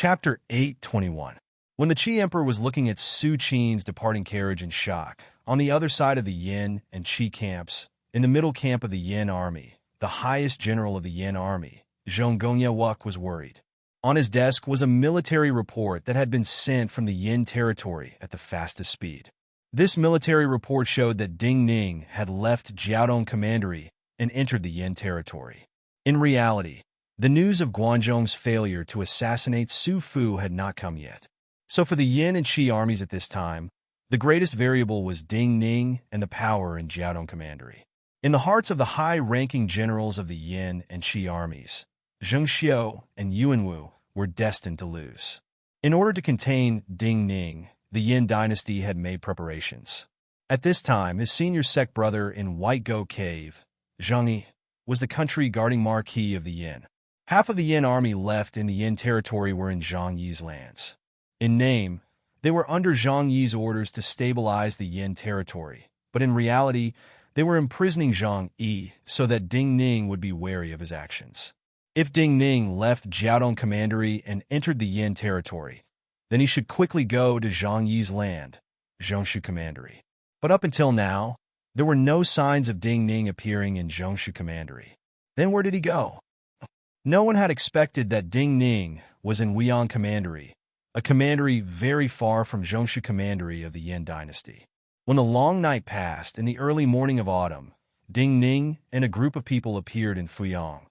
Chapter 8:21. When the Qi Emperor was looking at Su Qin's departing carriage in shock, on the other side of the Yin and Qi camps, in the middle camp of the Yin army, the highest general of the Yin army, Zhong Gonyewuk, was worried. On his desk was a military report that had been sent from the Yin territory at the fastest speed. This military report showed that Ding Ning had left Jiaodong Commandery and entered the Yin territory. In reality, the news of Guanzhong's failure to assassinate Su Fu had not come yet. So for the Yin and Qi armies at this time, the greatest variable was Ding Ning and the power in Jiaodong Commandery. In the hearts of the high-ranking generals of the Yin and Qi armies, Zheng Xiu and Yuan Wu were destined to lose. In order to contain Ding Ning, the Yin dynasty had made preparations. At this time, his senior sect brother in White Goat Cave, Zhang Yi, was the country guarding marquis of the Yin. Half of the Yin army left in the Yin territory were in Zhang Yi's lands. In name, they were under Zhang Yi's orders to stabilize the Yin territory, but in reality, they were imprisoning Zhang Yi so that Ding Ning would be wary of his actions. If Ding Ning left Jiaodong Commandery and entered the Yin territory, then he should quickly go to Zhang Yi's land, Zhongshu Commandery. But up until now, there were no signs of Ding Ning appearing in Zhongshu Commandery. Then where did he go? No one had expected that Ding Ning was in Weiyang Commandery, a commandery very far from Zhongshu Commandery of the Yin dynasty. When the long night passed in the early morning of autumn, Ding Ning and a group of people appeared in Fuyang,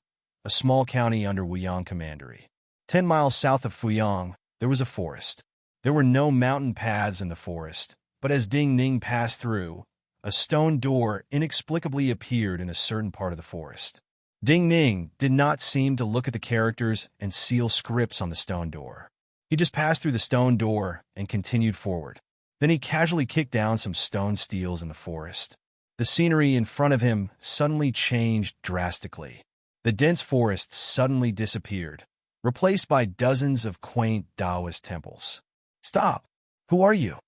a small county under Weiyang Commandery. 10 miles south of Fuyang, there was a forest. There were no mountain paths in the forest, but as Ding Ning passed through, a stone door inexplicably appeared in a certain part of the forest. Ding Ning did not seem to look at the characters and seal scripts on the stone door. He just passed through the stone door and continued forward. Then he casually kicked down some stone steels in the forest. The scenery in front of him suddenly changed drastically. The dense forest suddenly disappeared, replaced by dozens of quaint Taoist temples. "Stop! Who are you?"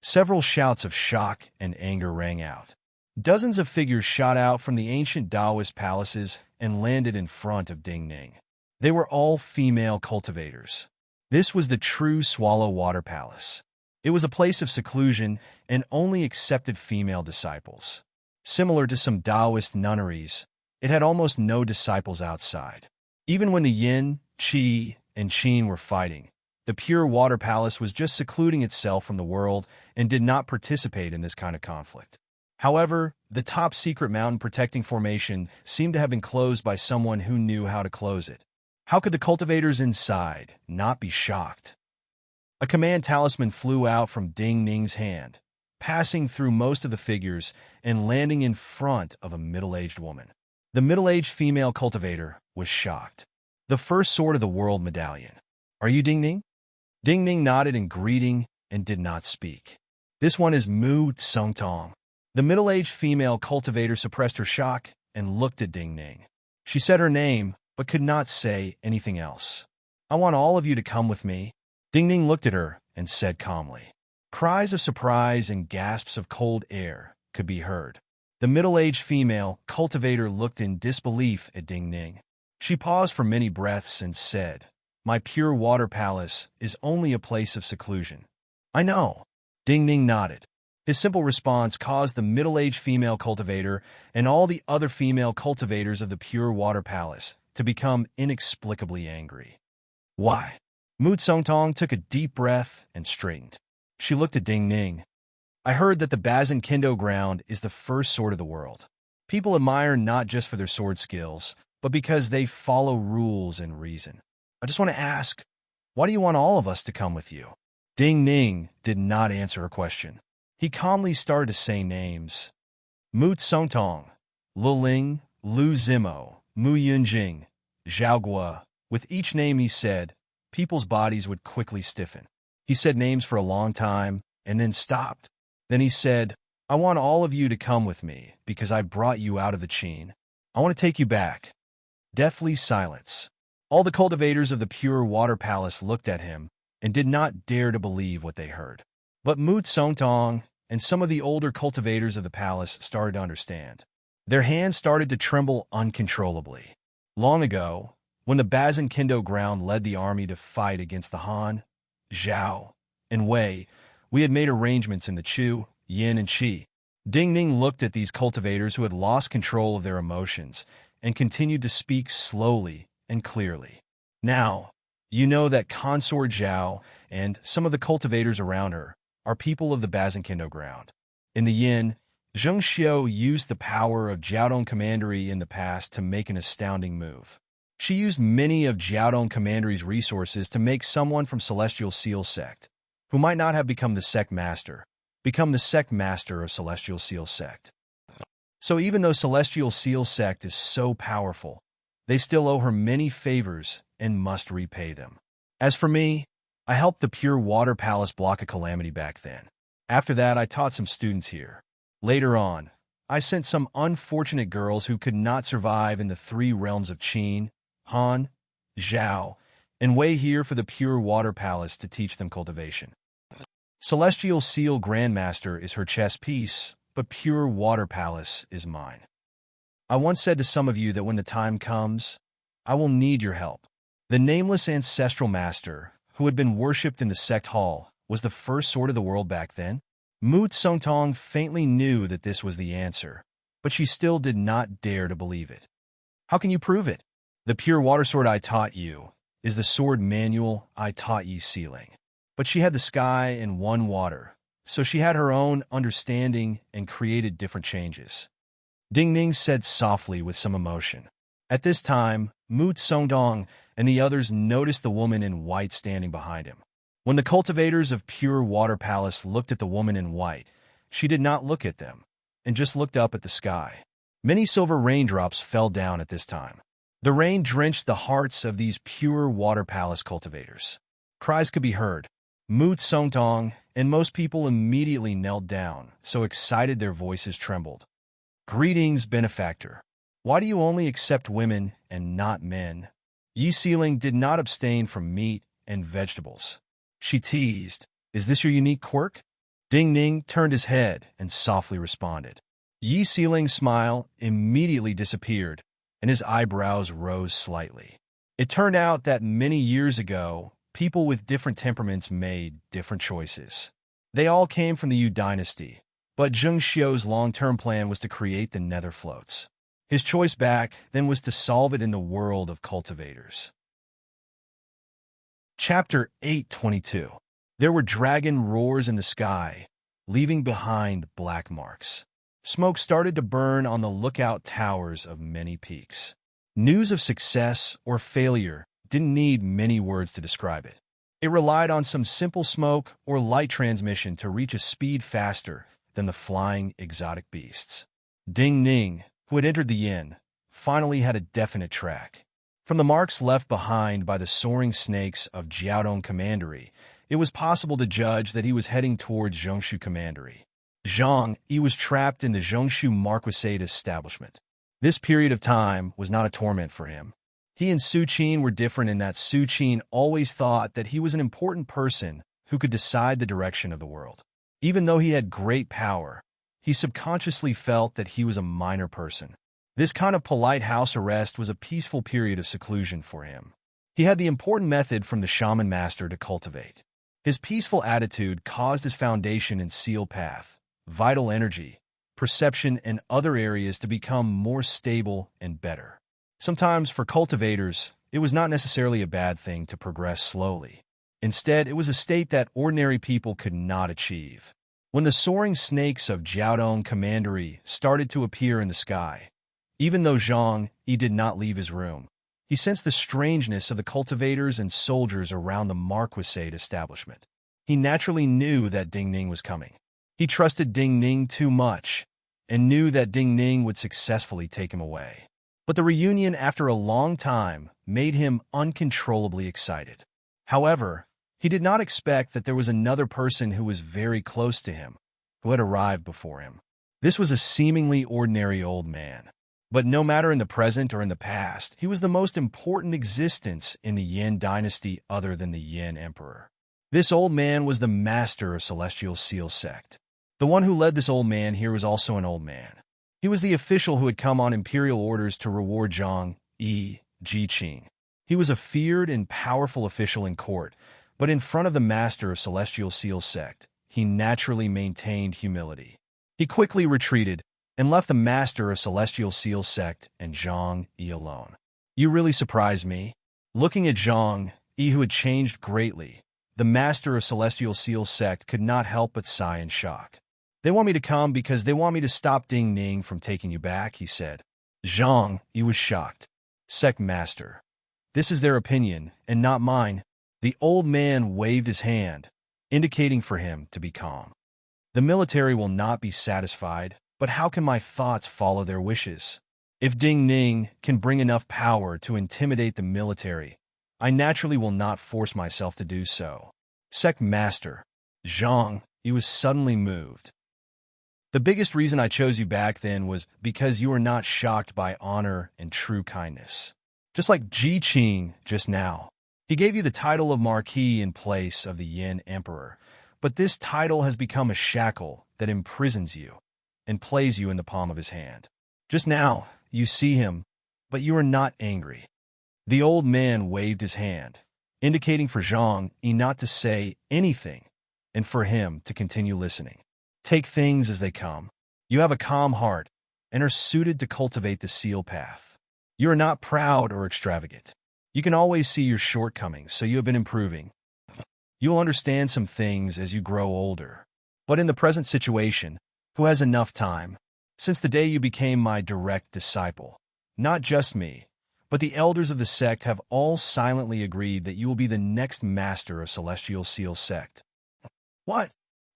Several shouts of shock and anger rang out. Dozens of figures shot out from the ancient Taoist palaces and landed in front of Ding Ning. They were all female cultivators. This was the true Swallow Water Palace. It was a place of seclusion and only accepted female disciples. Similar to some Taoist nunneries, it had almost no disciples outside. Even when the Yin, Qi, and Qin were fighting, the Pure Water Palace was just secluding itself from the world and did not participate in this kind of conflict. However, the top-secret mountain protecting formation seemed to have been closed by someone who knew how to close it. How could the cultivators inside not be shocked? A command talisman flew out from Ding Ning's hand, passing through most of the figures and landing in front of a middle-aged woman. The middle-aged female cultivator was shocked. "The first sword of the world medallion. Are you Ding Ning?" Ding Ning nodded in greeting and did not speak. "This one is Mu Tsungtong." The middle-aged female cultivator suppressed her shock and looked at Ding Ning. She said her name, but could not say anything else. "I want all of you to come with me." Ding Ning looked at her and said calmly. Cries of surprise and gasps of cold air could be heard. The middle-aged female cultivator looked in disbelief at Ding Ning. She paused for many breaths and said, "My Pure Water Palace is only a place of seclusion." "I know." Ding Ning nodded. His simple response caused the middle-aged female cultivator and all the other female cultivators of the Pure Water Palace to become inexplicably angry. "Why?" Mu Tsungtong took a deep breath and straightened. She looked at Ding Ning. "I heard that the Bazin Kendo ground is the first sword of the world. People admire not just for their sword skills, but because they follow rules and reason. I just want to ask, why do you want all of us to come with you?" Ding Ning did not answer her question. He calmly started to say names. Mu Tsungtong, Lu Ling, Lu Zimo, Mu Yunjing, Zhao Guo. With each name he said, people's bodies would quickly stiffen. He said names for a long time and then stopped. Then he said, "I want all of you to come with me because I brought you out of the Qin. I want to take you back." Deathly silence. All the cultivators of the Pure Water Palace looked at him and did not dare to believe what they heard. But Mu Tsungtong and some of the older cultivators of the palace started to understand. Their hands started to tremble uncontrollably. Long ago, When the Bazin Kendo ground led the army to fight against the Han, Zhao, and Wei, we had made arrangements in the Chu, Yin, and Qi. Ding Ning looked at these cultivators who had lost control of their emotions and continued to speak slowly and clearly. Now, you know that Consort Zhao and some of the cultivators around her are people of the Bazin Kendo ground. In the Yin, Zheng Xiu used the power of Jiaodong Commandery in the past to make an astounding move. She used many of Jiaodong Commandery's resources to make someone from Celestial Seal Sect, who might not have become the sect master, become the sect master of Celestial Seal Sect. So even though Celestial Seal Sect is so powerful, they still owe her many favors and must repay them. As for me, I helped the Pure Water Palace block a calamity back then. After that, I taught some students here. Later on, I sent some unfortunate girls who could not survive in the three realms of Qin, Han, Zhao, and Wei here for the Pure Water Palace to teach them cultivation. Celestial Seal Grandmaster is her chess piece, but Pure Water Palace is mine. I once said to some of you that when the time comes, I will need your help. The nameless ancestral master, who had been worshipped in the sect hall, was the first sword of the world back then. Mu Tsongtong faintly knew that this was the answer, but she still did not dare to believe it. How can you prove it? The pure water sword I taught you is the sword manual I taught ye sealing. But she had the sky and one water, so she had her own understanding and created different changes. Ding Ning said softly with some emotion. At this time, Mu Tsongdong and the others noticed the woman in white standing behind him. When the cultivators of Pure Water Palace looked at the woman in white, she did not look at them, and just looked up at the sky. Many silver raindrops fell down at this time. The rain drenched the hearts of these Pure Water Palace cultivators. Cries could be heard. Mu Tsongtong and most people immediately knelt down, so excited their voices trembled. Greetings, benefactor. Why do you only accept women and not men? Yi Sealing did not abstain from meat and vegetables. She teased, is this your unique quirk? Ding Ning turned his head and softly responded. Yi Sealing's smile immediately disappeared, and his eyebrows rose slightly. It turned out that many years ago, people with different temperaments made different choices. They all came from the Yu dynasty, but Zheng Xiu's long-term plan was to create the nether floats. His choice back then was to solve it in the world of cultivators. Chapter 822. There were dragon roars in the sky, leaving behind black marks. Smoke started to burn on the lookout towers of many peaks. News of success or failure didn't need many words to describe it. It relied on some simple smoke or light transmission to reach a speed faster than the flying exotic beasts. Ding Ning, who had entered the inn, finally had a definite track. From the marks left behind by the soaring snakes of Jiaodong Commandery, it was possible to judge that he was heading towards Zhongshu Commandery. Zhang Yi was trapped in the Zhongshu Marquisate establishment. This period of time was not a torment for him. He and Su Qin were different in that Su Qin always thought that he was an important person who could decide the direction of the world. Even though he had great power, he subconsciously felt that he was a minor person. This kind of polite house arrest was a peaceful period of seclusion for him. He had the important method from the shaman master to cultivate. His peaceful attitude caused his foundation and seal path, vital energy, perception, and other areas to become more stable and better. Sometimes, for cultivators, it was not necessarily a bad thing to progress slowly. Instead, it was a state that ordinary people could not achieve. When the soaring snakes of Jiaodong Commandery started to appear in the sky, even though Zhang Yi did not leave his room, he sensed the strangeness of the cultivators and soldiers around the Marquisate establishment. He naturally knew that Ding Ning was coming. He trusted Ding Ning too much and knew that Ding Ning would successfully take him away. But the reunion after a long time made him uncontrollably excited. However, he did not expect that there was another person who was very close to him, who had arrived before him. This was a seemingly ordinary old man. But no matter in the present or in the past, he was the most important existence in the Yin dynasty other than the Yin emperor. This old man was the master of Celestial Seal Sect. The one who led this old man here was also an old man. He was the official who had come on imperial orders to reward Zhang Yi Jiqing. He was a feared and powerful official in court, but in front of the master of Celestial Seal sect, he naturally maintained humility. He quickly retreated and left the master of Celestial Seal sect and Zhang Yi alone. You really surprised me. Looking at Zhang Yi, who had changed greatly, the master of Celestial Seal sect could not help but sigh in shock. They want me to come because they want me to stop Ding Ning from taking you back, he said. Zhang Yi was shocked. Sect master. This is their opinion, and not mine. The old man waved his hand, indicating for him to be calm. The military will not be satisfied, but how can my thoughts follow their wishes? If Ding Ning can bring enough power to intimidate the military, I naturally will not force myself to do so. Sect master. Zhang Yi was suddenly moved. The biggest reason I chose you back then was because you were not shocked by honor and true kindness. Just like Ji Qing just now. He gave you the title of Marquis in place of the Yin Emperor, but this title has become a shackle that imprisons you and plays you in the palm of his hand. Just now, you see him, but you are not angry. The old man waved his hand, indicating for Zhang Yi not to say anything and for him to continue listening. Take things as they come. You have a calm heart and are suited to cultivate the seal path. You are not proud or extravagant. You can always see your shortcomings, so you have been improving. You will understand some things as you grow older. But in the present situation, who has enough time? Since the day you became my direct disciple, not just me, but the elders of the sect have all silently agreed that you will be the next master of Celestial Seal sect. What?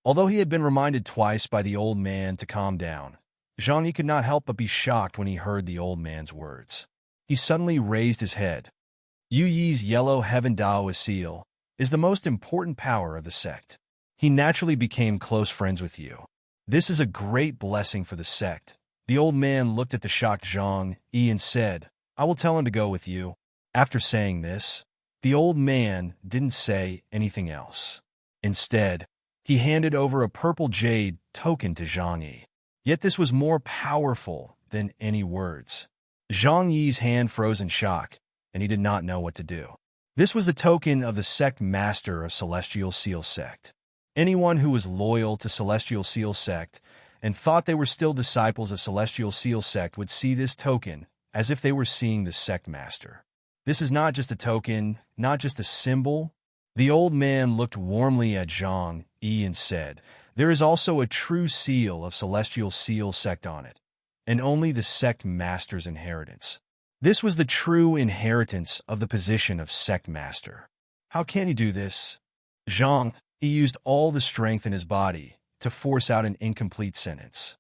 Although he had been reminded twice by the old man to calm down, Zhang Yi could not help but be shocked when he heard the old man's words. He suddenly raised his head. Yu Yi's yellow heaven Daoist seal is the most important power of the sect. He naturally became close friends with you. This is a great blessing for the sect. The old man looked at the shocked Zhang Yi and said, I will tell him to go with you. After saying this, the old man didn't say anything else. Instead, he handed over a purple jade token to Zhang Yi. Yet this was more powerful than any words. Zhang Yi's hand froze in shock, and he did not know what to do. This was the token of the sect master of Celestial Seal sect. Anyone who was loyal to Celestial Seal sect and thought they were still disciples of Celestial Seal sect would see this token as if they were seeing the sect master. This is not just a token, not just a symbol. The old man looked warmly at Zhang Yi and said, there is also a true seal of Celestial Seal sect on it, and only the sect master's inheritance. This was the true inheritance of the position of sect master. How can you do this? Zhang Yi used all the strength in his body to force out an incomplete sentence.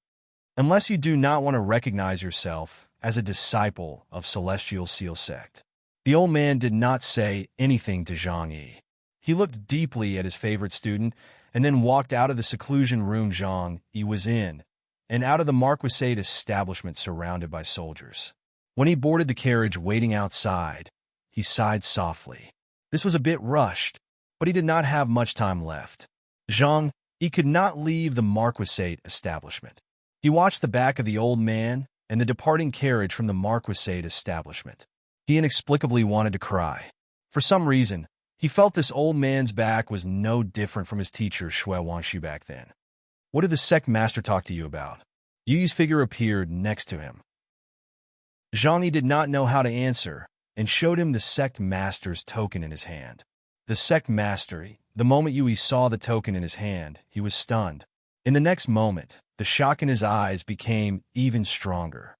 Unless you do not want to recognize yourself as a disciple of Celestial Seal sect. The old man did not say anything to Zhang Yi. He looked deeply at his favorite student and then walked out of the seclusion room Zhang Yi was in and out of the marquisate establishment surrounded by soldiers. When he boarded the carriage waiting outside, he sighed softly. This was a bit rushed, but he did not have much time left. Zhang Yi could not leave the marquisate establishment. He watched the back of the old man and the departing carriage from the marquisate establishment. He inexplicably wanted to cry. For some reason, he felt this old man's back was no different from his teacher Shui Wanshu back then. What did the sect master talk to you about? Yu Yi's figure appeared next to him. Zhang Yi did not know how to answer and showed him the sect master's token in his hand. The sect master, the moment Yu Yi saw the token in his hand, he was stunned. In the next moment, the shock in his eyes became even stronger.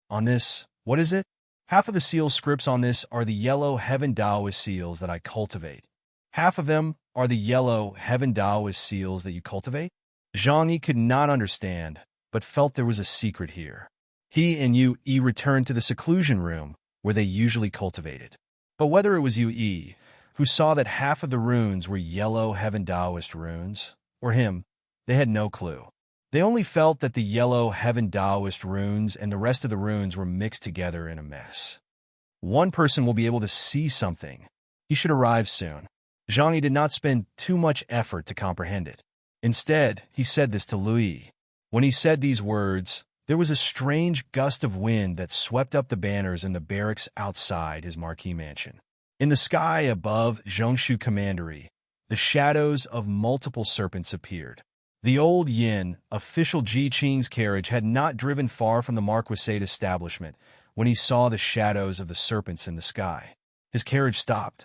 On this, what is it? Half of the seal scripts on this are the yellow heaven Taoist seals that I cultivate. Half of them are the yellow heaven Taoist seals that you cultivate? Zhang Yi could not understand, but felt there was a secret here. He and Yu Yi returned to the seclusion room where they usually cultivated. But whether it was Yu Yi, who saw that half of the runes were yellow heaven Taoist runes, or him, they had no clue. They only felt that the yellow heaven Taoist runes and the rest of the runes were mixed together in a mess. One person will be able to see something. He should arrive soon. Zhang Yi did not spend too much effort to comprehend it. Instead, he said this to Lu Yi. When he said these words, there was a strange gust of wind that swept up the banners in the barracks outside his marquee mansion. In the sky above Zhongshu Commandery, the shadows of multiple serpents appeared. The old Yin, official Ji Qing's carriage, had not driven far from the Marquisate establishment when he saw the shadows of the serpents in the sky. His carriage stopped.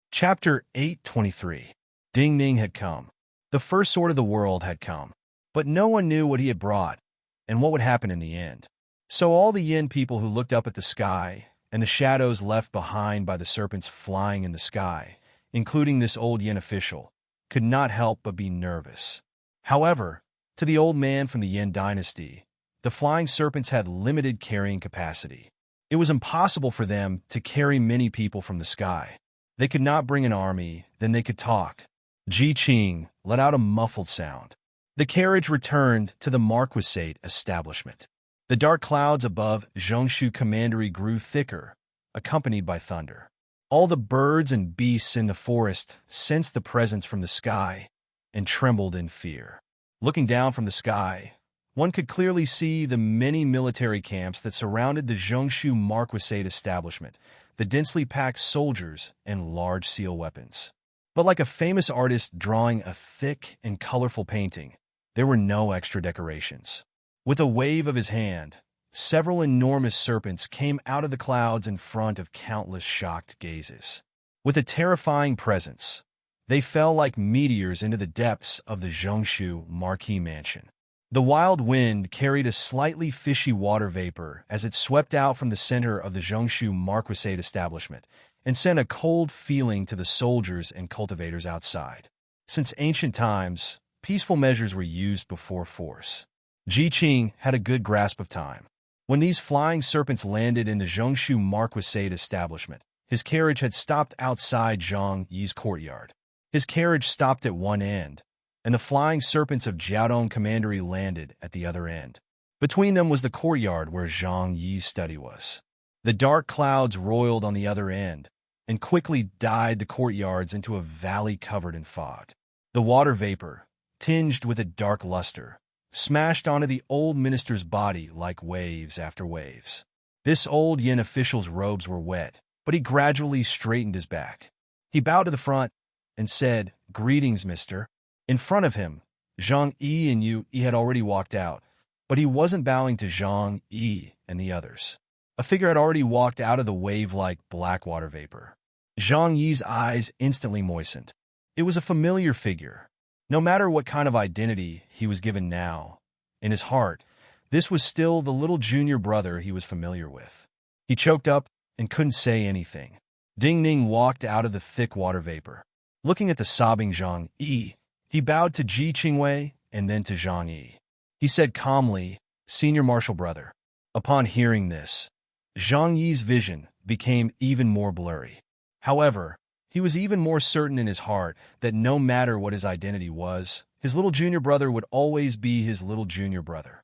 Chapter 823. Ding Ning had come. The first sword of the world had come. But no one knew what he had brought and what would happen in the end. So all the Yin people who looked up at the sky and the shadows left behind by the serpents flying in the sky, including this old Yin official, could not help but be nervous. However, to the old man from the Yin dynasty, the flying serpents had limited carrying capacity. It was impossible for them to carry many people from the sky. They could not bring an army, then they could talk. Ji Qing let out a muffled sound. The carriage returned to the Marquisate establishment. The dark clouds above Zhongshu Commandery grew thicker, accompanied by thunder. All the birds and beasts in the forest sensed the presence from the sky and trembled in fear. Looking down from the sky, one could clearly see the many military camps that surrounded the Zhongshu Marquisate establishment, the densely packed soldiers and large seal weapons. But like a famous artist drawing a thick and colorful painting, there were no extra decorations. With a wave of his hand, several enormous serpents came out of the clouds in front of countless shocked gazes. With a terrifying presence, they fell like meteors into the depths of the Zhongshu Marquis Mansion. The wild wind carried a slightly fishy water vapor as it swept out from the center of the Zhongshu Marquisate establishment and sent a cold feeling to the soldiers and cultivators outside. Since ancient times, peaceful measures were used before force. Ji Qing had a good grasp of time. When these flying serpents landed in the Zhongshu Marquisate establishment, his carriage had stopped outside Zhang Yi's courtyard. His carriage stopped at one end, and the flying serpents of Jiaodong Commandery landed at the other end. Between them was the courtyard where Zhang Yi's study was. The dark clouds roiled on the other end, and quickly dyed the courtyards into a valley covered in fog. The water vapor, tinged with a dark luster, smashed onto the old minister's body like waves after waves. This old Yin official's robes were wet, but he gradually straightened his back. He bowed to the front and said, "Greetings, mister." In front of him, Zhang Yi and Yu Yi had already walked out, but he wasn't bowing to Zhang Yi and the others. A figure had already walked out of the wave-like black water vapor. Zhang Yi's eyes instantly moistened. It was a familiar figure. No matter what kind of identity he was given now, in his heart, this was still the little junior brother he was familiar with. He choked up and couldn't say anything. Ding Ning walked out of the thick water vapor. Looking at the sobbing Zhang Yi, he bowed to Ji Qingwei and then to Zhang Yi. He said calmly, "Senior Marshal Brother." Upon hearing this, Zhang Yi's vision became even more blurry. However, he was even more certain in his heart that no matter what his identity was, his little junior brother would always be his little junior brother.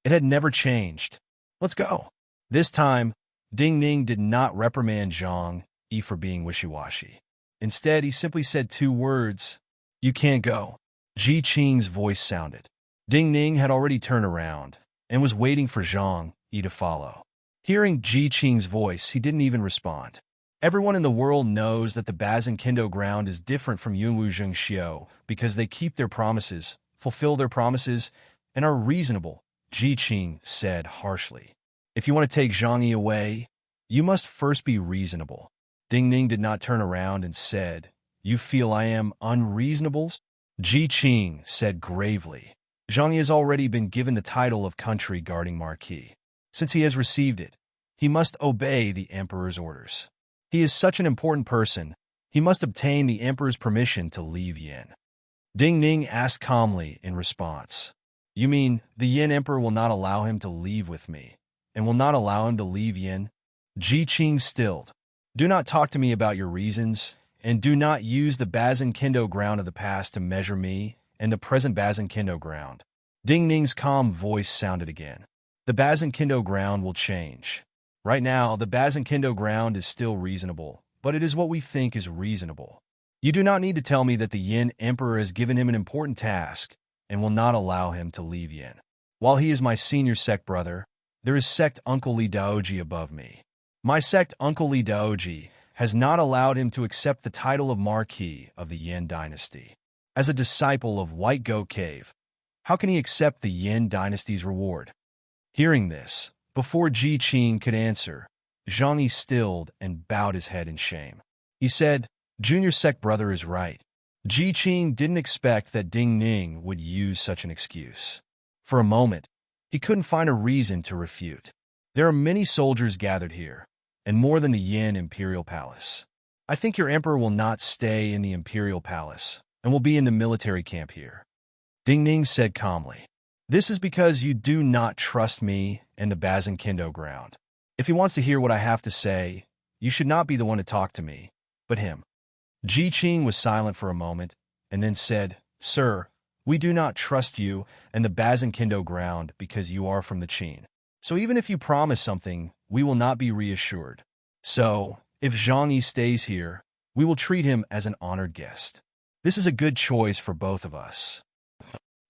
It had never changed. "Let's go." This time, Ding Ning did not reprimand Zhang Yi for being wishy-washy. Instead, he simply said two words, "You can't go." Ji Qing's voice sounded. Ding Ning had already turned around and was waiting for Zhang Yi to follow. Hearing Ji Qing's voice, he didn't even respond. Everyone in the world knows that the Bazin Kendo ground is different from Yunwu Zhengxiu because they keep their promises, fulfill their promises, and are reasonable, Ji Qing said harshly. "If you want to take Zhang Yi away, you must first be reasonable." Ding Ning did not turn around and said, "You feel I am unreasonable?" Ji Qing said gravely, "Zhang Yi has already been given the title of country guarding marquis. Since he has received it, he must obey the emperor's orders. He is such an important person, he must obtain the emperor's permission to leave Yin." Ding Ning asked calmly in response, "You mean the Yin emperor will not allow him to leave with me, and will not allow him to leave Yin?" Ji Qing stilled. "Do not talk to me about your reasons, and do not use the Bazin Kendo ground of the past to measure me and the present Bazin Kendo ground." Ding Ning's calm voice sounded again. "The Bazin Kendo ground will change. Right now, the Bazin Kendo ground is still reasonable, but it is what we think is reasonable. You do not need to tell me that the Yin Emperor has given him an important task and will not allow him to leave Yin. While he is my senior sect brother, there is sect Uncle Li Daoji above me. My sect Uncle Li Daoji has not allowed him to accept the title of Marquis of the Yin dynasty. As a disciple of White Goat Cave, how can he accept the Yin dynasty's reward? Hearing this, before Ji Qing could answer, Zhang Yi stilled and bowed his head in shame. He said, "Junior sect brother is right." Ji Qing didn't expect that Ding Ning would use such an excuse. For a moment, he couldn't find a reason to refute. There are many soldiers gathered here, and more than the Yin Imperial Palace. I think your emperor will not stay in the Imperial Palace, and will be in the military camp here. Ding Ning said calmly. This is because you do not trust me and the Bazin Kendo ground. If he wants to hear what I have to say, you should not be the one to talk to me, but him. Ji Qing was silent for a moment, and then said, Sir, we do not trust you and the Bazin Kendo ground because you are from the Qin. So even if you promise something, we will not be reassured. So, if Zhang Yi stays here, we will treat him as an honored guest. This is a good choice for both of us.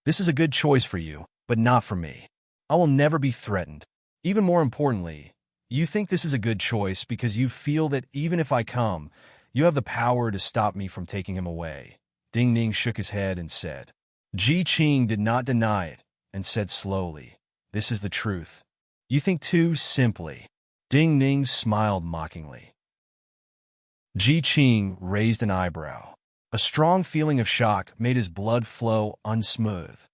This is a good choice for you, but not for me. I will never be threatened. Even more importantly, you think this is a good choice because you feel that even if I come, you have the power to stop me from taking him away. Ding Ning shook his head and said. Ji Qing did not deny it and said slowly, This is the truth. You think too simply. Ding Ning smiled mockingly. Ji Qing raised an eyebrow. A strong feeling of shock made his blood flow unsmooth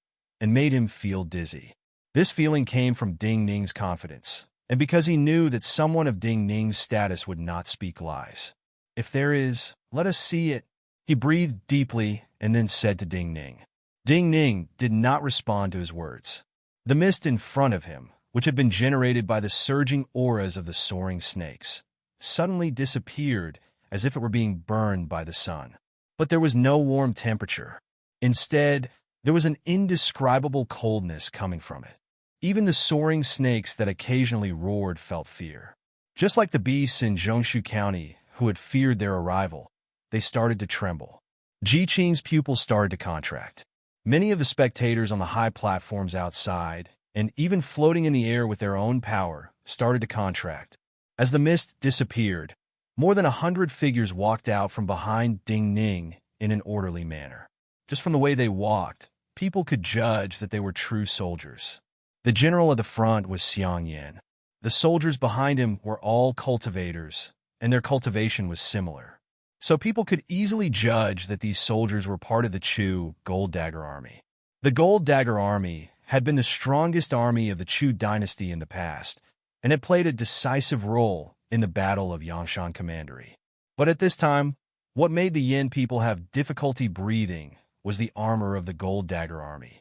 and made him feel dizzy. This feeling came from Ding Ning's confidence, and because he knew that someone of Ding Ning's status would not speak lies. If there is, let us see it. He breathed deeply and then said to Ding Ning. Ding Ning did not respond to his words. The mist in front of him, which had been generated by the surging auras of the soaring snakes, suddenly disappeared as if it were being burned by the sun. But there was no warm temperature. Instead, there was an indescribable coldness coming from it. Even the soaring snakes that occasionally roared felt fear. Just like the beasts in Zhongshu County who had feared their arrival, they started to tremble. Ji Qing's pupils started to contract. Many of the spectators on the high platforms outside, and even floating in the air with their own power, started to contract. As the mist disappeared, more than 100 figures walked out from behind Ding Ning in an orderly manner. Just from the way they walked, people could judge that they were true soldiers. The general at the front was Xiang Yan. The soldiers behind him were all cultivators, and their cultivation was similar. So people could easily judge that these soldiers were part of the Chu Gold Dagger Army. The Gold Dagger Army had been the strongest army of the Chu dynasty in the past, and had played a decisive role in the Battle of Yangshan Commandery. But at this time, what made the Yin people have difficulty breathing was the armor of the Gold Dagger Army.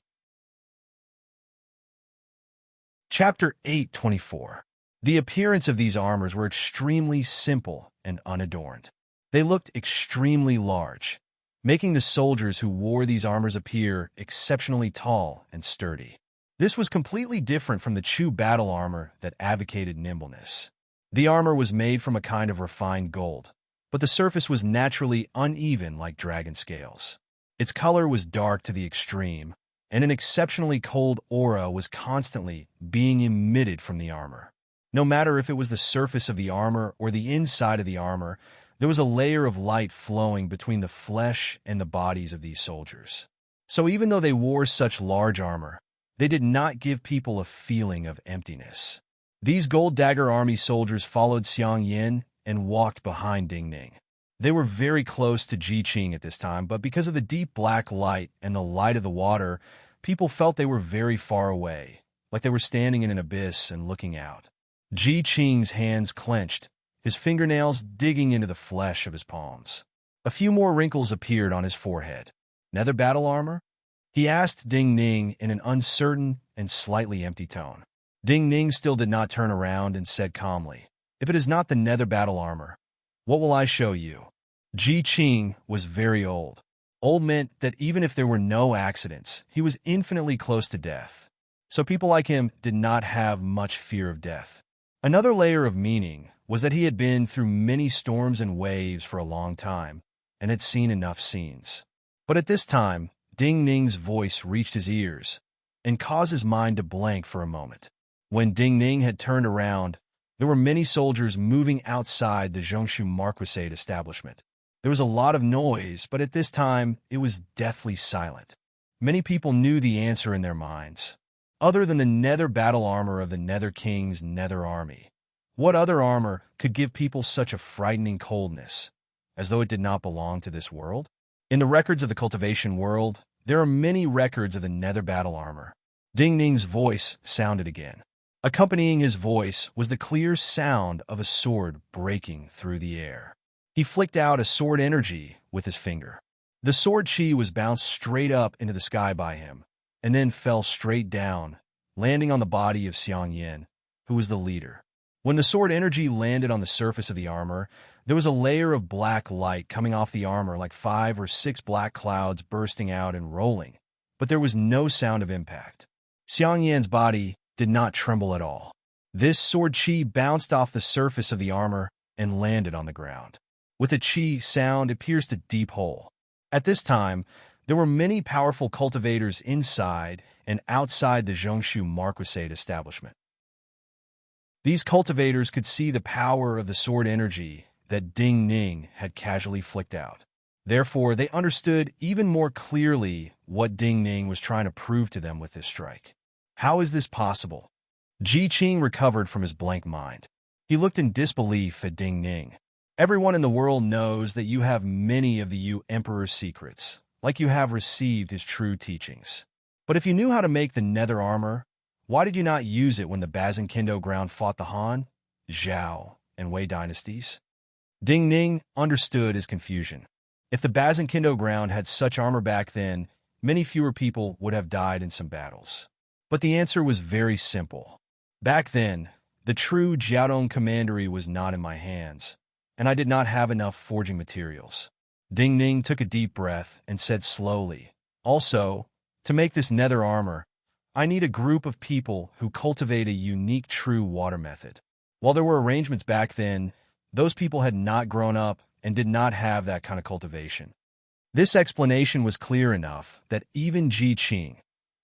Chapter 8:24. The appearance of these armors were extremely simple and unadorned. They looked extremely large, making the soldiers who wore these armors appear exceptionally tall and sturdy. This was completely different from the Chu battle armor that advocated nimbleness. The armor was made from a kind of refined gold, but the surface was naturally uneven like dragon scales. Its color was dark to the extreme, and an exceptionally cold aura was constantly being emitted from the armor. No matter if it was the surface of the armor or the inside of the armor, there was a layer of light flowing between the flesh and the bodies of these soldiers. So even though they wore such large armor, they did not give people a feeling of emptiness. These Gold Dagger Army soldiers followed Xiang Yin and walked behind Ding Ning. They were very close to Ji Qing at this time, but because of the deep black light and the light of the water, people felt they were very far away, like they were standing in an abyss and looking out. Ji Qing's hands clenched, his fingernails digging into the flesh of his palms. A few more wrinkles appeared on his forehead. Nether battle armor? He asked Ding Ning in an uncertain and slightly empty tone. Ding Ning still did not turn around and said calmly, If it is not the nether battle armor, what will I show you? Ji Qing was very old. Old meant that even if there were no accidents, he was infinitely close to death. So people like him did not have much fear of death. Another layer of meaning was that he had been through many storms and waves for a long time, and had seen enough scenes. But at this time, Ding Ning's voice reached his ears, and caused his mind to blank for a moment. When Ding Ning had turned around, There were many soldiers moving outside the Zhongshu marquisate establishment. There was a lot of noise, but at this time, it was deathly silent. Many people knew the answer in their minds. Other than the nether battle armor of the Nether King's nether army, what other armor could give people such a frightening coldness, as though it did not belong to this world? In the records of the cultivation world, there are many records of the nether battle armor. Ding Ning's voice sounded again. Accompanying his voice was the clear sound of a sword breaking through the air. He flicked out a sword energy with his finger. The sword chi was bounced straight up into the sky by him, and then fell straight down, landing on the body of Xiang Yin, who was the leader. When the sword energy landed on the surface of the armor, there was a layer of black light coming off the armor like 5 or 6 black clouds bursting out and rolling, but there was no sound of impact. Xiang Yan's body did not tremble at all. This sword chi bounced off the surface of the armor and landed on the ground. With a chi sound, it pierced a deep hole. At this time, there were many powerful cultivators inside and outside the Zhongshu marquisate establishment. These cultivators could see the power of the sword energy that Ding Ning had casually flicked out. Therefore, they understood even more clearly what Ding Ning was trying to prove to them with this strike. How is this possible? Ji Qing recovered from his blank mind. He looked in disbelief at Ding Ning. Everyone in the world knows that you have many of the Yu Emperor's secrets, like you have received his true teachings. But if you knew how to make the nether armor, why did you not use it when the Bazinkindo ground fought the Han, Zhao, and Wei dynasties? Ding Ning understood his confusion. If the Bazinkindo ground had such armor back then, many fewer people would have died in some battles. But the answer was very simple. Back then, the true Jiaodong commandery was not in my hands, and I did not have enough forging materials. Ding Ning took a deep breath and said slowly, also, to make this nether armor, I need a group of people who cultivate a unique true water method. While there were arrangements back then, those people had not grown up and did not have that kind of cultivation. This explanation was clear enough that even Ji Qing,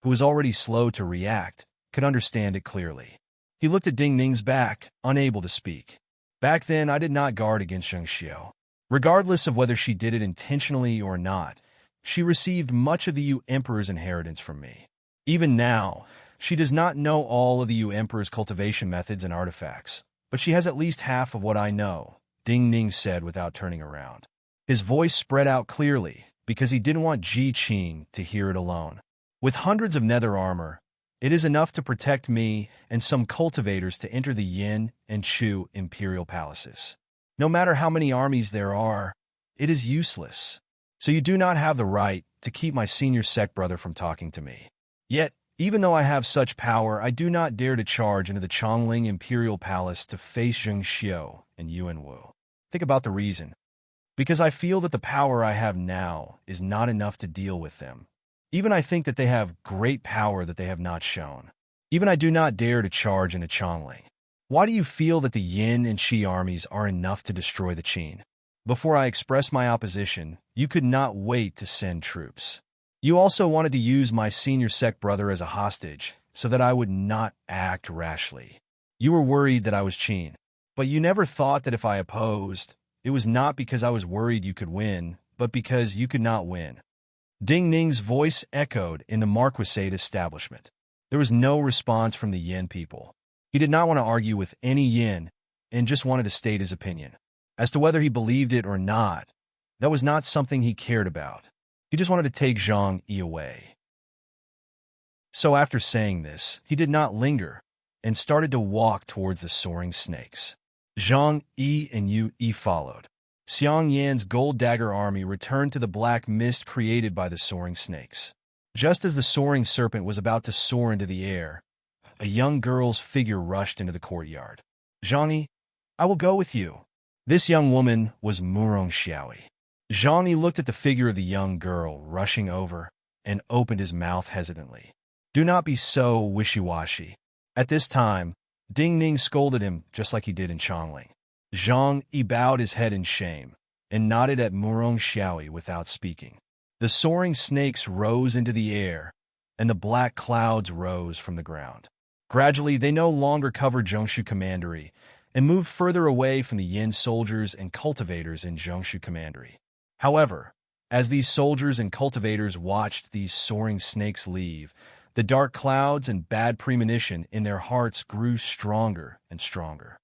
who was already slow to react, could understand it clearly. He looked at Ding Ning's back, unable to speak. Back then, I did not guard against Zheng Xiao. Regardless of whether she did it intentionally or not, she received much of the Yu Emperor's inheritance from me. Even now, she does not know all of the Yu Emperor's cultivation methods and artifacts, but she has at least half of what I know, Ding Ning said without turning around. His voice spread out clearly, because he didn't want Ji Qing to hear it alone. With hundreds of nether armor, it is enough to protect me and some cultivators to enter the Yin and Chu imperial palaces. No matter how many armies there are, it is useless. So you do not have the right to keep my senior sect brother from talking to me. Yet, even though I have such power, I do not dare to charge into the Chongling imperial palace to face Zheng Xiao and Yuan Wu. Think about the reason. Because I feel that the power I have now is not enough to deal with them. Even I think that they have great power that they have not shown. Even I do not dare to charge into Chongling. Why do you feel that the Yin and Qi armies are enough to destroy the Qin? Before I express my opposition, you could not wait to send troops. You also wanted to use my senior sect brother as a hostage, so that I would not act rashly. You were worried that I was Qin, but you never thought that if I opposed, it was not because I was worried you could win, but because you could not win. Ding Ning's voice echoed in the marquisate establishment. There was no response from the Yin people. He did not want to argue with any Yin, and just wanted to state his opinion. As to whether he believed it or not, that was not something he cared about. He just wanted to take Zhang Yi away. So after saying this, he did not linger, and started to walk towards the soaring snakes. Zhang Yi and Yu Yi followed. Xiang Yan's gold dagger army returned to the black mist created by the soaring snakes. Just as the soaring serpent was about to soar into the air, a young girl's figure rushed into the courtyard. Zhang Yi, I will go with you. This young woman was Murong Xiaoyi. Zhang Yi looked at the figure of the young girl rushing over and opened his mouth hesitantly. Do not be so wishy-washy. At this time, Ding Ning scolded him just like he did in Chongling. Zhang Yi bowed his head in shame and nodded at Murong Xiaoyi without speaking. The soaring snakes rose into the air, and the black clouds rose from the ground. Gradually, they no longer covered Zhongshu Commandery, and moved further away from the Yin soldiers and cultivators in Zhongshu Commandery. However, as these soldiers and cultivators watched these soaring snakes leave, the dark clouds and bad premonition in their hearts grew stronger and stronger.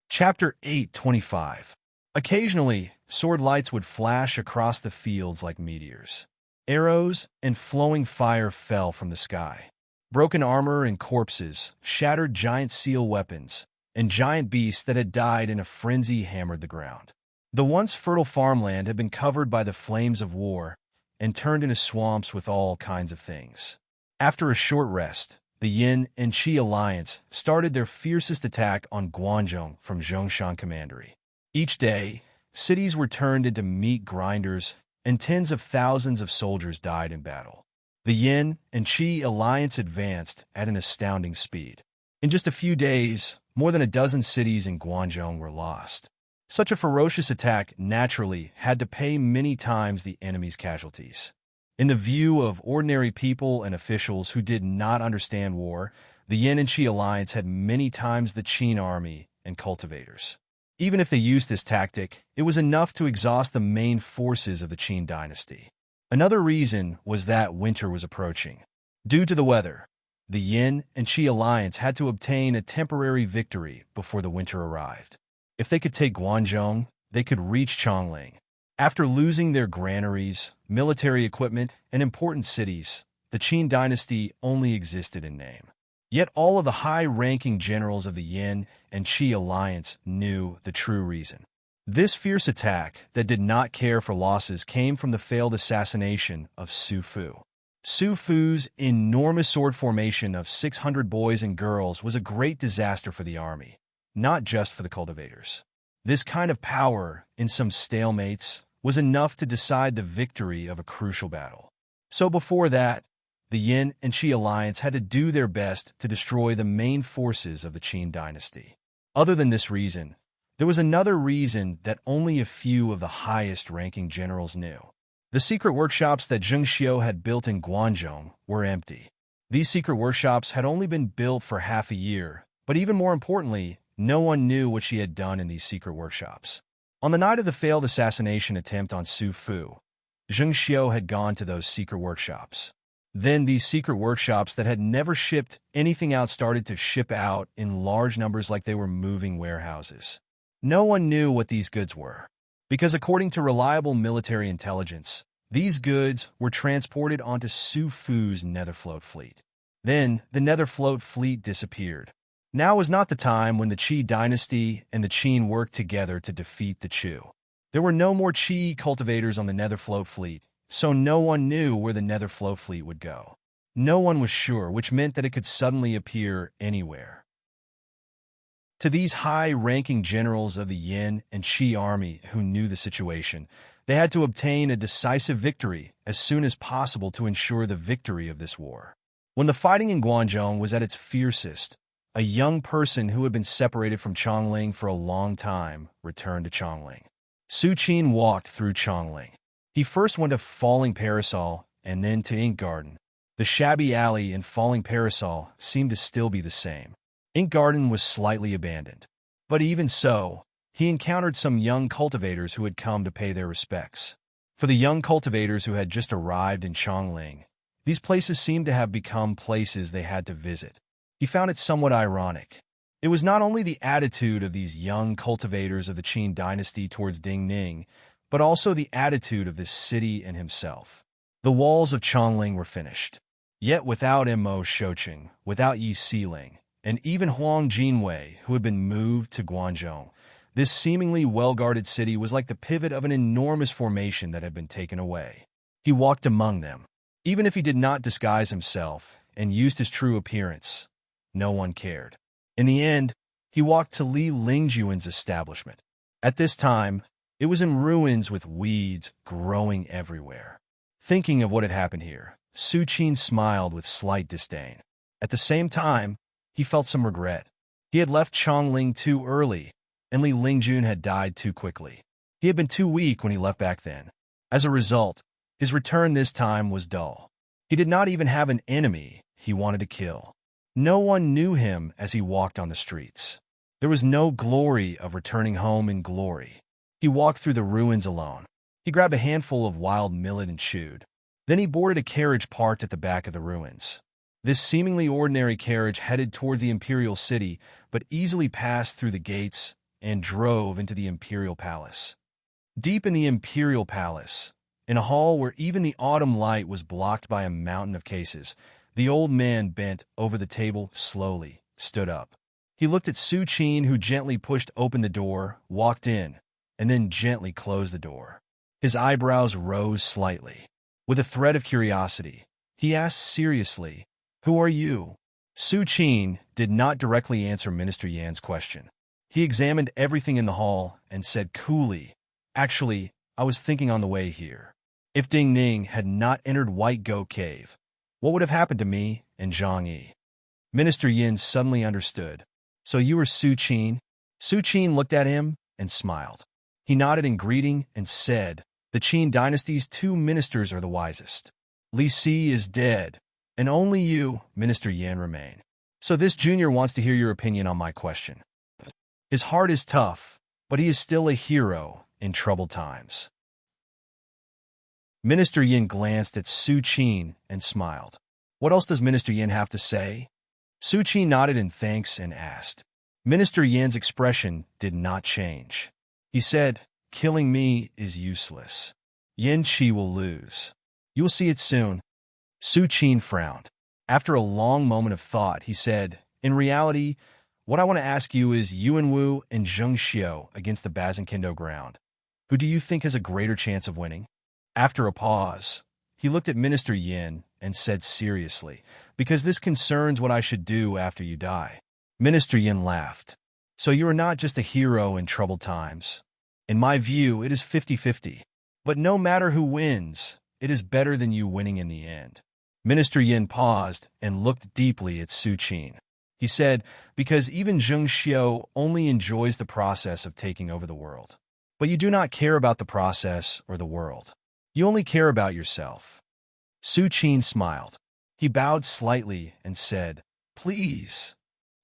Chapter 8:25. Occasionally, sword lights would flash across the fields like meteors. Arrows and flowing fire fell from the sky. Broken armor and corpses, shattered giant seal weapons, and giant beasts that had died in a frenzy hammered the ground. The once fertile farmland had been covered by the flames of war and turned into swamps with all kinds of things. After a short rest, the Yin and Qi alliance started their fiercest attack on Guanzhong from Zhongshan Commandery. Each day, cities were turned into meat grinders, and tens of thousands of soldiers died in battle. The Yin and Qi alliance advanced at an astounding speed. In just a few days, more than a dozen cities in Guanzhong were lost. Such a ferocious attack naturally had to pay many times the enemy's casualties. In the view of ordinary people and officials who did not understand war, the Yin and Qi alliance had many times the Qin army and cultivators. Even if they used this tactic, it was enough to exhaust the main forces of the Qin dynasty. Another reason was that winter was approaching. Due to the weather, the Yin and Qi alliance had to obtain a temporary victory before the winter arrived. If they could take Guanzhong, they could reach Chongling. After losing their granaries, military equipment, and important cities, the Qin dynasty only existed in name. Yet all of the high-ranking generals of the Yin and Qi alliance knew the true reason. This fierce attack that did not care for losses came from the failed assassination of Su Fu. Su Fu's enormous sword formation of 600 boys and girls was a great disaster for the army, not just for the cultivators. This kind of power, in some stalemates, was enough to decide the victory of a crucial battle. So before that, the Yin and Qi alliance had to do their best to destroy the main forces of the Qin dynasty. Other than this reason, there was another reason that only a few of the highest-ranking generals knew. The secret workshops that Zheng Xiu had built in Guanzhong were empty. These secret workshops had only been built for half a year, but even more importantly, no one knew what she had done in these secret workshops. On the night of the failed assassination attempt on Su Fu, Zheng Xiu had gone to those secret workshops. Then these secret workshops that had never shipped anything out started to ship out in large numbers like they were moving warehouses. No one knew what these goods were, because according to reliable military intelligence, these goods were transported onto Su Fu's Netherfloat fleet. Then the Netherfloat fleet disappeared. Now was not the time when the Qi dynasty and the Qin worked together to defeat the Chu. There were no more Qi cultivators on the Netherfloat fleet, so no one knew where the Netherfloat fleet would go. No one was sure, which meant that it could suddenly appear anywhere. To these high-ranking generals of the Yin and Qi army who knew the situation, they had to obtain a decisive victory as soon as possible to ensure the victory of this war. When the fighting in Guanzhong was at its fiercest, a young person who had been separated from Chongling for a long time returned to Chongling. Su Qin walked through Chongling. He first went to Falling Parasol and then to Ink Garden. The shabby alley in Falling Parasol seemed to still be the same. Ink Garden was slightly abandoned. But even so, he encountered some young cultivators who had come to pay their respects. For the young cultivators who had just arrived in Chongling, these places seemed to have become places they had to visit. He found it somewhat ironic. It was not only the attitude of these young cultivators of the Qin dynasty towards Ding Ning, but also the attitude of this city and himself. The walls of Chongling were finished. Yet without Mo Shouqing, without Yi Siling, and even Huang Jinwei, who had been moved to Guanzhong, this seemingly well-guarded city was like the pivot of an enormous formation that had been taken away. He walked among them. Even if he did not disguise himself and used his true appearance, no one cared. In the end, he walked to Li Lingjuan's establishment. At this time, it was in ruins with weeds growing everywhere. Thinking of what had happened here, Su Qin smiled with slight disdain. At the same time, he felt some regret. He had left Chongling too early, and Li Lingjun had died too quickly. He had been too weak when he left back then. As a result, his return this time was dull. He did not even have an enemy he wanted to kill. No one knew him as he walked on the streets. There was no glory of returning home in glory. He walked through the ruins alone. He grabbed a handful of wild millet and chewed. Then he boarded a carriage parked at the back of the ruins. This seemingly ordinary carriage headed towards the imperial city, but easily passed through the gates and drove into the imperial palace. Deep in the imperial palace, in a hall where even the autumn light was blocked by a mountain of cases, the old man bent over the table slowly, stood up. He looked at Su Qin, who gently pushed open the door, walked in, and then gently closed the door. His eyebrows rose slightly. With a thread of curiosity, he asked seriously, "Who are you?" Su Qin did not directly answer Minister Yan's question. He examined everything in the hall and said coolly, "Actually, I was thinking on the way here. If Ding Ning had not entered White Goat Cave, what would have happened to me and Zhang Yi?" Minister Yin suddenly understood. "So you are Su Qin?" Su Qin looked at him and smiled. He nodded in greeting and said, "The Qin dynasty's 2 ministers are the wisest. Li Si is dead, and only you, Minister Yan, remain. So this junior wants to hear your opinion on my question. His heart is tough, but he is still a hero in troubled times." Minister Yin glanced at Su Qin and smiled. "What else does Minister Yin have to say?" Su Qin nodded in thanks and asked. Minister Yan's expression did not change. He said, "Killing me is useless. Yin Qi will lose. You will see it soon." Su Qin frowned. After a long moment of thought, he said, "In reality, what I want to ask you is Yuan Wu and Zheng Xiao against the Bazinkendo ground. Who do you think has a greater chance of winning?" After a pause, he looked at Minister Yin and said seriously, "Because this concerns what I should do after you die." Minister Yin laughed. "So you are not just a hero in troubled times. In my view, it is 50-50. But no matter who wins, it is better than you winning in the end." Minister Yin paused and looked deeply at Su Qin. He said, "Because even Zheng Xiao only enjoys the process of taking over the world. But you do not care about the process or the world. You only care about yourself." Su Qin smiled. He bowed slightly and said, "Please."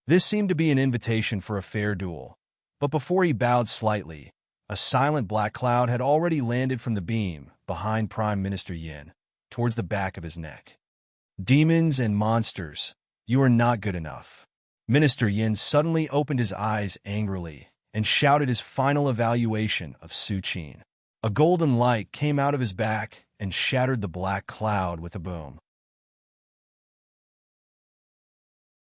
This seemed to be an invitation for a fair duel. But before he bowed slightly, a silent black cloud had already landed from the beam behind Prime Minister Yin, towards the back of his neck. "Demons and monsters, you are not good enough." Minister Yin suddenly opened his eyes angrily and shouted his final evaluation of Su Qin. A golden light came out of his back and shattered the black cloud with a boom.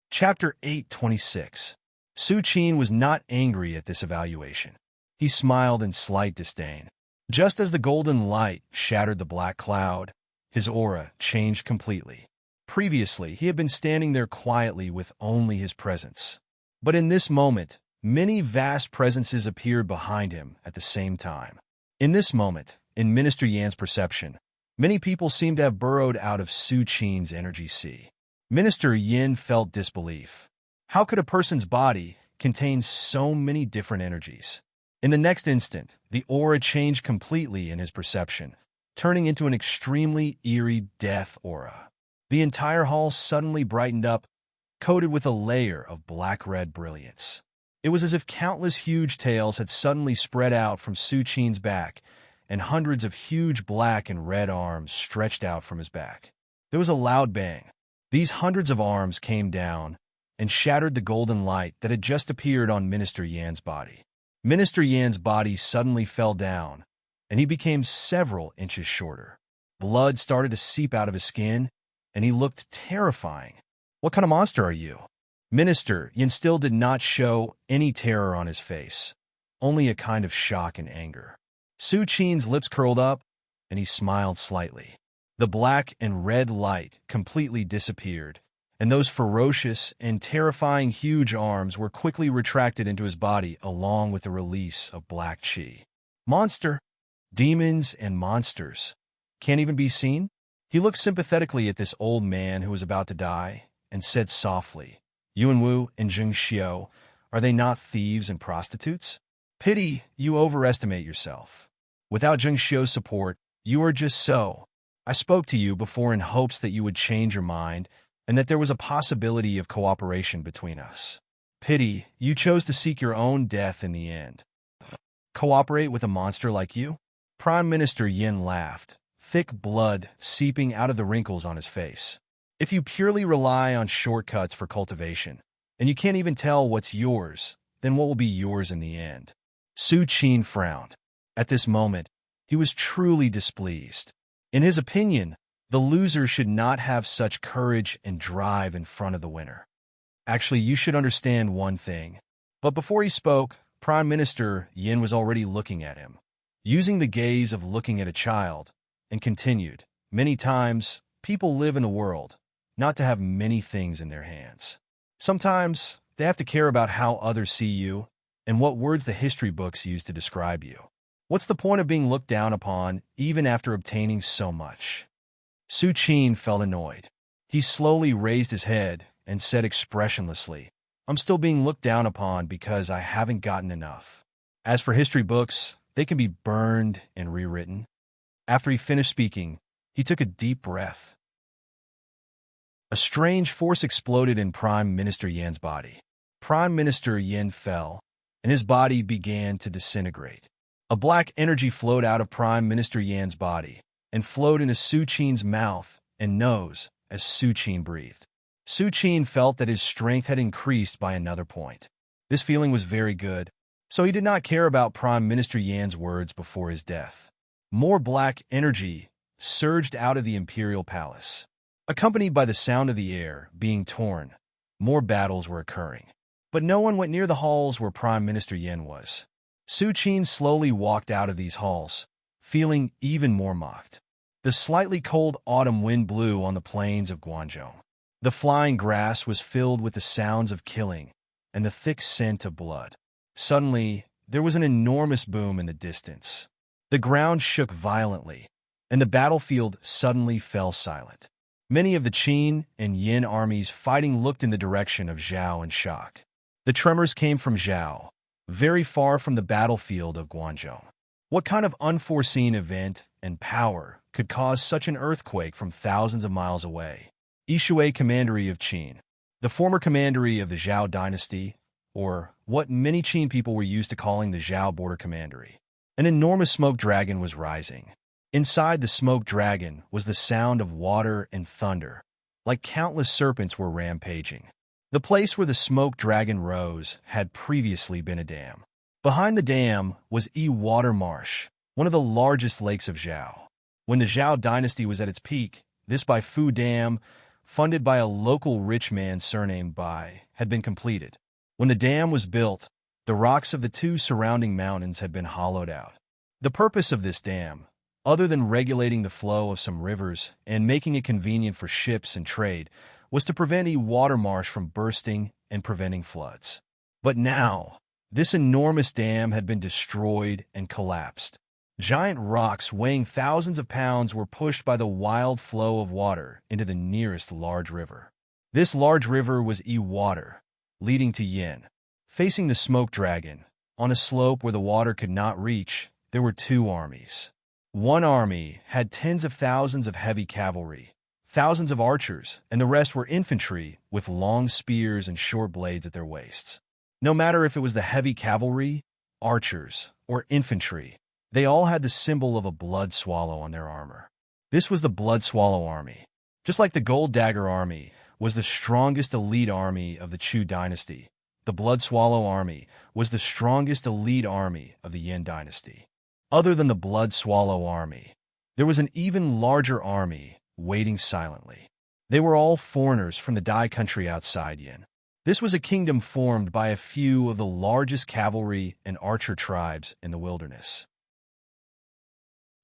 Chapter 826. Su Qin was not angry at this evaluation. He smiled in slight disdain. Just as the golden light shattered the black cloud, his aura changed completely. Previously, he had been standing there quietly with only his presence. But in this moment, many vast presences appeared behind him at the same time. In this moment, in Minister Yan's perception, many people seemed to have burrowed out of Su Qin's energy sea. Minister Yin felt disbelief. How could a person's body contain so many different energies? In the next instant, the aura changed completely in his perception, turning into an extremely eerie death aura. The entire hall suddenly brightened up, coated with a layer of black-red brilliance. It was as if countless huge tails had suddenly spread out from Su Qin's back, and hundreds of huge black and red arms stretched out from his back. There was a loud bang. These hundreds of arms came down and shattered the golden light that had just appeared on Minister Yan's body. Minister Yan's body suddenly fell down, and he became several inches shorter. Blood started to seep out of his skin, and he looked terrifying. "What kind of monster are you?" Minister Yin still did not show any terror on his face, only a kind of shock and anger. Su Qin's lips curled up, and he smiled slightly. The black and red light completely disappeared, and those ferocious and terrifying huge arms were quickly retracted into his body along with the release of black qi. "Monster, demons, and monsters can't even be seen?" He looked sympathetically at this old man who was about to die and said softly, "Yuan Wu and Zheng Xiao, are they not thieves and prostitutes? Pity you overestimate yourself. Without Zheng Xiao's support, you are just so. I spoke to you before in hopes that you would change your mind and that there was a possibility of cooperation between us. Pity, you chose to seek your own death in the end. Cooperate with a monster like you? Prime Minister Yin laughed, thick blood seeping out of the wrinkles on his face. If you purely rely on shortcuts for cultivation, and you can't even tell what's yours, then what will be yours in the end? Su Qin frowned. At this moment, he was truly displeased. In his opinion, the loser should not have such courage and drive in front of the winner. Actually, you should understand one thing. But before he spoke, Prime Minister Yin was already looking at him, using the gaze of looking at a child, and continued, many times, people live in the world, not to have many things in their hands. Sometimes, they have to care about how others see you, and what words the history books use to describe you. What's the point of being looked down upon, even after obtaining so much? Su Qin felt annoyed. He slowly raised his head and said expressionlessly, I'm still being looked down upon because I haven't gotten enough. As for history books, they can be burned and rewritten. After he finished speaking, he took a deep breath. A strange force exploded in Prime Minister Yan's body. Prime Minister Yan fell, and his body began to disintegrate. A black energy flowed out of Prime Minister Yan's body and flowed into Su Qin's mouth and nose as Su Qin breathed. Su Qin felt that his strength had increased by another point. This feeling was very good, so he did not care about Prime Minister Yan's words before his death. More black energy surged out of the imperial palace. Accompanied by the sound of the air being torn, more battles were occurring. But no one went near the halls where Prime Minister Yan was. Su Qin slowly walked out of these halls, feeling even more mocked. The slightly cold autumn wind blew on the plains of Guangzhou. The flying grass was filled with the sounds of killing and the thick scent of blood. Suddenly, there was an enormous boom in the distance. The ground shook violently, and the battlefield suddenly fell silent. Many of the Qin and Yin armies fighting looked in the direction of Zhao in shock. The tremors came from Zhao, very far from the battlefield of Guangzhou. What kind of unforeseen event and power could cause such an earthquake from thousands of miles away? Yishui Commandery of Qin, the former commandery of the Zhao dynasty, or what many Qin people were used to calling the Zhao border commandery. An enormous smoke dragon was rising. Inside the smoke dragon was the sound of water and thunder, like countless serpents were rampaging. The place where the smoke dragon rose had previously been a dam. Behind the dam was Water Marsh, one of the largest lakes of Zhao. When the Zhao dynasty was at its peak, this Baifu Dam, funded by a local rich man surnamed Bai, had been completed. When the dam was built, the rocks of the two surrounding mountains had been hollowed out. The purpose of this dam, other than regulating the flow of some rivers and making it convenient for ships and trade, was to prevent Water Marsh from bursting and preventing floods. But now, this enormous dam had been destroyed and collapsed. Giant rocks weighing thousands of pounds were pushed by the wild flow of water into the nearest large river. This large river was Water, leading to Yin. Facing the smoke dragon, on a slope where the water could not reach, there were two armies. One army had tens of thousands of heavy cavalry, thousands of archers, and the rest were infantry with long spears and short blades at their waists. No matter if it was the heavy cavalry, archers, or infantry, they all had the symbol of a blood swallow on their armor. This was the Blood Swallow Army. Just like the Gold Dagger Army was the strongest elite army of the Chu dynasty, the Blood Swallow Army was the strongest elite army of the Yin dynasty. Other than the Blood Swallow Army, there was an even larger army waiting silently. They were all foreigners from the Dai country outside Yin. This was a kingdom formed by a few of the largest cavalry and archer tribes in the wilderness.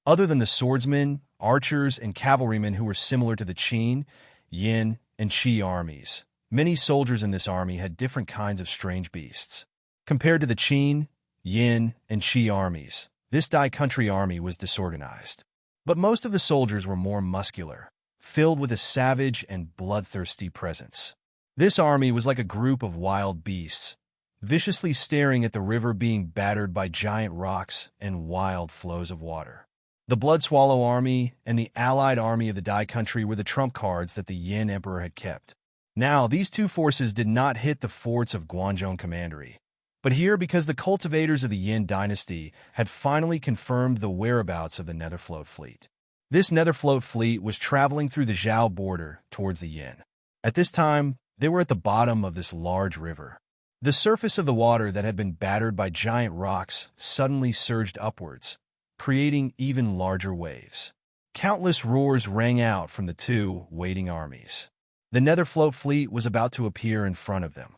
Other than the swordsmen, archers, and cavalrymen who were similar to the Qin, Yin, and Qi armies, many soldiers in this army had different kinds of strange beasts. Compared to the Qin, Yin, and Qi armies, this Dai country army was disorganized. But most of the soldiers were more muscular, filled with a savage and bloodthirsty presence. This army was like a group of wild beasts, viciously staring at the river being battered by giant rocks and wild flows of water. The Blood Swallow Army and the allied army of the Dai country were the trump cards that the Yin Emperor had kept. Now, these two forces did not hit the forts of Guangzhou Commandery, but here because the cultivators of the Yin dynasty had finally confirmed the whereabouts of the Netherfloat fleet. This Netherfloat fleet was traveling through the Zhao border towards the Yin. At this time, they were at the bottom of this large river. The surface of the water that had been battered by giant rocks suddenly surged upwards, creating even larger waves. Countless roars rang out from the two waiting armies. The Netherfloat fleet was about to appear in front of them.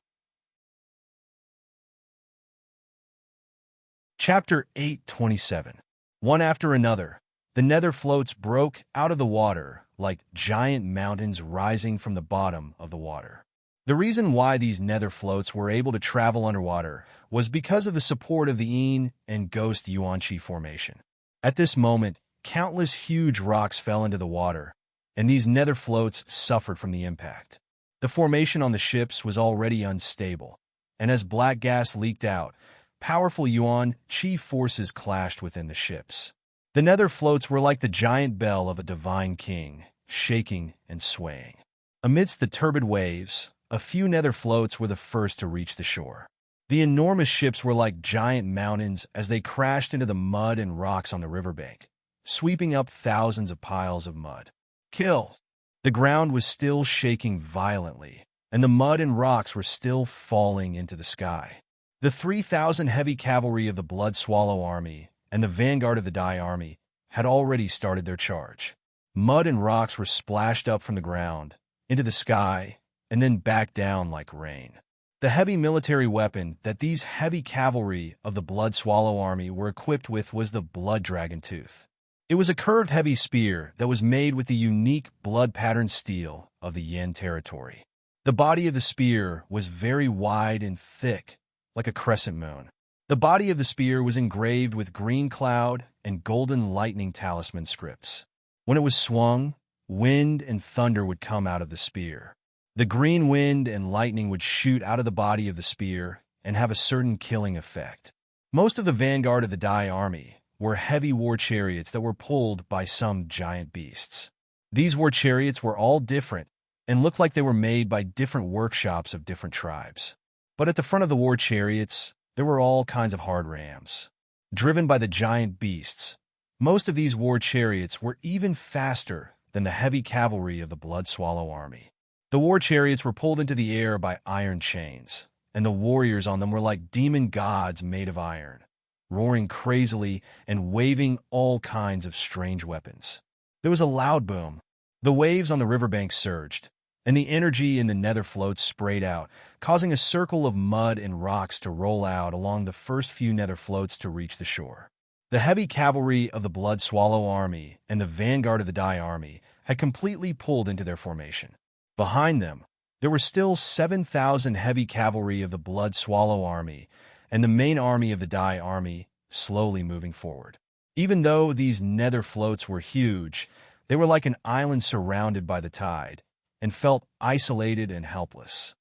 Chapter 8:27. One after another, the Netherfloats broke out of the water like giant mountains rising from the bottom of the water. The reason why these Netherfloats were able to travel underwater was because of the support of the Yin and Ghost Yuanqi formation. At this moment, countless huge rocks fell into the water, and these Netherfloats suffered from the impact. The formation on the ships was already unstable, and as black gas leaked out, powerful Yuan Qi forces clashed within the ships. The Netherfloats were like the giant bell of a divine king, shaking and swaying. Amidst the turbid waves, a few Netherfloats were the first to reach the shore. The enormous ships were like giant mountains as they crashed into the mud and rocks on the riverbank, sweeping up thousands of piles of mud. Kill! The ground was still shaking violently, and the mud and rocks were still falling into the sky. The 3,000 heavy cavalry of the Blood Swallow Army and the vanguard of the Dai Army had already started their charge. Mud and rocks were splashed up from the ground, into the sky, and then back down like rain. The heavy military weapon that these heavy cavalry of the Blood Swallow Army were equipped with was the Blood Dragon Tooth. It was a curved heavy spear that was made with the unique blood-patterned steel of the Yin territory. The body of the spear was very wide and thick, like a crescent moon. The body of the spear was engraved with green cloud and golden lightning talisman scripts. When it was swung, wind and thunder would come out of the spear. The green wind and lightning would shoot out of the body of the spear and have a certain killing effect. Most of the vanguard of the Dai army were heavy war chariots that were pulled by some giant beasts. These war chariots were all different and looked like they were made by different workshops of different tribes. But at the front of the war chariots, there were all kinds of hard rams, driven by the giant beasts. Most of these war chariots were even faster than the heavy cavalry of the Blood Swallow Army. The war chariots were pulled into the air by iron chains, and the warriors on them were like demon gods made of iron, roaring crazily and waving all kinds of strange weapons. There was a loud boom. The waves on the riverbank surged, and the energy in the Netherfloats sprayed out, causing a circle of mud and rocks to roll out along the first few Netherfloats to reach the shore. The heavy cavalry of the Blood Swallow Army and the vanguard of the Dai Army had completely pulled into their formation. Behind them, there were still 7,000 heavy cavalry of the Blood Swallow Army and the main army of the Dai Army slowly moving forward. Even though these Netherfloats were huge, they were like an island surrounded by the tide, and felt isolated and helpless.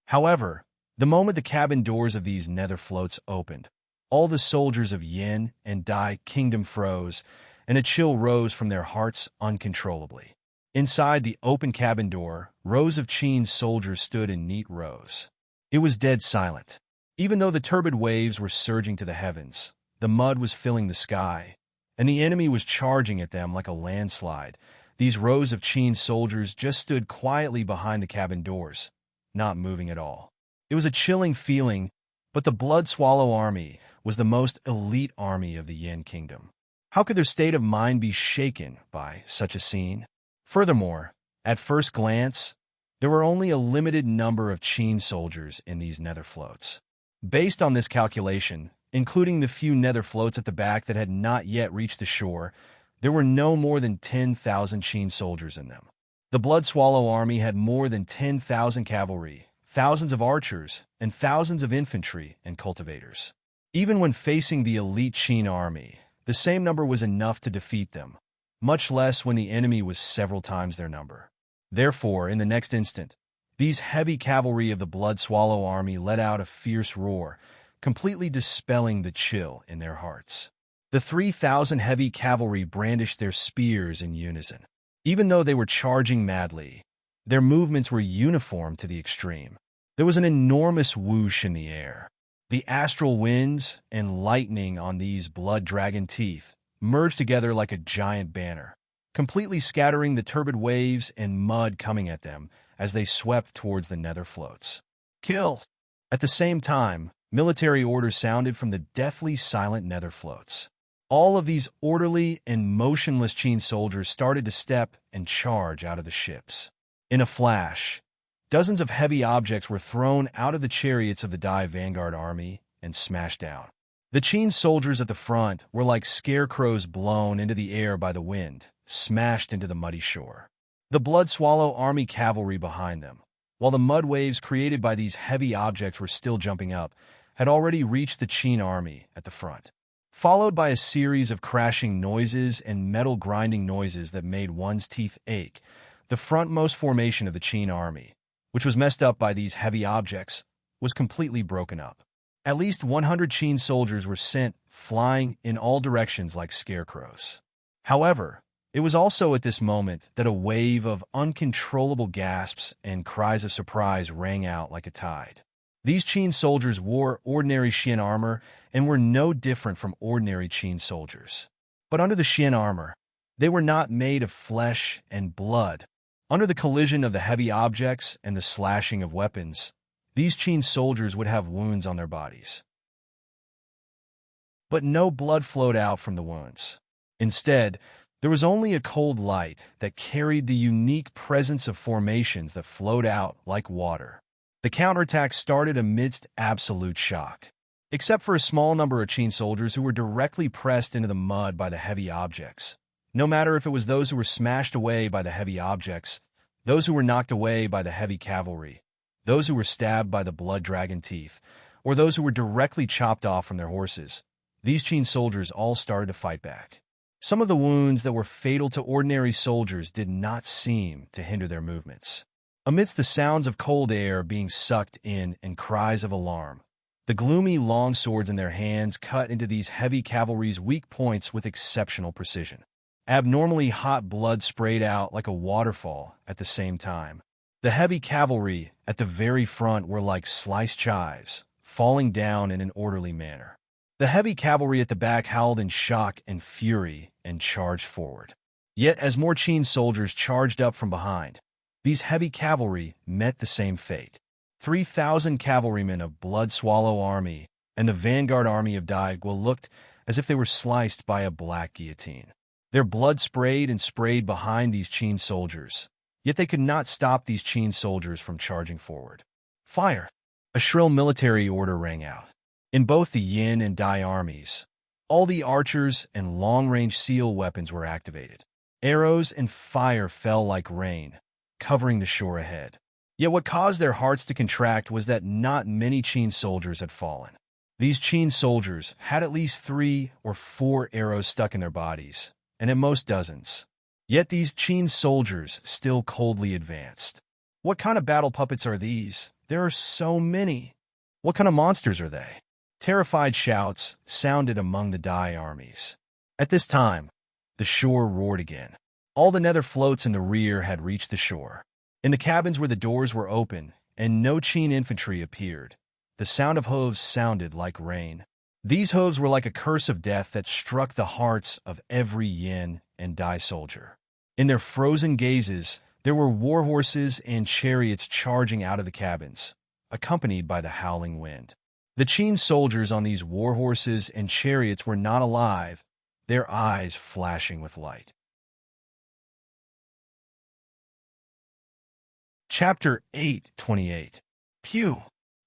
However, the moment the cabin doors of these Netherfloats opened, all the soldiers of Yin and Dai kingdom froze, and a chill rose from their hearts uncontrollably. Inside the open cabin door, rows of Qin soldiers stood in neat rows. It was dead silent. Even though the turbid waves were surging to the heavens, the mud was filling the sky, and the enemy was charging at them like a landslide. These rows of Qin soldiers just stood quietly behind the cabin doors, not moving at all. It was a chilling feeling, but the Blood Swallow Army was the most elite army of the Yin Kingdom. How could their state of mind be shaken by such a scene? Furthermore, at first glance, there were only a limited number of Qin soldiers in these Netherfloats. Based on this calculation, including the few Netherfloats at the back that had not yet reached the shore, there were no more than 10,000 Qin soldiers in them. The Blood Swallow Army had more than 10,000 cavalry, thousands of archers, and thousands of infantry and cultivators. Even when facing the elite Qin army, the same number was enough to defeat them, much less when the enemy was several times their number. Therefore, in the next instant, these heavy cavalry of the Blood Swallow Army let out a fierce roar, completely dispelling the chill in their hearts. The 3,000 heavy cavalry brandished their spears in unison. Even though they were charging madly, their movements were uniform to the extreme. There was an enormous whoosh in the air. The astral winds and lightning on these blood-dragon teeth merged together like a giant banner, completely scattering the turbid waves and mud coming at them as they swept towards the nether floats. Kill! At the same time, military orders sounded from the deathly silent nether floats. All of these orderly and motionless Qin soldiers started to step and charge out of the ships. In a flash, dozens of heavy objects were thrown out of the chariots of the Dai vanguard army and smashed down. The Qin soldiers at the front were like scarecrows blown into the air by the wind, smashed into the muddy shore. The Blood Swallow army cavalry behind them, while the mud waves created by these heavy objects were still jumping up, had already reached the Qin army at the front, followed by a series of crashing noises and metal grinding noises that made one's teeth ache. The frontmost formation of the Qin army, which was messed up by these heavy objects, was completely broken up. At least 100 Qin soldiers were sent flying in all directions like scarecrows. However, it was also at this moment that a wave of uncontrollable gasps and cries of surprise rang out like a tide. These Qin soldiers wore ordinary Xian armor and were no different from ordinary Qin soldiers. But under the Xian armor, they were not made of flesh and blood. Under the collision of the heavy objects and the slashing of weapons, these Qin soldiers would have wounds on their bodies. But no blood flowed out from the wounds. Instead, there was only a cold light that carried the unique presence of formations that flowed out like water. The counterattack started amidst absolute shock. Except for a small number of Qin soldiers who were directly pressed into the mud by the heavy objects. No matter if it was those who were smashed away by the heavy objects, those who were knocked away by the heavy cavalry, those who were stabbed by the blood dragon teeth, or those who were directly chopped off from their horses, these Qin soldiers all started to fight back. Some of the wounds that were fatal to ordinary soldiers did not seem to hinder their movements. Amidst the sounds of cold air being sucked in and cries of alarm, the gloomy long swords in their hands cut into these heavy cavalry's weak points with exceptional precision. Abnormally hot blood sprayed out like a waterfall at the same time. The heavy cavalry at the very front were like sliced chives, falling down in an orderly manner. The heavy cavalry at the back howled in shock and fury and charged forward. Yet as more Qin soldiers charged up from behind, these heavy cavalry met the same fate. 3,000 cavalrymen of Blood Swallow army and the vanguard army of Daigua looked as if they were sliced by a black guillotine. Their blood sprayed and sprayed behind these Qin soldiers, yet they could not stop these Qin soldiers from charging forward. Fire! A shrill military order rang out. In both the Yin and Dai armies, all the archers and long-range seal weapons were activated. Arrows and fire fell like rain, covering the shore ahead. Yet what caused their hearts to contract was that not many Qin soldiers had fallen. These Qin soldiers had at least 3 or 4 arrows stuck in their bodies, and at most dozens. Yet these Qin soldiers still coldly advanced. What kind of battle puppets are these? There are so many. What kind of monsters are they? Terrified shouts sounded among the Dai armies. At this time, the shore roared again. All the nether floats in the rear had reached the shore. In the cabins where the doors were open and no Qin infantry appeared, the sound of hooves sounded like rain. These hooves were like a curse of death that struck the hearts of every Yin and Dai soldier. In their frozen gazes, there were war horses and chariots charging out of the cabins, accompanied by the howling wind. The Qin soldiers on these war horses and chariots were not alive, their eyes flashing with light. Chapter 8:28. Pew!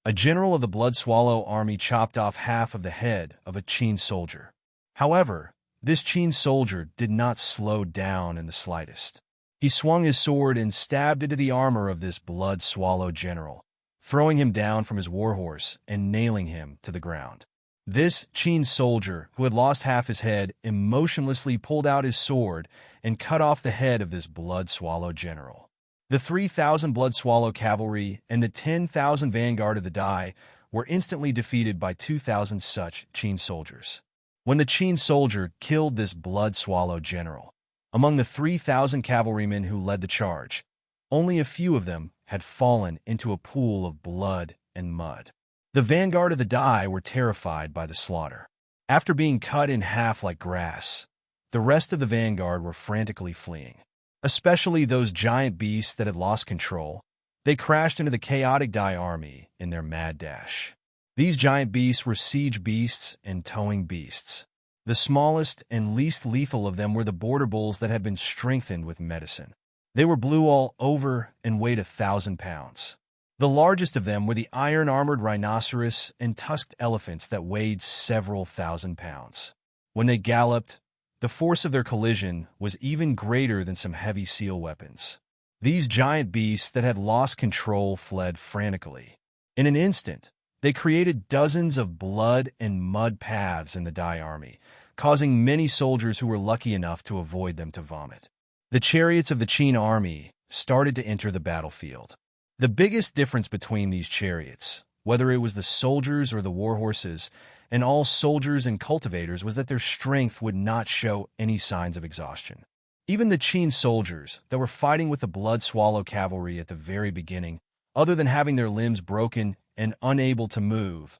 A general of the Blood Swallow army chopped off half of the head of a Qin soldier. However, this Qin soldier did not slow down in the slightest. He swung his sword and stabbed into the armor of this Blood Swallow general, throwing him down from his warhorse and nailing him to the ground. This Qin soldier, who had lost half his head, emotionlessly pulled out his sword and cut off the head of this Blood Swallow general. The 3,000 Blood Swallow cavalry and the 10,000 vanguard of the Dai were instantly defeated by 2,000 such Qin soldiers. When the Qin soldier killed this blood-swallowed general, among the 3,000 cavalrymen who led the charge, only a few of them had fallen into a pool of blood and mud. The vanguard of the Dai were terrified by the slaughter. After being cut in half like grass, the rest of the vanguard were frantically fleeing. Especially those giant beasts that had lost control, they crashed into the chaotic Dai army in their mad dash. These giant beasts were siege beasts and towing beasts. The smallest and least lethal of them were the border bulls that had been strengthened with medicine. They were blue all over and weighed 1,000 pounds. The largest of them were the iron-armored rhinoceros and tusked elephants that weighed several thousand pounds. When they galloped, the force of their collision was even greater than some heavy seal weapons. These giant beasts that had lost control fled frantically. In an instant, they created dozens of blood and mud paths in the Dai army, causing many soldiers who were lucky enough to avoid them to vomit. The chariots of the Qin army started to enter the battlefield. The biggest difference between these chariots, whether it was the soldiers or the war horses, and all soldiers and cultivators, was that their strength would not show any signs of exhaustion. Even the Qin soldiers that were fighting with the blood-swallow cavalry at the very beginning, other than having their limbs broken and unable to move,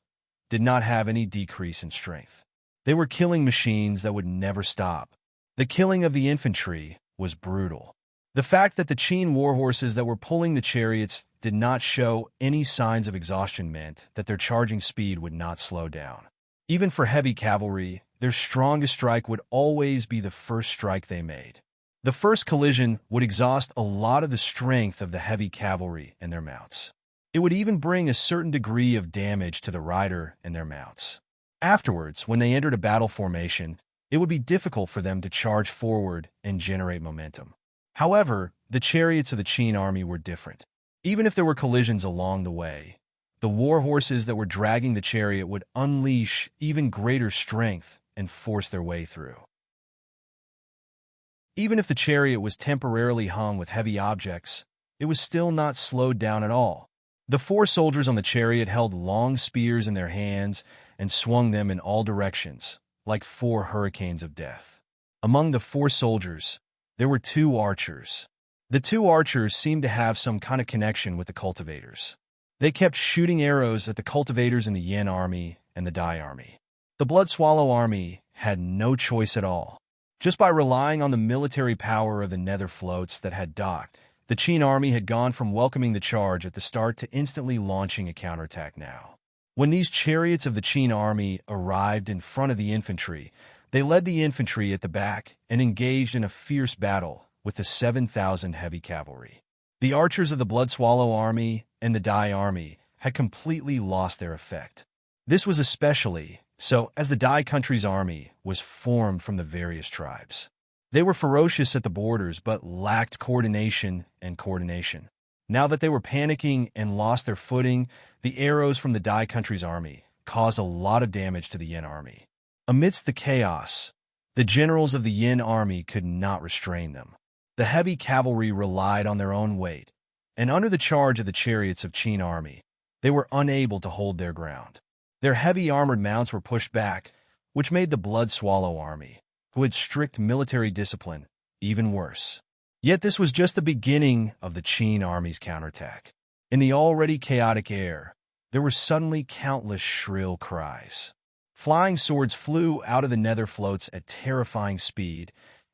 did not have any decrease in strength. They were killing machines that would never stop. The killing of the infantry was brutal. The fact that the Qin war horses that were pulling the chariots did not show any signs of exhaustion meant that their charging speed would not slow down. Even for heavy cavalry, their strongest strike would always be the first strike they made. The first collision would exhaust a lot of the strength of the heavy cavalry and their mounts. It would even bring a certain degree of damage to the rider and their mounts. Afterwards, when they entered a battle formation, it would be difficult for them to charge forward and generate momentum. However, the chariots of the Qin army were different. Even if there were collisions along the way, the war horses that were dragging the chariot would unleash even greater strength and force their way through. Even if the chariot was temporarily hung with heavy objects, it was still not slowed down at all. The 4 soldiers on the chariot held long spears in their hands and swung them in all directions, like 4 hurricanes of death. Among the 4 soldiers, there were 2 archers. The 2 archers seemed to have some kind of connection with the cultivators. They kept shooting arrows at the cultivators in the Yin army and the Dai army. The Blood-Swallow army had no choice at all. Just by relying on the military power of the nether floats that had docked, the Qin army had gone from welcoming the charge at the start to instantly launching a counterattack now. When these chariots of the Qin army arrived in front of the infantry, they led the infantry at the back and engaged in a fierce battle with the 7,000 heavy cavalry. The archers of the Blood-Swallow army and the Dai army had completely lost their effect. This was especially so as the Dai country's army was formed from the various tribes. They were ferocious at the borders but lacked coordination and coordination. Now that they were panicking and lost their footing, the arrows from the Dai country's army caused a lot of damage to the Yin army. Amidst the chaos, the generals of the Yin army could not restrain them. The heavy cavalry relied on their own weight, and under the charge of the chariots of Qin army, they were unable to hold their ground. Their heavy armored mounts were pushed back, which made the Blood-Swallow army, who had strict military discipline, even worse. Yet this was just the beginning of the Qin army's counterattack. In the already chaotic air, there were suddenly countless shrill cries. Flying swords flew out of the nether floats at terrifying speed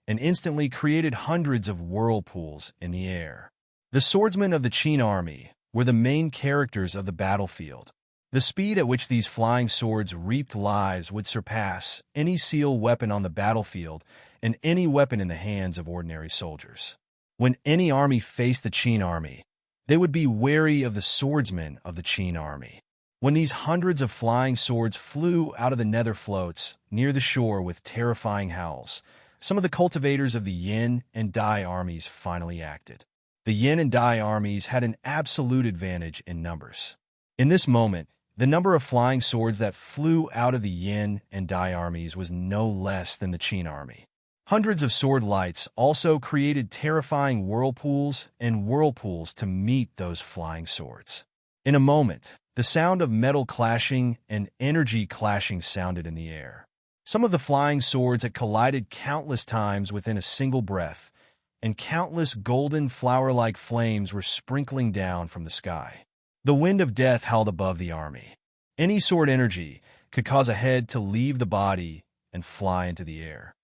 and instantly created hundreds of whirlpools in the air. The swordsmen of the Qin army were the main characters of the battlefield. The speed at which these flying swords reaped lives would surpass any seal weapon on the battlefield and any weapon in the hands of ordinary soldiers. When any army faced the Qin army, they would be wary of the swordsmen of the Qin army. When these hundreds of flying swords flew out of the nether floats near the shore with terrifying howls, some of the cultivators of the Yin and Dai armies finally acted. The Yin and Dai armies had an absolute advantage in numbers. In this moment, the number of flying swords that flew out of the Yin and Dai armies was no less than the Qin army. Hundreds of sword lights also created terrifying whirlpools and whirlpools to meet those flying swords. In a moment, the sound of metal clashing and energy clashing sounded in the air. Some of the flying swords had collided countless times within a single breath, and countless golden flower-like flames were sprinkling down from the sky. The wind of death howled above the army. Any sword energy could cause a head to leave the body and fly into the air.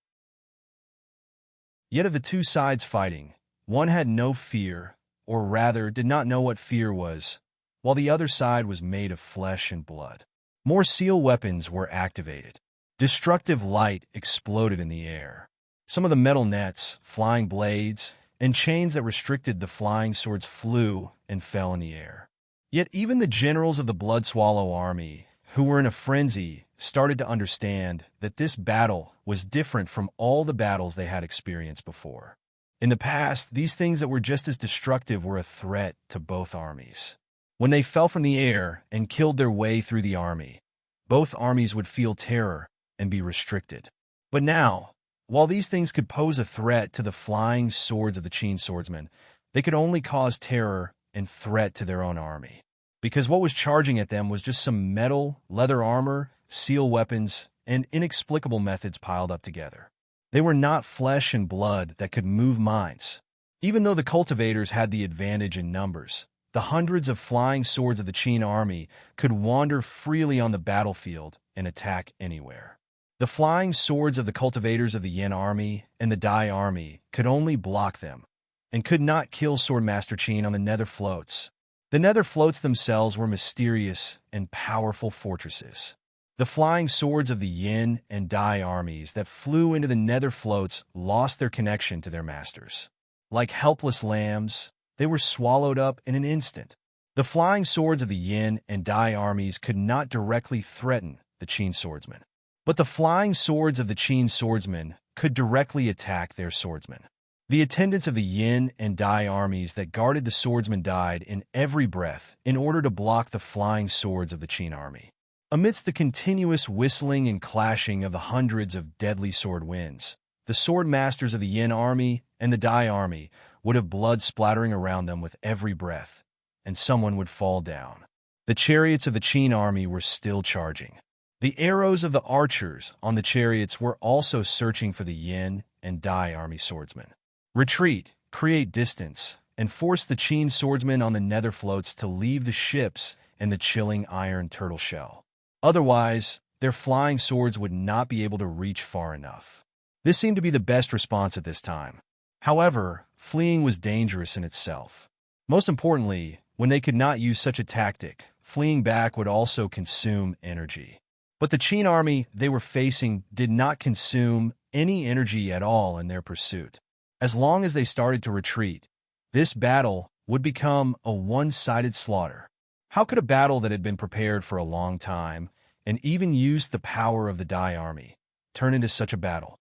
Yet of the two sides fighting, one had no fear, or rather did not know what fear was, while the other side was made of flesh and blood. More seal weapons were activated. Destructive light exploded in the air. Some of the metal nets, flying blades, and chains that restricted the flying swords flew and fell in the air. Yet even the generals of the Blood-Swallow army, who were in a frenzy, started to understand that this battle was different from all the battles they had experienced before. In the past, these things that were just as destructive were a threat to both armies. When they fell from the air and killed their way through the army, both armies would feel terror and be restricted. But now, while these things could pose a threat to the flying swords of the Qin swordsmen, they could only cause terror and threat to their own army. Because what was charging at them was just some metal, leather armor, seal weapons, and inexplicable methods piled up together. They were not flesh and blood that could move minds. Even though the cultivators had the advantage in numbers, the hundreds of flying swords of the Qin army could wander freely on the battlefield and attack anywhere. The flying swords of the cultivators of the Yin army and the Dai army could only block them, and could not kill Swordmaster Qin on the nether floats. The nether floats themselves were mysterious and powerful fortresses. The flying swords of the Yin and Dai armies that flew into the nether floats lost their connection to their masters. Like helpless lambs, they were swallowed up in an instant. The flying swords of the Yin and Dai armies could not directly threaten the Qin swordsmen, but the flying swords of the Qin swordsmen could directly attack their swordsmen. The attendants of the Yin and Dai armies that guarded the swordsmen died in every breath in order to block the flying swords of the Qin army. Amidst the continuous whistling and clashing of the hundreds of deadly sword winds, the sword masters of the Yin army and the Dai army would have blood splattering around them with every breath, and someone would fall down. The chariots of the Qin army were still charging. The arrows of the archers on the chariots were also searching for the Yin and Dai army swordsmen. Retreat, create distance, and force the Qin swordsmen on the nether floats to leave the ships and the chilling iron turtle shell. Otherwise, their flying swords would not be able to reach far enough. This seemed to be the best response at this time. However, fleeing was dangerous in itself. Most importantly, when they could not use such a tactic, fleeing back would also consume energy. But the Qin army they were facing did not consume any energy at all in their pursuit. As long as they started to retreat, this battle would become a one-sided slaughter. How could a battle that had been prepared for a long time and even used the power of the Dai army turn into such a battle?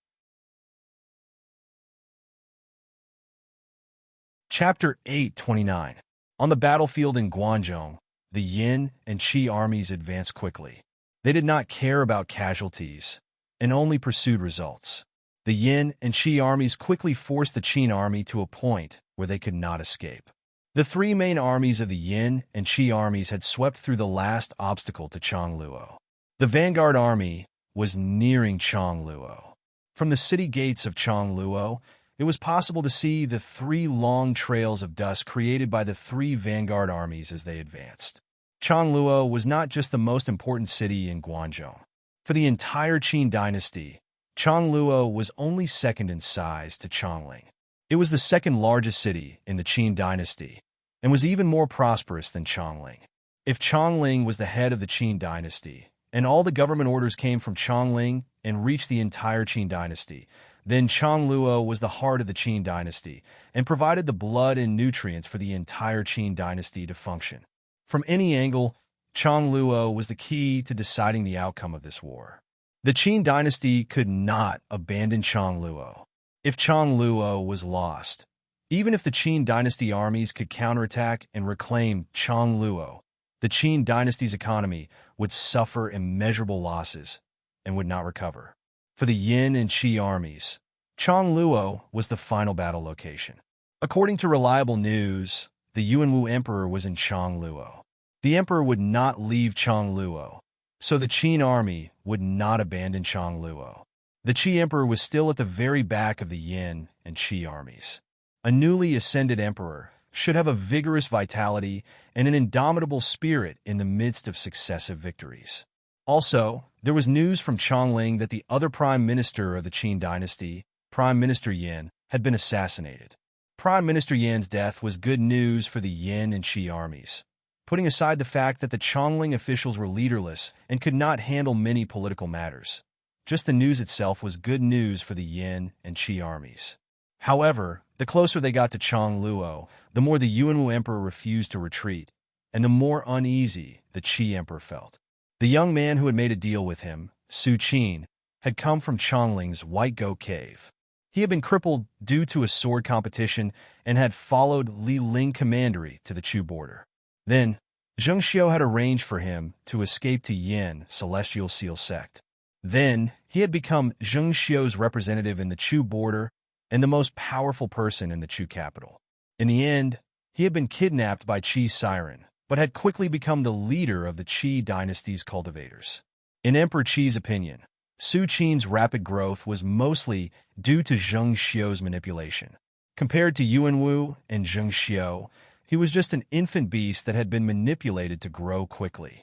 Chapter 8:29. On the battlefield in Guangzhou, the Yin and Qi armies advanced quickly. They did not care about casualties and only pursued results. The Yin and Qi armies quickly forced the Qin army to a point where they could not escape. The three main armies of the Yin and Qi armies had swept through the last obstacle to Changluo. The vanguard army was nearing Changluo. From the city gates of Changluo, it was possible to see the three long trails of dust created by the three vanguard armies as they advanced. Changluo was not just the most important city in Guangzhou. For the entire Qin dynasty, Changluo was only second in size to Chongling. It was the second largest city in the Qin dynasty and was even more prosperous than Chongling. If Chongling was the head of the Qin dynasty and all the government orders came from Chongling and reached the entire Qin dynasty, then Changluo was the heart of the Qin dynasty and provided the blood and nutrients for the entire Qin dynasty to function. From any angle, Changluo was the key to deciding the outcome of this war. The Qin dynasty could not abandon Changluo. If Changluo was lost, even if the Qin dynasty armies could counterattack and reclaim Changluo, the Qin dynasty's economy would suffer immeasurable losses and would not recover. For the Yin and Qi armies, Changluo was the final battle location. According to reliable news, the Yuanwu emperor was in Changluo. The emperor would not leave Changluo, so the Qin army would not abandon Changluo. The Qi emperor was still at the very back of the Yin and Qi armies. A newly ascended emperor should have a vigorous vitality and an indomitable spirit in the midst of successive victories. Also, there was news from Chongling that the other prime minister of the Qin dynasty, Prime Minister Yin, had been assassinated. Prime Minister Yan's death was good news for the Yin and Qi armies, putting aside the fact that the Chongling officials were leaderless and could not handle many political matters. Just the news itself was good news for the Yin and Qi armies. However, the closer they got to Changluo, the more the Yuanwu emperor refused to retreat, and the more uneasy the Qi emperor felt. The young man who had made a deal with him, Su Qin, had come from Chongling's White Goat Cave. He had been crippled due to a sword competition and had followed Li Ling commandery to the Chu border. Then, Zheng Xiu had arranged for him to escape to Yin Celestial Seal sect. Then, he had become Zheng Xiu's representative in the Chu border and the most powerful person in the Chu capital. In the end, he had been kidnapped by Qi's siren, but had quickly become the leader of the Qi dynasty's cultivators. In Emperor Qi's opinion, Su Qin's rapid growth was mostly due to Zheng Xiu's manipulation. Compared to Yuanwu and Zheng Xiu, he was just an infant beast that had been manipulated to grow quickly.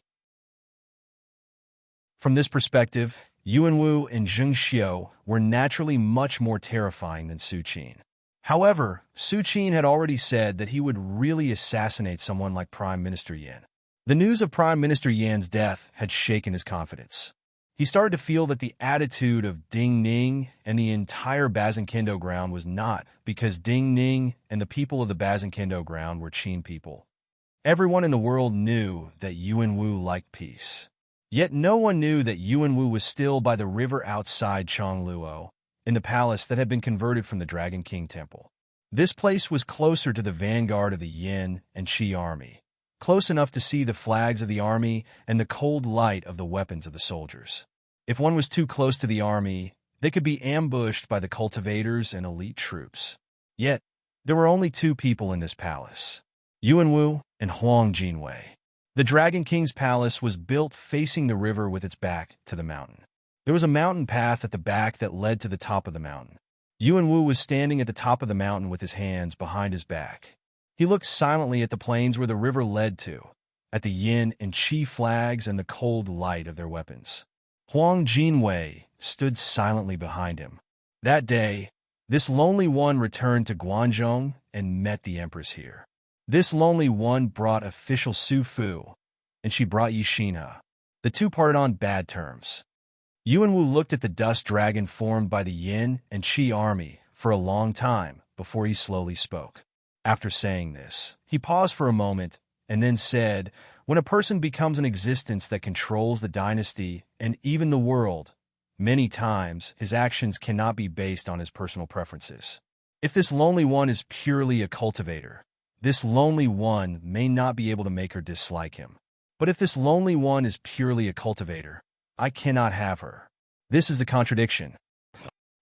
From this perspective, Yuanwu and Zheng Xiu were naturally much more terrifying than Su Qin. However, Su Qin had already said that he would really assassinate someone like Prime Minister Yan. The news of Prime Minister Yan's death had shaken his confidence. He started to feel that the attitude of Ding Ning and the entire Bazinkendo ground was not because Ding Ning and the people of the Bazinkendo ground were Qin people. Everyone in the world knew that Yuanwu liked peace. Yet no one knew that Yuanwu was still by the river outside Changluo, in the palace that had been converted from the Dragon King Temple. This place was closer to the vanguard of the Yin and Qi army, close enough to see the flags of the army and the cold light of the weapons of the soldiers. If one was too close to the army, they could be ambushed by the cultivators and elite troops. Yet, there were only two people in this palace, Yuanwu and Huang Jinwei. The Dragon King's palace was built facing the river with its back to the mountain. There was a mountain path at the back that led to the top of the mountain. Yuanwu was standing at the top of the mountain with his hands behind his back. He looked silently at the plains where the river led to, at the Yin and Qi flags and the cold light of their weapons. Huang Jinwei stood silently behind him. That day, this lonely one returned to Guanzhong and met the empress here. This lonely one brought official Su Fu, and she brought Yixinhe. The two parted on bad terms. Yuanwu looked at the dust dragon formed by the Yin and Qi army for a long time before he slowly spoke. After saying this, he paused for a moment and then said, "When a person becomes an existence that controls the dynasty and even the world, many times his actions cannot be based on his personal preferences. If this lonely one is purely a cultivator, this lonely one may not be able to make her dislike him. But if this lonely one is purely a cultivator, I cannot have her." This is the contradiction.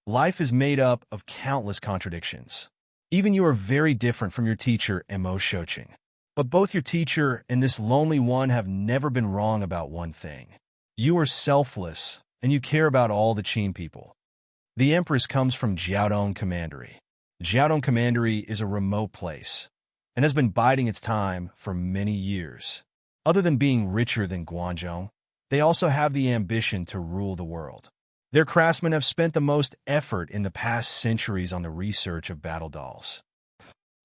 Life is made up of countless contradictions. Even you are very different from your teacher, Mo Shoqing. But both your teacher and this lonely one have never been wrong about one thing. You are selfless, and you care about all the Qin people. The Empress comes from Jiaodong Commandery. Jiaodong Commandery is a remote place, and has been biding its time for many years. Other than being richer than Guanzhong, they also have the ambition to rule the world. Their craftsmen have spent the most effort in the past centuries on the research of battle dolls.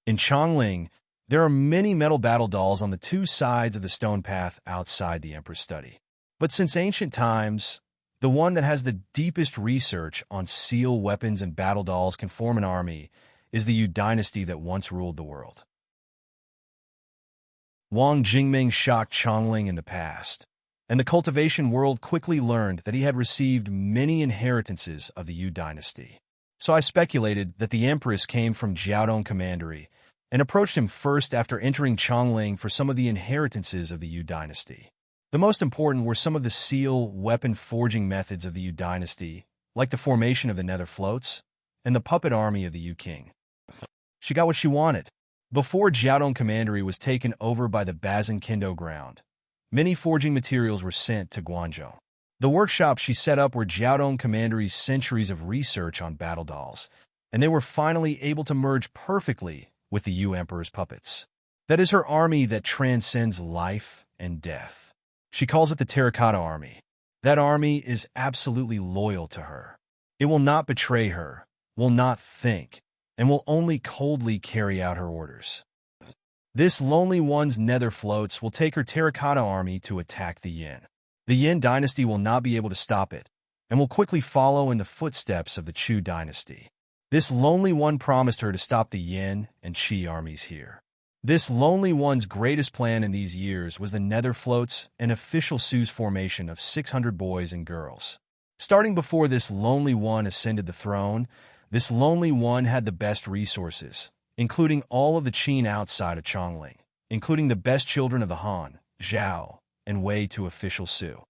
In Chongling, there are many metal battle dolls on the two sides of the stone path outside the Emperor's study. But since ancient times, the one that has the deepest research on seal weapons and battle dolls can form an army is the Yu dynasty that once ruled the world. Wang Jingming shocked Chongling in the past, and the cultivation world quickly learned that he had received many inheritances of the Yu dynasty. So I speculated that the Empress came from Jiaodong Commandery and approached him first after entering Chongling for some of the inheritances of the Yu dynasty. The most important were some of the seal weapon forging methods of the Yu dynasty, like the formation of the nether floats and the puppet army of the Yu king. She got what she wanted. Before Jiaodong Commandery was taken over by the Bazinkendo ground, Many forging materials were sent to Guangzhou. The workshop she set up were Jiaodong Commandery's centuries of research on battle dolls, and they were finally able to merge perfectly with the Yu Emperor's puppets. That is her army that transcends life and death. She calls it the Terracotta Army. That army is absolutely loyal to her. It will not betray her, will not think, and will only coldly carry out her orders. This Lonely One's nether floats will take her Terracotta Army to attack the Yin. The Yin dynasty will not be able to stop it, and will quickly follow in the footsteps of the Chu dynasty. This Lonely One promised her to stop the Yin and Qi armies here. This Lonely One's greatest plan in these years was the nether floats and official Su's formation of 600 boys and girls. Starting before this Lonely One ascended the throne, this Lonely One had the best resources, including all of the Qin outside of Chongling, including the best children of the Han, Zhao, and Wei to official Su.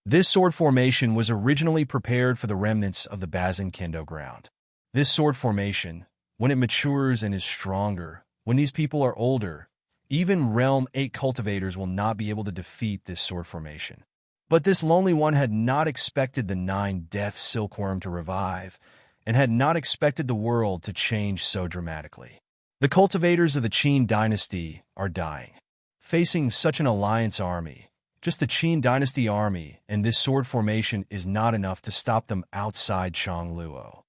This sword formation was originally prepared for the remnants of the Bazin Kendo ground. This sword formation, when it matures and is stronger, when these people are older, even Realm 8 cultivators will not be able to defeat this sword formation. But this Lonely One had not expected the 9-death silkworm to revive, and had not expected the world to change so dramatically. The cultivators of the Qin dynasty are dying. Facing such an alliance army, just the Qin dynasty army and this sword formation is not enough to stop them outside Chongluo.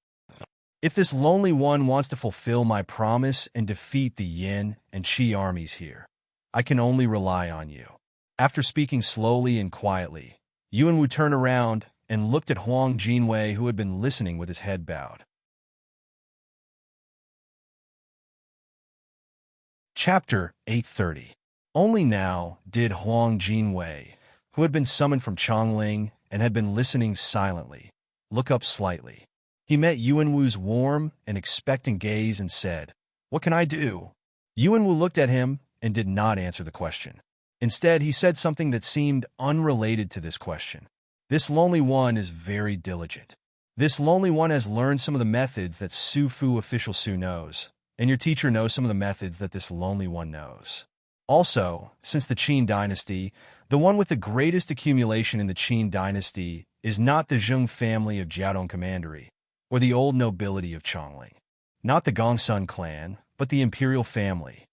If this Lonely One wants to fulfill my promise and defeat the Yin and Qi armies here, I can only rely on you. After speaking slowly and quietly, Yuanwu turned around and looked at Huang Jinwei, who had been listening with his head bowed. Chapter 830. Only now did Huang Jinwei, who had been summoned from Chongling and had been listening silently, look up slightly. He met Yuanwu's warm and expectant gaze and said, "What can I do?" Yuanwu looked at him and did not answer the question. Instead, he said something that seemed unrelated to this question. This Lonely One is very diligent. This Lonely One has learned some of the methods that Su Fu official Su knows, and your teacher knows some of the methods that this Lonely One knows. Also, since the Qin dynasty, the one with the greatest accumulation in the Qin dynasty is not the Zheng family of Jiaodong Commandery, or the old nobility of Chongling. Not the Gongsun clan, but the imperial family.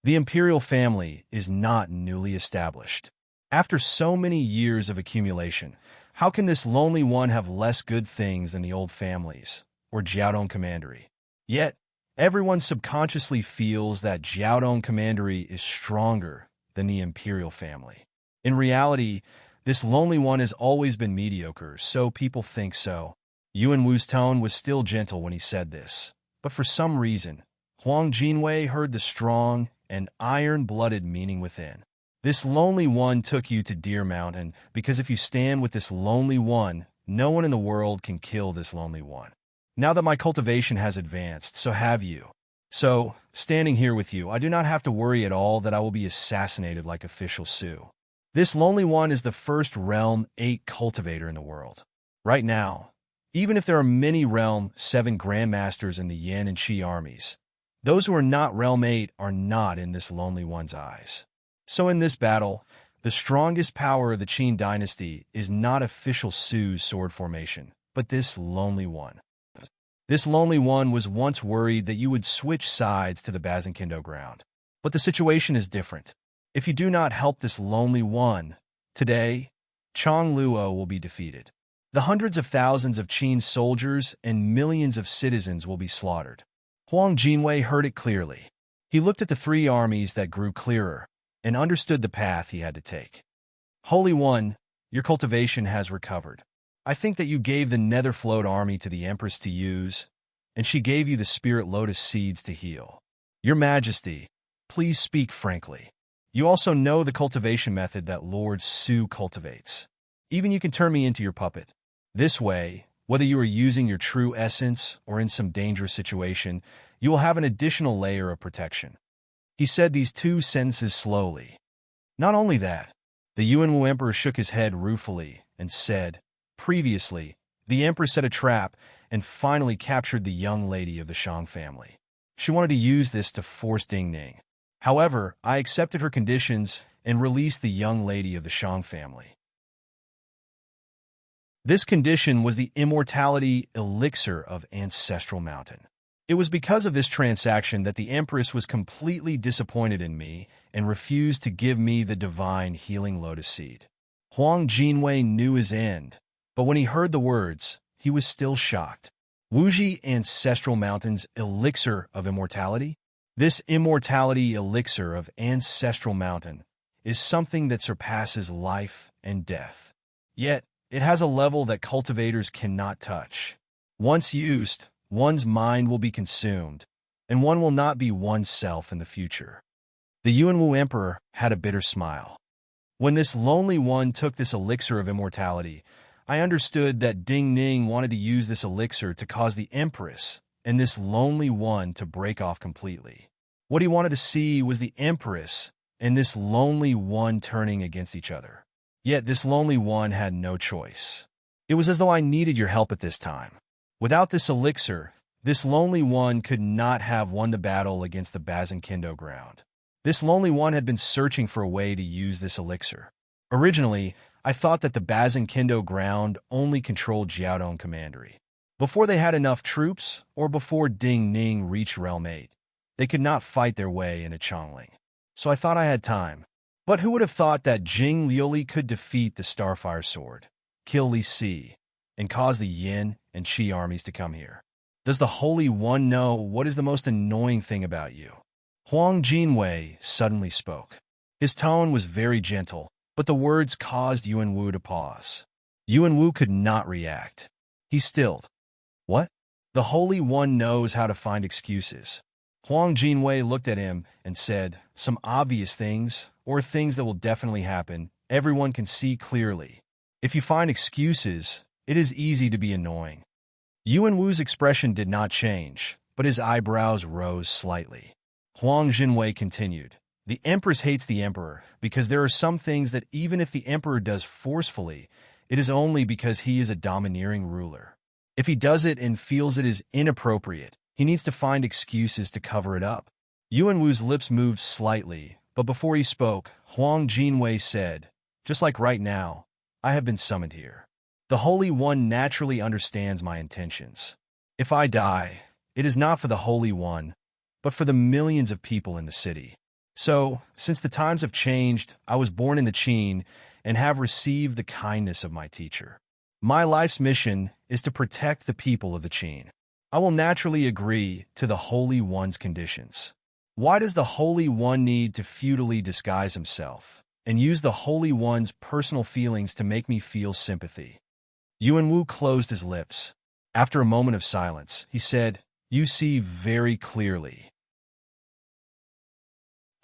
The imperial family is not newly established. After so many years of accumulation, how can this Lonely One have less good things than the old families, or Jiaodong Commandery? Yet, everyone subconsciously feels that Jiaodong Commandery is stronger than the imperial family. In reality, this Lonely One has always been mediocre, so people think so. Yuanwu's tone was still gentle when he said this, but for some reason, Huang Jinwei heard the strong and iron-blooded meaning within. This Lonely One took you to Deer Mountain because if you stand with this Lonely One, no one in the world can kill this Lonely One. Now that my cultivation has advanced, so have you. So, standing here with you, I do not have to worry at all that I will be assassinated like official Su. This Lonely One is the first Realm 8 cultivator in the world. Right now, even if there are many Realm 7 Grandmasters in the Yin and Qi armies, those who are not Realm 8 are not in this Lonely One's eyes. So in this battle, the strongest power of the Qin dynasty is not official Su's sword formation, but this Lonely One. This Lonely One was once worried that you would switch sides to the Bazin Kendo ground. But the situation is different. If you do not help this Lonely One, today, Chongluo will be defeated. The hundreds of thousands of Qin soldiers and millions of citizens will be slaughtered. Huang Jinwei heard it clearly. He looked at the three armies that grew clearer and understood the path he had to take. Holy One, your cultivation has recovered. I think that you gave the Netherfloat army to the Empress to use, and she gave you the Spirit Lotus seeds to heal. Your Majesty, please speak frankly. You also know the cultivation method that Lord Su cultivates. Even you can turn me into your puppet. This way, whether you are using your true essence or in some dangerous situation, you will have an additional layer of protection. He said these two sentences slowly. Not only that, the Yuanwu Emperor shook his head ruefully and said, "Previously, the Emperor set a trap and finally captured the young lady of the Shang family. She wanted to use this to force Ding Ning. However, I accepted her conditions and released the young lady of the Shang family. This condition was the immortality elixir of Ancestral Mountain. It was because of this transaction that the Empress was completely disappointed in me and refused to give me the divine healing lotus seed. Huang Jinwei knew his end, but when he heard the words, he was still shocked. Wuji Ancestral Mountain's elixir of immortality? This immortality elixir of Ancestral Mountain is something that surpasses life and death. Yet, it has a level that cultivators cannot touch. Once used, one's mind will be consumed, and one will not be oneself in the future. The Yuanwu Emperor had a bitter smile. When this lonely one took this elixir of immortality, I understood that Ding Ning wanted to use this elixir to cause the Empress and this lonely one to break off completely. What he wanted to see was the Empress and this lonely one turning against each other. Yet this lonely one had no choice. It was as though I needed your help at this time. Without this elixir, this lonely one could not have won the battle against the Bazin Kendo ground. This lonely one had been searching for a way to use this elixir. Originally, I thought that the Bazin Kendo ground only controlled Jiaodong Commandery. Before they had enough troops, or before Ding Ning reached Realm 8, they could not fight their way into Chongling. So I thought I had time. But who would have thought that Jing Liuli could defeat the Starfire Sword, kill Li Si, and cause the Yin and Qi armies to come here? Does the Holy One know what is the most annoying thing about you? Huang Jinwei suddenly spoke. His tone was very gentle, but the words caused Yuanwu to pause. Yuanwu could not react. He stilled. What? The Holy One knows how to find excuses. Huang Jinwei looked at him and said, some obvious things, or things that will definitely happen, everyone can see clearly. If you find excuses, it is easy to be annoying. Yuanwu's expression did not change, but his eyebrows rose slightly. Huang Jinwei continued, the Empress hates the Emperor because there are some things that even if the Emperor does forcefully, it is only because he is a domineering ruler. If he does it and feels it is inappropriate, he needs to find excuses to cover it up. Yuanwu's lips moved slightly, but before he spoke, Huang Jinwei said, just like right now, I have been summoned here. The Holy One naturally understands my intentions. If I die, it is not for the Holy One, but for the millions of people in the city. So, since the times have changed, I was born in the Qin and have received the kindness of my teacher. My life's mission is to protect the people of the Qin. I will naturally agree to the Holy One's conditions. Why does the Holy One need to futilely disguise himself and use the Holy One's personal feelings to make me feel sympathy? Yuanwu closed his lips. After a moment of silence, he said, you see very clearly.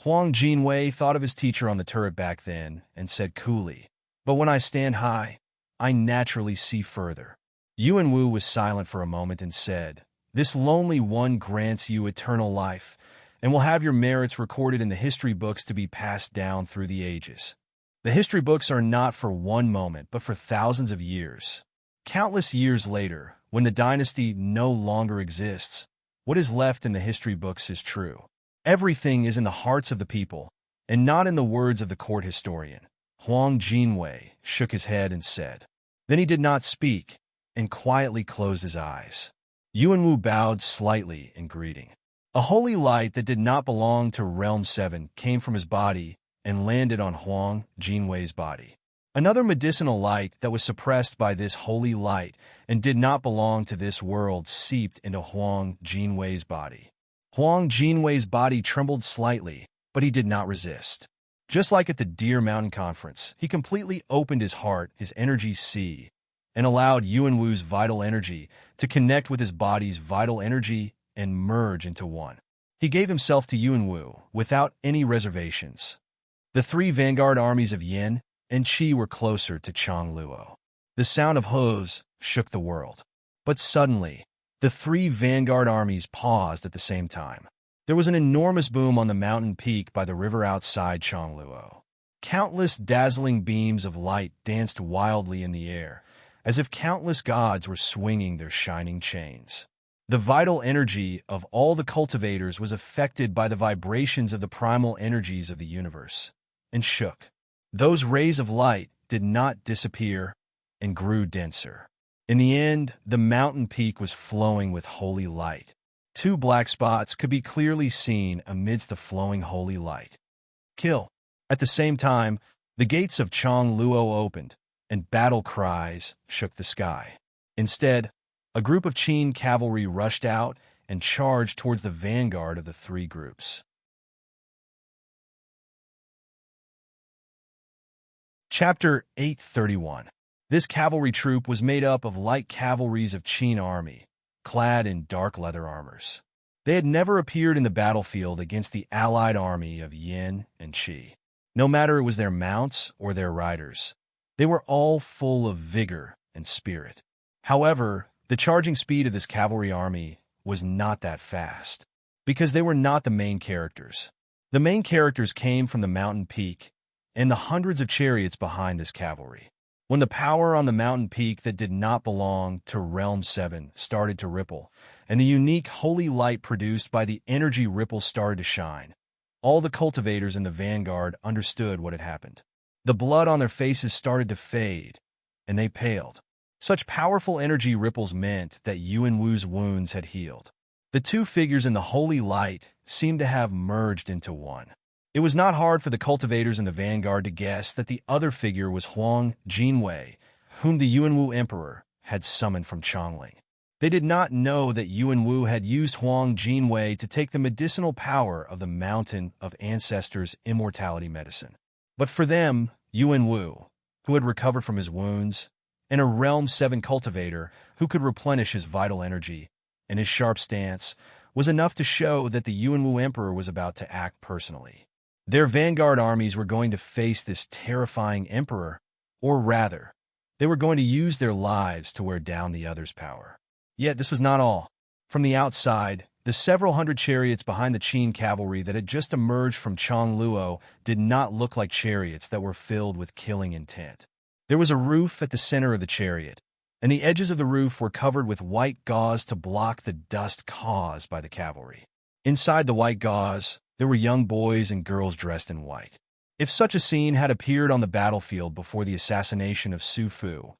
Huang Jinwei thought of his teacher on the turret back then and said coolly, but when I stand high, I naturally see further. Yuanwu was silent for a moment and said, this lonely one grants you eternal life and will have your merits recorded in the history books to be passed down through the ages. The history books are not for one moment, but for thousands of years. Countless years later, when the dynasty no longer exists, what is left in the history books is true. Everything is in the hearts of the people, and not in the words of the court historian. Huang Jinwei shook his head and said. Then he did not speak, and quietly closed his eyes. Yuanwu bowed slightly in greeting. A holy light that did not belong to Realm 7 came from his body and landed on Huang Jinwei's body. Another medicinal light that was suppressed by this holy light and did not belong to this world seeped into Huang Jinwei's body. Huang Jinwei's body trembled slightly, but he did not resist. Just like at the Deer Mountain Conference, he completely opened his heart, his energy sea, and allowed Yuanwu's vital energy to connect with his body's vital energy and merge into one. He gave himself to Yuanwu without any reservations. The three vanguard armies of Yin and Qi were closer to Changluo. The sound of hooves shook the world. But suddenly, the three vanguard armies paused at the same time. There was an enormous boom on the mountain peak by the river outside Changluo. Countless dazzling beams of light danced wildly in the air, as if countless gods were swinging their shining chains. The vital energy of all the cultivators was affected by the vibrations of the primal energies of the universe. and shook. Those rays of light did not disappear and grew denser. In the end, the mountain peak was flowing with holy light. Two black spots could be clearly seen amidst the flowing holy light. Kill. At the same time, the gates of Chang Luo opened, and battle cries shook the sky. Instead, a group of Qin cavalry rushed out and charged towards the vanguard of the three groups. Chapter 831. This cavalry troop was made up of light cavalries of Qin army, clad in dark leather armors. They had never appeared in the battlefield against the allied army of Yin and Qi. No matter it was their mounts or their riders, they were all full of vigor and spirit. However, the charging speed of this cavalry army was not that fast, because they were not the main characters. The main characters came from the mountain peak and the hundreds of chariots behind this cavalry. When the power on the mountain peak that did not belong to Realm 7 started to ripple, and the unique holy light produced by the energy ripple started to shine, all the cultivators in the vanguard understood what had happened. The blood on their faces started to fade, and they paled. Such powerful energy ripples meant that Yuan Wu's wounds had healed. The two figures in the holy light seemed to have merged into one. It was not hard for the cultivators in the vanguard to guess that the other figure was Huang Jinwei, whom the Yuan Wu Emperor had summoned from Chongling. They did not know that Yuan Wu had used Huang Jinwei to take the medicinal power of the Mountain of Ancestors' immortality medicine. But for them, Yuan Wu, who had recovered from his wounds, and a Realm 7 cultivator who could replenish his vital energy, and his sharp stance, was enough to show that the Yuan Wu Emperor was about to act personally. Their vanguard armies were going to face this terrifying emperor, or rather, they were going to use their lives to wear down the other's power. Yet this was not all. From the outside, the several hundred chariots behind the Qin cavalry that had just emerged from Chang Luo did not look like chariots that were filled with killing intent. There was a roof at the center of the chariot, and the edges of the roof were covered with white gauze to block the dust caused by the cavalry. Inside the white gauze, there were young boys and girls dressed in white. If such a scene had appeared on the battlefield before the assassination of Su Fu,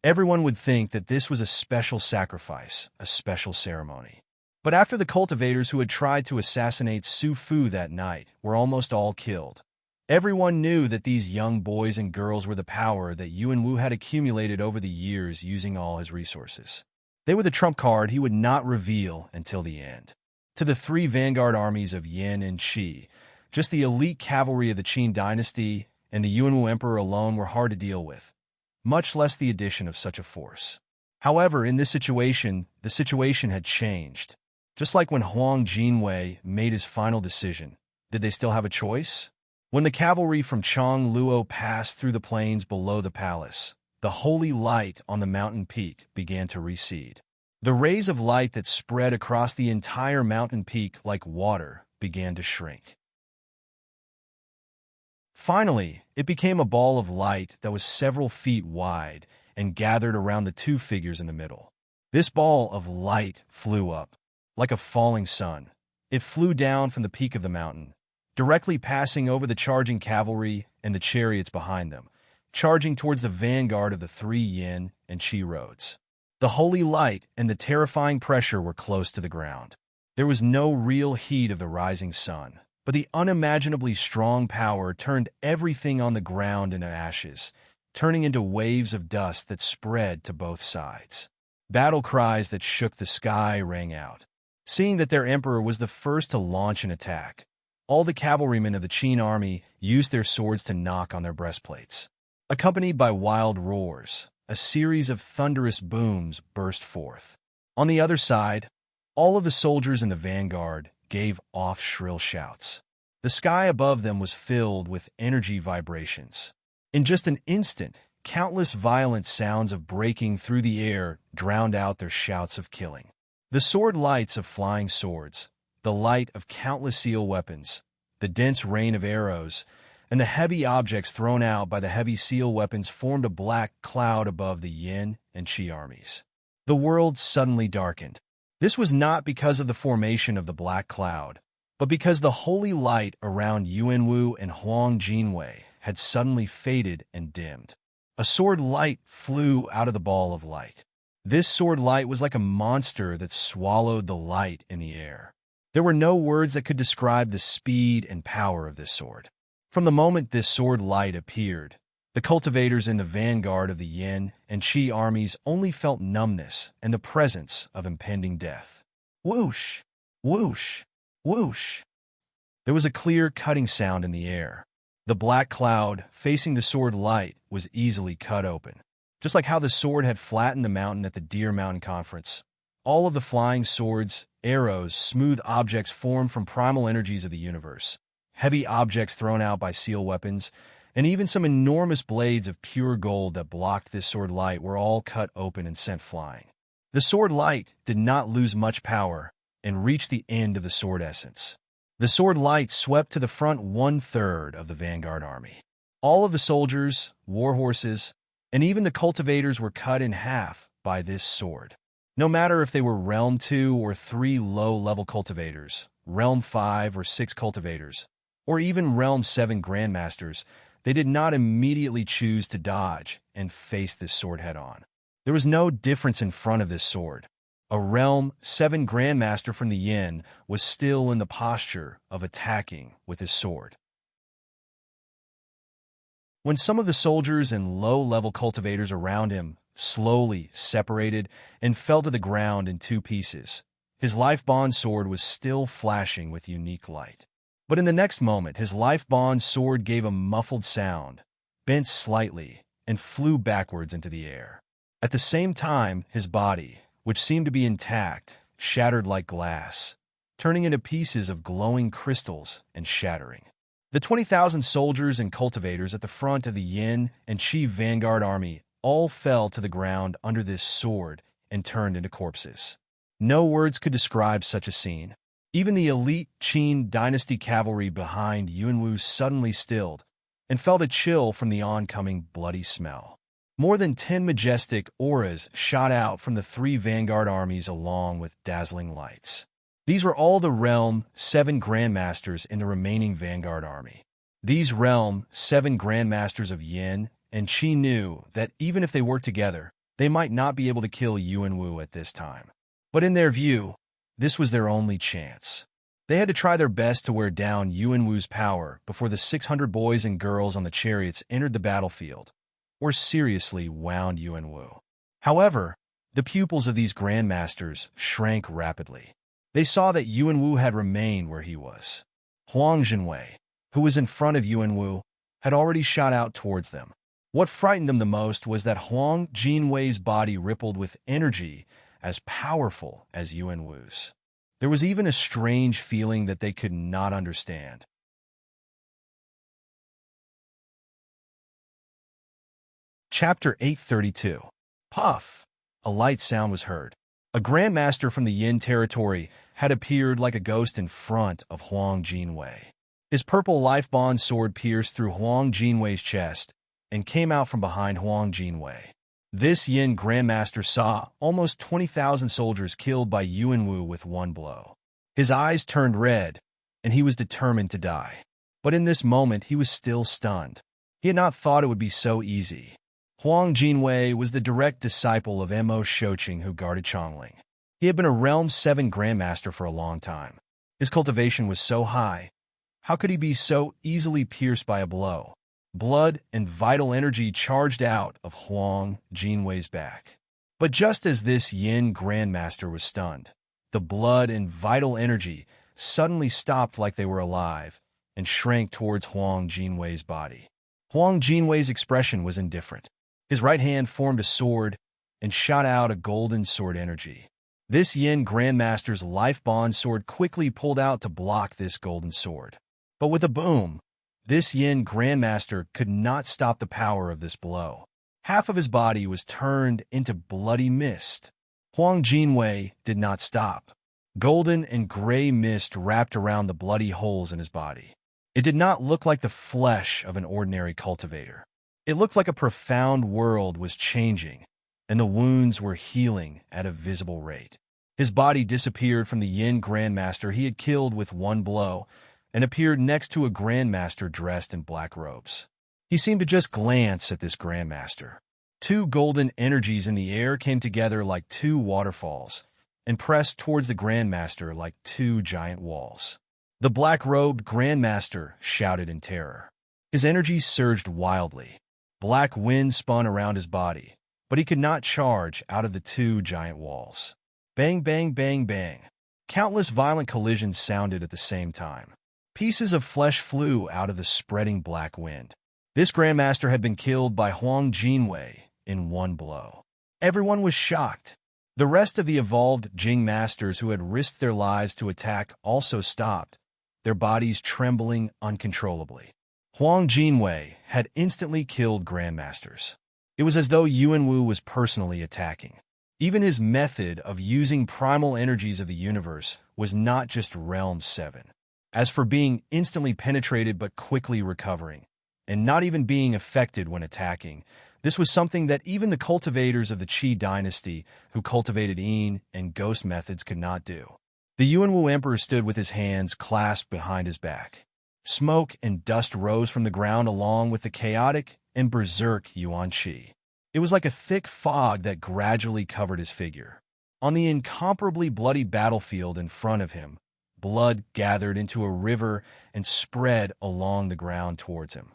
everyone would think that this was a special sacrifice, a special ceremony. But after the cultivators who had tried to assassinate Su Fu that night were almost all killed, everyone knew that these young boys and girls were the power that Yuan Wu had accumulated over the years using all his resources. They were the trump card he would not reveal until the end. To the three vanguard armies of Yin and Qi, just the elite cavalry of the Qin dynasty and the Yuan Wu Emperor alone were hard to deal with, much less the addition of such a force. However, in this situation, the situation had changed. Just like when Huang Jinwei made his final decision, did they still have a choice? When the cavalry from Chang Luo passed through the plains below the palace, the holy light on the mountain peak began to recede. The rays of light that spread across the entire mountain peak like water began to shrink. Finally, it became a ball of light that was several feet wide and gathered around the two figures in the middle. This ball of light flew up, like a falling sun. It flew down from the peak of the mountain, directly passing over the charging cavalry and the chariots behind them, charging towards the vanguard of the three Yin and Qi roads. The holy light and the terrifying pressure were close to the ground. There was no real heat of the rising sun, but the unimaginably strong power turned everything on the ground into ashes, turning into waves of dust that spread to both sides. Battle cries that shook the sky rang out. Seeing that their emperor was the first to launch an attack, all the cavalrymen of the Qin army used their swords to knock on their breastplates. Accompanied by wild roars, a series of thunderous booms burst forth. On the other side, all of the soldiers in the vanguard gave off shrill shouts. The sky above them was filled with energy vibrations. In just an instant, countless violent sounds of breaking through the air drowned out their shouts of killing. The sword lights of flying swords, the light of countless seal weapons, the dense rain of arrows, and the heavy objects thrown out by the heavy seal weapons formed a black cloud above the Yin and Qi armies. The world suddenly darkened. This was not because of the formation of the black cloud, but because the holy light around Yuanwu and Huang Jinwei had suddenly faded and dimmed. A sword light flew out of the ball of light. This sword light was like a monster that swallowed the light in the air. There were no words that could describe the speed and power of this sword. From the moment this sword light appeared, the cultivators in the vanguard of the Yin and Qi armies only felt numbness and the presence of impending death. Whoosh! Whoosh! Whoosh! There was a clear cutting sound in the air. The black cloud facing the sword light was easily cut open. Just like how the sword had flattened the mountain at the Deer Mountain Conference, all of the flying swords, arrows, smooth objects formed from primal energies of the universe, heavy objects thrown out by seal weapons, and even some enormous blades of pure gold that blocked this sword light were all cut open and sent flying. The sword light did not lose much power and reached the end of the sword essence. The sword light swept to the front 1/3 of the vanguard army. All of the soldiers, war horses, and even the cultivators were cut in half by this sword. No matter if they were Realm 2 or 3 low-level cultivators, Realm 5 or 6 cultivators, or even Realm 7 grandmasters, they did not immediately choose to dodge and face this sword head-on. There was no difference in front of this sword. A Realm 7 grandmaster from the Yin was still in the posture of attacking with his sword. When some of the soldiers and low-level cultivators around him slowly separated and fell to the ground in 2 pieces, his life-bond sword was still flashing with unique light. But in the next moment, his life-bond sword gave a muffled sound, bent slightly, and flew backwards into the air. At the same time, his body, which seemed to be intact, shattered like glass, turning into pieces of glowing crystals and shattering. The 20,000 soldiers and cultivators at the front of the Yin and Qi vanguard army all fell to the ground under this sword and turned into corpses. No words could describe such a scene. Even the elite Qin dynasty cavalry behind Yuanwu suddenly stilled and felt a chill from the oncoming bloody smell. More than 10 majestic auras shot out from the 3 vanguard armies along with dazzling lights. These were all the Realm 7 grandmasters in the remaining vanguard army. These Realm 7 grandmasters of Yin and Qi knew that even if they worked together, they might not be able to kill Yuanwu at this time. But in their view, this was their only chance. They had to try their best to wear down Yuanwu's power before the 600 boys and girls on the chariots entered the battlefield, or seriously wound Yuanwu. However, the pupils of these grandmasters shrank rapidly. They saw that Yuanwu had remained where he was. Huang Jinwei, who was in front of Yuanwu, had already shot out towards them. What frightened them the most was that Huang Jinwei's body rippled with energy as powerful as Yuanwu's. There was even a strange feeling that they could not understand. Chapter 832. Puff! A light sound was heard. A grandmaster from the Yin territory had appeared like a ghost in front of Huang Jinwei. His purple life-bond sword pierced through Huang Jinwei's chest and came out from behind Huang Jinwei. This Yin grandmaster saw almost 20,000 soldiers killed by Yuanwu with one blow. His eyes turned red, and he was determined to die. But in this moment, he was still stunned. He had not thought it would be so easy. Huang Jinwei was the direct disciple of Mo Shouqing who guarded Chongling. He had been a Realm 7 grandmaster for a long time. His cultivation was so high. How could he be so easily pierced by a blow? Blood and vital energy charged out of Huang Jinwei's back. But just as this Yin grandmaster was stunned, the blood and vital energy suddenly stopped like they were alive and shrank towards Huang Jinwei's body. Huang Jinwei's expression was indifferent. His right hand formed a sword and shot out a golden sword energy. This Yin grandmaster's life-bond sword quickly pulled out to block this golden sword. But with a boom, this Yin grandmaster could not stop the power of this blow. Half of his body was turned into bloody mist. Huang Jinwei did not stop. Golden and gray mist wrapped around the bloody holes in his body. It did not look like the flesh of an ordinary cultivator. It looked like a profound world was changing, and the wounds were healing at a visible rate. His body disappeared from the Yin Grandmaster he had killed with one blow and appeared next to a Grandmaster dressed in black robes. He seemed to just glance at this Grandmaster. Two golden energies in the air came together like two waterfalls and pressed towards the Grandmaster like two giant walls. The black-robed Grandmaster shouted in terror. His energy surged wildly. Black wind spun around his body, but he could not charge out of the two giant walls. Bang, bang, bang, bang. Countless violent collisions sounded at the same time. Pieces of flesh flew out of the spreading black wind. This Grandmaster had been killed by Huang Jinwei in one blow. Everyone was shocked. The rest of the evolved Jing Masters who had risked their lives to attack also stopped, their bodies trembling uncontrollably. Huang Jinwei had instantly killed Grandmasters. It was as though Yuan Wu was personally attacking. Even his method of using primal energies of the universe was not just Realm 7. As for being instantly penetrated but quickly recovering, and not even being affected when attacking, this was something that even the cultivators of the Qi dynasty who cultivated Yin and ghost methods could not do. The Yuan Wu Emperor stood with his hands clasped behind his back. Smoke and dust rose from the ground along with the chaotic and berserk Yuan Qi. It was like a thick fog that gradually covered his figure. On the incomparably bloody battlefield in front of him, blood gathered into a river and spread along the ground towards him.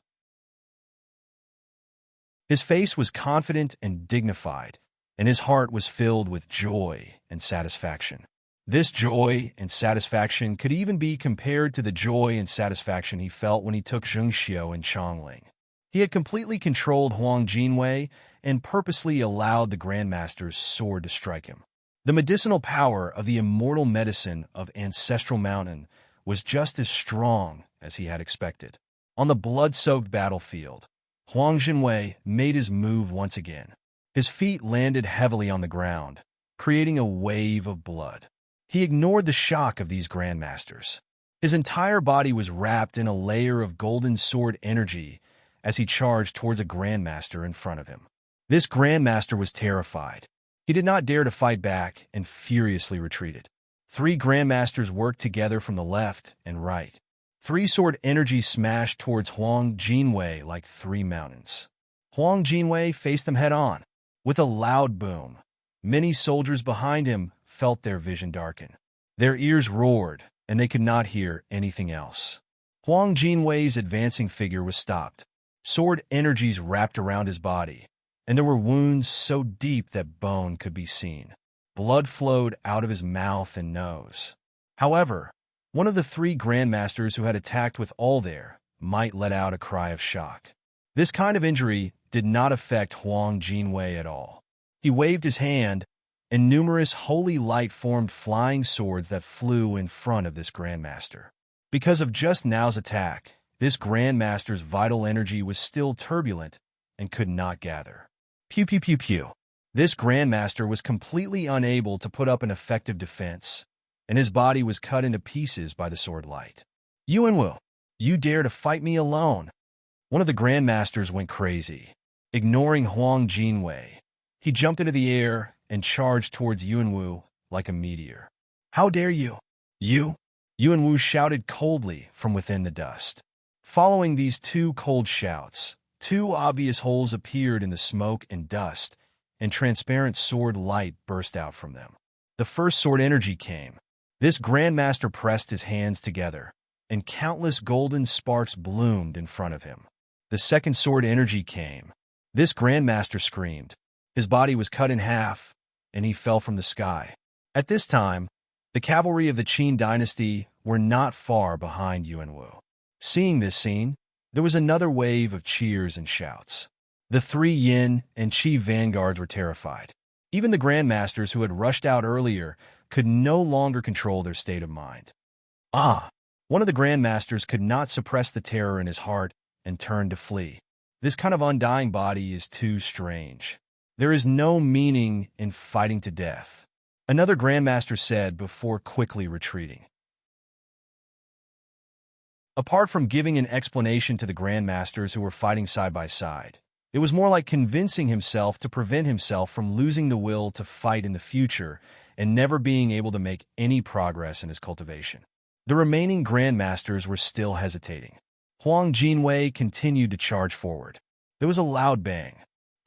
His face was confident and dignified, and his heart was filled with joy and satisfaction. This joy and satisfaction could even be compared to the joy and satisfaction he felt when he took Zhengxiu and Chongling. He had completely controlled Huang Jinwei and purposely allowed the Grandmaster's sword to strike him. The medicinal power of the immortal medicine of Ancestral Mountain was just as strong as he had expected. On the blood-soaked battlefield, Huang Jinwei made his move once again. His feet landed heavily on the ground, creating a wave of blood. He ignored the shock of these Grandmasters. His entire body was wrapped in a layer of golden sword energy as he charged towards a Grandmaster in front of him. This Grandmaster was terrified. He did not dare to fight back and furiously retreated. Three Grandmasters worked together from the left and right. Three sword energies smashed towards Huang Jinwei like three mountains. Huang Jinwei faced them head-on. With a loud boom, many soldiers behind him felt their vision darken. Their ears roared, and they could not hear anything else. Huang Jinwei's advancing figure was stopped. Sword energies wrapped around his body, and there were wounds so deep that bone could be seen. Blood flowed out of his mouth and nose. However, one of the three Grandmasters who had attacked with all their might let out a cry of shock. This kind of injury did not affect Huang Jinwei at all. He waved his hand, and numerous holy light formed flying swords that flew in front of this Grandmaster. Because of just now's attack, this Grandmaster's vital energy was still turbulent and could not gather. Pew pew pew pew. This Grandmaster was completely unable to put up an effective defense, and his body was cut into pieces by the sword light. Yuan Wu, you dare to fight me alone? One of the Grandmasters went crazy. Ignoring Huang Jinwei, he jumped into the air and charged towards Yuan Wu like a meteor. How dare you? You? Yuan Wu shouted coldly from within the dust. Following these two cold shouts, two obvious holes appeared in the smoke and dust, and transparent sword light burst out from them. The first sword energy came. This Grandmaster pressed his hands together, and countless golden sparks bloomed in front of him. The second sword energy came. This Grandmaster screamed. His body was cut in half, and he fell from the sky. At this time, the cavalry of the Qin dynasty were not far behind Yuan Wu. Seeing this scene, there was another wave of cheers and shouts. The three Yin and Qi vanguards were terrified. Even the Grandmasters who had rushed out earlier could no longer control their state of mind. One of the Grandmasters could not suppress the terror in his heart and turned to flee. This kind of undying body is too strange. There is no meaning in fighting to death, another Grandmaster said before quickly retreating. Apart from giving an explanation to the Grandmasters who were fighting side by side, It was more like convincing himself to prevent himself from losing the will to fight in the future and never being able to make any progress in his cultivation. The remaining grandmasters were still hesitating. Huang Jinwei continued to charge forward. There was a loud bang.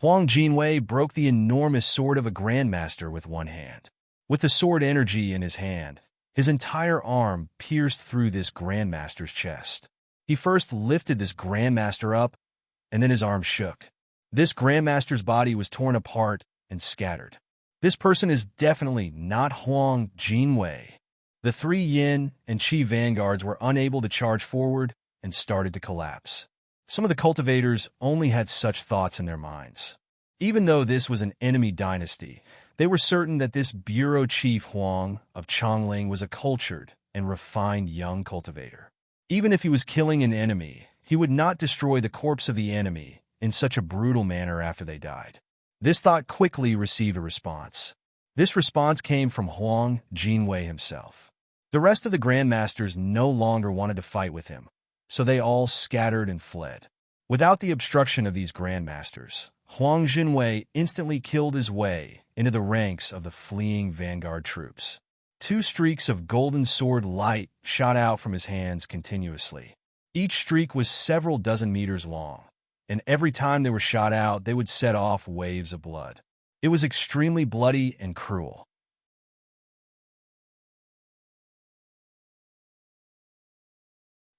Huang Jinwei broke the enormous sword of a grandmaster with one hand. With the sword energy in his hand, his entire arm pierced through this grandmaster's chest. He first lifted this grandmaster up, and then his arm shook. This grandmaster's body was torn apart and scattered. This person is definitely not Huang Jinwei. The three yin and qi vanguards were unable to charge forward and started to collapse. Some of the cultivators only had such thoughts in their minds. Even though this was an enemy dynasty, they were certain that this bureau chief Huang of Chongling was a cultured and refined young cultivator. Even if he was killing an enemy, he would not destroy the corpse of the enemy in such a brutal manner after they died. This thought quickly received a response. This response came from Huang Jinwei himself. The rest of the grandmasters no longer wanted to fight with him, so they all scattered and fled. Without the obstruction of these grandmasters, Huang Jinwei instantly killed his way into the ranks of the fleeing vanguard troops. Two streaks of golden sword light shot out from his hands continuously. Each streak was several dozen meters long, and every time they were shot out, they would set off waves of blood. It was extremely bloody and cruel.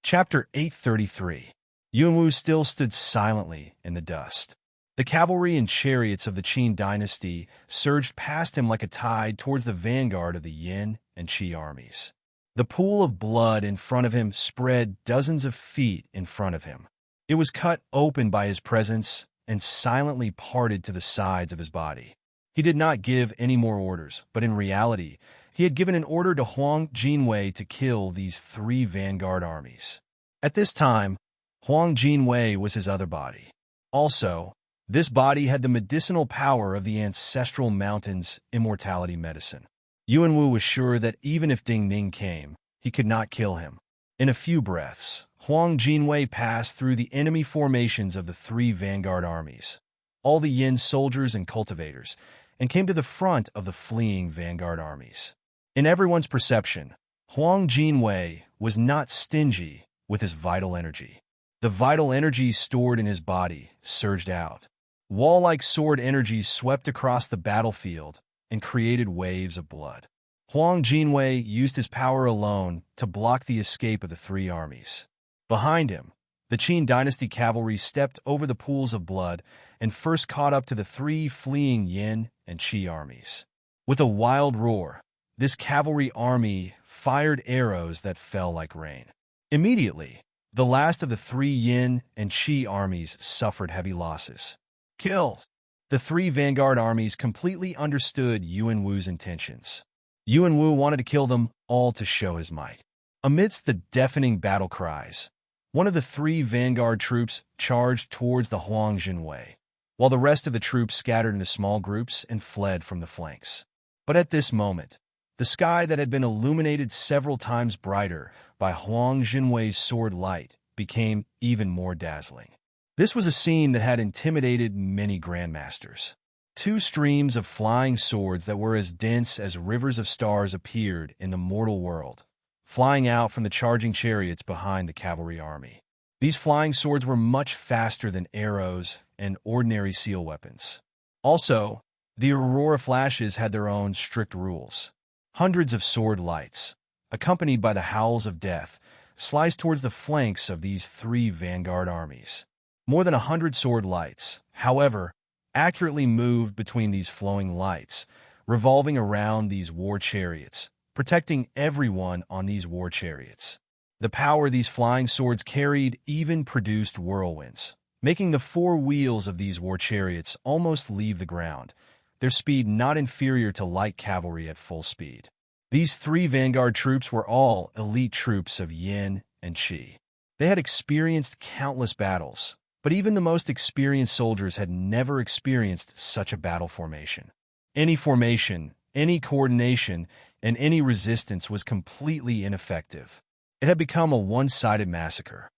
Chapter 833. Yuanwu still stood silently in the dust. The cavalry and chariots of the Qin dynasty surged past him like a tide towards the vanguard of the Yin and Qi armies. The pool of blood in front of him spread dozens of feet in front of him. It was cut open by his presence and silently parted to the sides of his body. He did not give any more orders, but in reality, he had given an order to Huang Jinwei to kill these three vanguard armies. At this time, Huang Jinwei was his other body. Also, this body had the medicinal power of the ancestral mountain's immortality medicine. Yuanwu was sure that even if Ding Ning came, he could not kill him. In a few breaths, Huang Jinwei passed through the enemy formations of the three vanguard armies, all the Yin soldiers and cultivators, and came to the front of the fleeing vanguard armies. In everyone's perception, Huang Jinwei was not stingy with his vital energy. The vital energy stored in his body surged out. Wall-like sword energies swept across the battlefield and created waves of blood. Huang Jinwei used his power alone to block the escape of the three armies. Behind him, the Qin dynasty cavalry stepped over the pools of blood and first caught up to the three fleeing Yin and Qi armies. With a wild roar, this cavalry army fired arrows that fell like rain. Immediately, the last of the three Yin and Qi armies suffered heavy losses. Kill! The three vanguard armies completely understood Yuanwu's intentions. Yuanwu wanted to kill them all to show his might. Amidst the deafening battle cries, one of the three vanguard troops charged towards the Huang Jinwei, while the rest of the troops scattered into small groups and fled from the flanks. But at this moment, the sky that had been illuminated several times brighter by Huang Jinwei's sword light became even more dazzling. This was a scene that had intimidated many grandmasters. Two streams of flying swords that were as dense as rivers of stars appeared in the mortal world, flying out from the charging chariots behind the cavalry army. These flying swords were much faster than arrows and ordinary seal weapons. Also, the aurora flashes had their own strict rules. Hundreds of sword lights, accompanied by the howls of death, sliced towards the flanks of these three vanguard armies. More than 100 sword lights, however, accurately moved between these flowing lights, revolving around these war chariots, protecting everyone on these war chariots. The power these flying swords carried even produced whirlwinds, making the four wheels of these war chariots almost leave the ground, their speed not inferior to light cavalry at full speed. These three vanguard troops were all elite troops of Yin and Qi. They had experienced countless battles, but even the most experienced soldiers had never experienced such a battle formation. Any formation, any coordination, and any resistance was completely ineffective. It had become a one-sided massacre.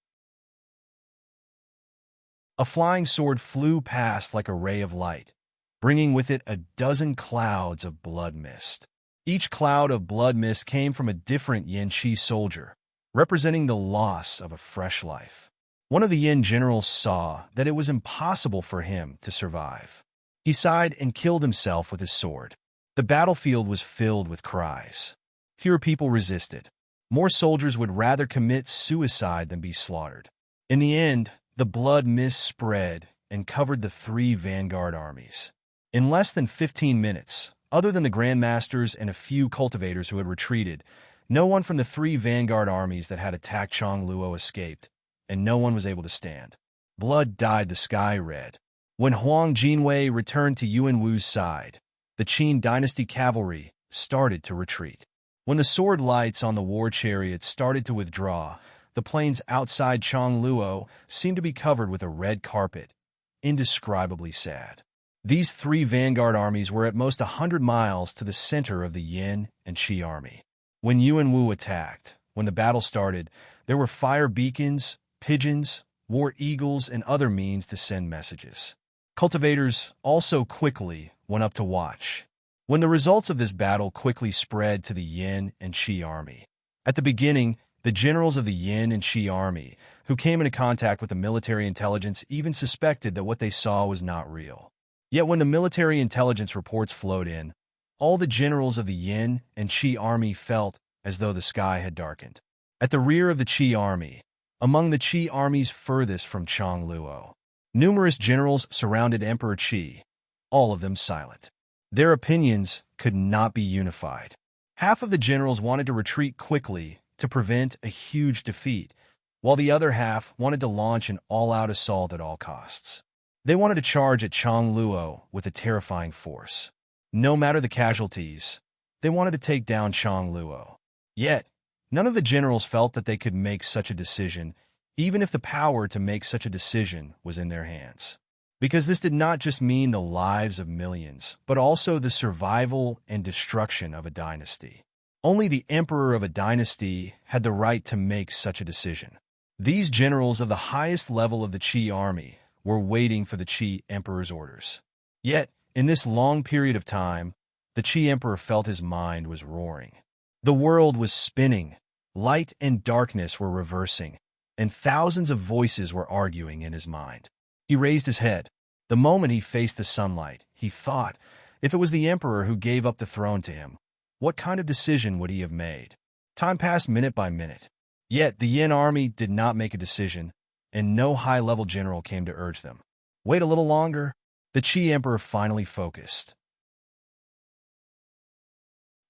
A flying sword flew past like a ray of light, bringing with it a dozen clouds of blood mist. Each cloud of blood mist came from a different Yin-Chi soldier, representing the loss of a fresh life. One of the Yin generals saw that it was impossible for him to survive. He sighed and killed himself with his sword. The battlefield was filled with cries. Fewer people resisted. More soldiers would rather commit suicide than be slaughtered. In the end, the blood mist spread and covered the three vanguard armies. In less than 15 minutes, other than the grandmasters and a few cultivators who had retreated, no one from the three vanguard armies that had attacked Changluo escaped, and no one was able to stand. Blood dyed the sky red. When Huang Jinwei returned to Yuan Wu's side, the Qin dynasty cavalry started to retreat. When the sword lights on the war chariots started to withdraw, the plains outside Changluo seemed to be covered with a red carpet, indescribably sad. These three vanguard armies were at most 100 miles to the center of the Yin and Qi army. When Yuan Wu attacked, when the battle started, there were fire beacons, pigeons, war eagles, and other means to send messages. Cultivators also quickly went up to watch. When the results of this battle quickly spread to the Yin and Qi army. At the beginning, the generals of the Yin and Qi army, who came into contact with the military intelligence, even suspected that what they saw was not real. Yet when the military intelligence reports flowed in, all the generals of the Yin and Qi army felt as though the sky had darkened. At the rear of the Qi army, among the Qi armies furthest from Changluo, numerous generals surrounded Emperor Qi, all of them silent. Their opinions could not be unified. Half of the generals wanted to retreat quickly to prevent a huge defeat, while the other half wanted to launch an all-out assault at all costs. They wanted to charge at Changluo with a terrifying force. No matter the casualties, they wanted to take down Changluo. Yet, none of the generals felt that they could make such a decision, even if the power to make such a decision was in their hands. Because this did not just mean the lives of millions, but also the survival and destruction of a dynasty. Only the emperor of a dynasty had the right to make such a decision. These generals of the highest level of the Qi army were waiting for the Qi emperor's orders. Yet, in this long period of time, the Qi emperor felt his mind was roaring. The world was spinning, light and darkness were reversing, and thousands of voices were arguing in his mind. He raised his head. The moment he faced the sunlight, he thought, if it was the emperor who gave up the throne to him, what kind of decision would he have made? Time passed minute by minute. Yet the Yin army did not make a decision, and no high-level general came to urge them. Wait a little longer. The Qi emperor finally focused.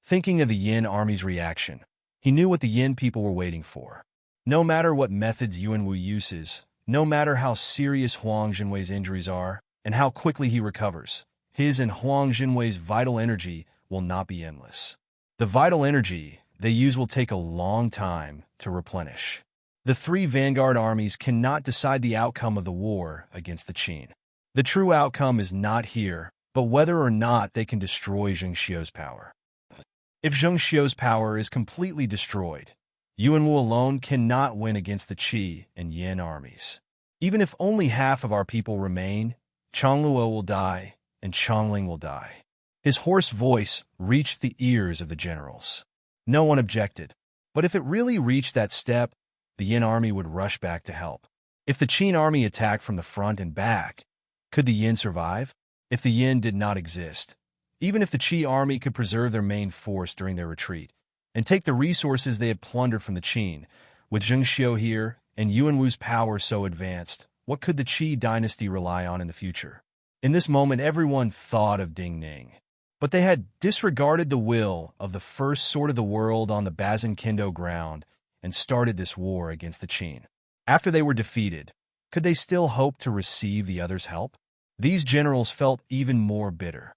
Thinking of the Yin army's reaction, he knew what the Yin people were waiting for. No matter what methods Yuan Wu uses, no matter how serious Huang Jinwei's injuries are, and how quickly he recovers, his and Huang Jinwei's vital energy will not be endless. The vital energy they use will take a long time to replenish. The three vanguard armies cannot decide the outcome of the war against the Qin. The true outcome is not here, but whether or not they can destroy Zheng Xiu's power. If Zheng Xiu's power is completely destroyed, Yuan Wu alone cannot win against the Qi and Yin armies. Even if only half of our people remain, Changluo will die, and Chongling will die. His hoarse voice reached the ears of the generals. No one objected, but if it really reached that step, the Yin army would rush back to help. If the Qin army attacked from the front and back, could the Yin survive? If the Yin did not exist, even if the Qi army could preserve their main force during their retreat, and take the resources they had plundered from the Qin, with Zheng Xiu here and Yuan Wu's power so advanced, what could the Qi dynasty rely on in the future? In this moment, everyone thought of Ding Ning. But they had disregarded the will of the first sword of the world on the Bazin Kendo ground and started this war against the Qin. After they were defeated, could they still hope to receive the others' help? These generals felt even more bitter.